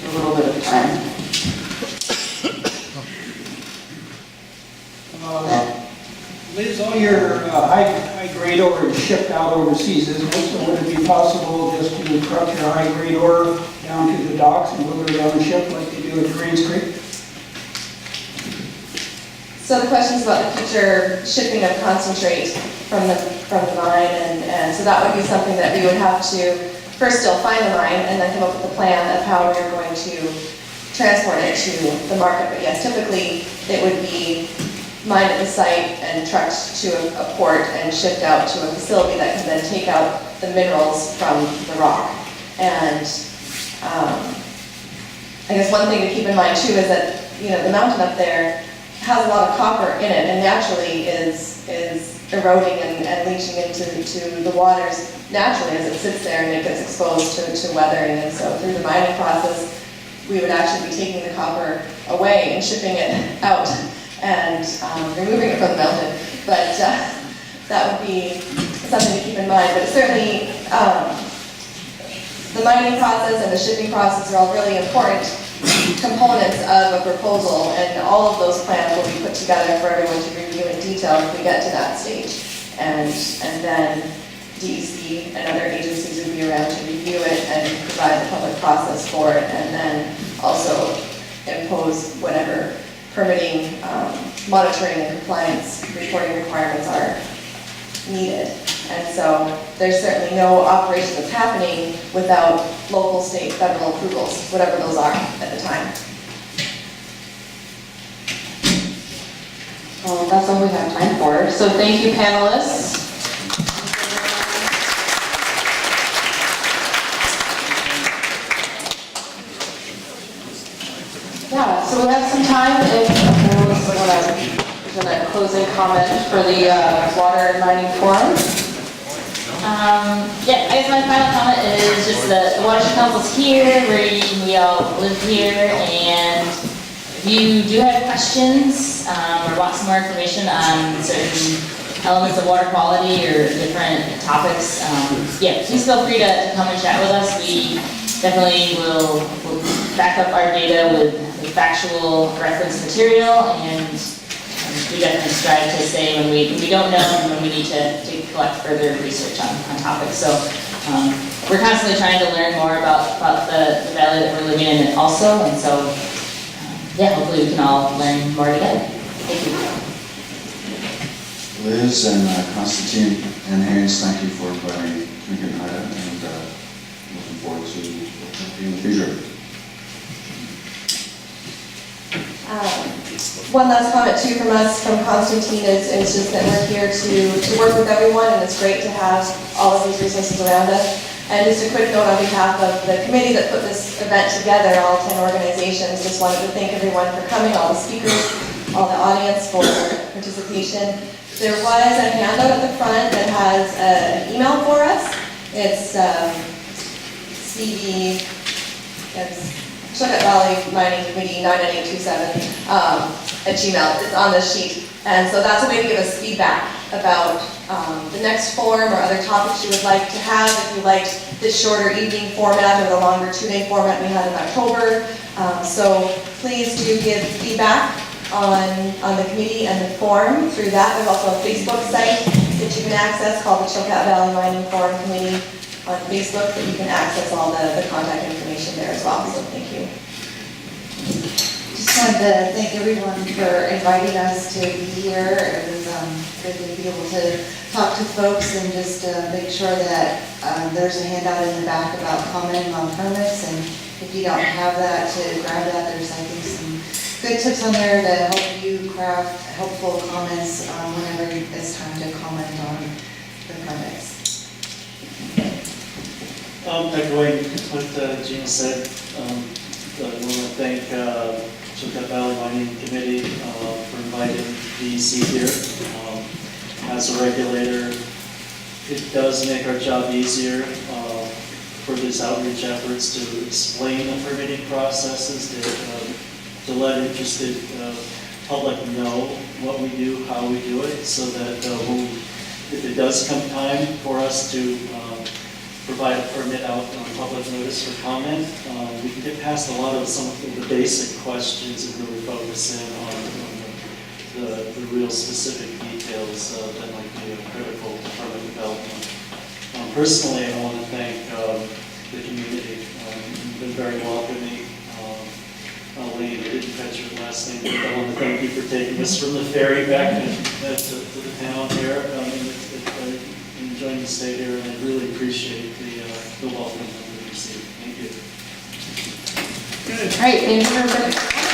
A little bit of time. Liz, all your high grade ore is shipped out overseas, isn't it? So would it be possible just to truck your high grade ore down to the docks and deliver it on a ship like they do at Greens Creek? So the questions about the future shipping of concentrate from the mine, and so that would be something that we would have to first still find the mine and then come up with a plan of how we're going to transport it to the market. But yes, typically it would be mined at the site and trucked to a port and shipped out to a facility that can then take out the minerals from the rock. And I guess one thing to keep in mind too is that, you know, the mountain up there has a lot of copper in it and naturally is eroding and leaching into the waters naturally as it sits there and it gets exposed to weathering. And so through the mining process, we would actually be taking the copper away and shipping it out and removing it from the mountain. But that would be something to keep in mind. But certainly, the mining process and the shipping process are all really important components of a proposal, and all of those plans will be put together for everyone to review in detail if we get to that stage. And then DEC and other agencies will be around to review it and provide the public process for it, and then also impose whatever permitting, monitoring, and compliance reporting requirements are needed. And so there's certainly no operation that's happening without local, state, federal approvals, whatever those are at the time. Well, that's all we have time for. So thank you, panelists. Yeah, so we have some time if there's a closing comment for the Water and Mining Forum. Yeah, I guess my final comment is just that the Watershed Council's here, we all live here, and if you do have questions or want some more information on certain elements of water quality or different topics, yeah, please feel free to come and chat with us. We definitely will back up our data with factual reference material, and we definitely strive to say when we don't know and when we need to collect further research on topics. So we're constantly trying to learn more about the valley that we're living in also, and so yeah, hopefully we can all learn more together. Thank you. Liz and Constantine and Haynes, thank you for inviting Tlingit and Haida, and looking forward to working with you in the future. One last comment too from us, from Constantine, is just that we're here to work with everyone, and it's great to have all of these resources around us. And just a quick note on behalf of the committee that put this event together, all 10 organizations, just wanted to thank everyone for coming, all the speakers, all the audience for participation. There was a handout at the front that has an email for us. It's CV, it's Chilkat Valley Mining Committee 99827 at Gmail. It's on this sheet. And so that's a way to give us feedback about the next forum or other topics you would like to have. If you liked this shorter evening format or the longer 2-day format we had in October. So please do give feedback on the committee and the forum through that. There's also a Facebook site that you can access called the Chilkat Valley Mining Forum Committee on Facebook, that you can access all the contact information there as well. So thank you. Just wanted to thank everyone for inviting us to be here. It was good to be able to talk to folks and just make sure that there's a handout in the back about commenting on permits, and if you don't have that, to grab that. There's, I think, some good tips on there to help you craft helpful comments whenever it's time to comment on the permits. Echoing what Gina said, I want to thank Chilkat Valley Mining Committee for inviting DEC here. As a regulator, it does make our job easier for these outreach efforts to explain the permitting processes, to let interested public know what we do, how we do it, so that if it does come time for us to provide a permit out on public notice for comment, we can get past a lot of some of the basic questions and really focus in on the real specific details that might be critical to permit development. Personally, I want to thank the community. You've been very welcoming. Lane, I didn't catch your last name, but I want to thank you for taking us from the ferry back to the town here. I'm enjoying the stay here, and I really appreciate the welcome that we received. Thank you. All right, thank you, everybody.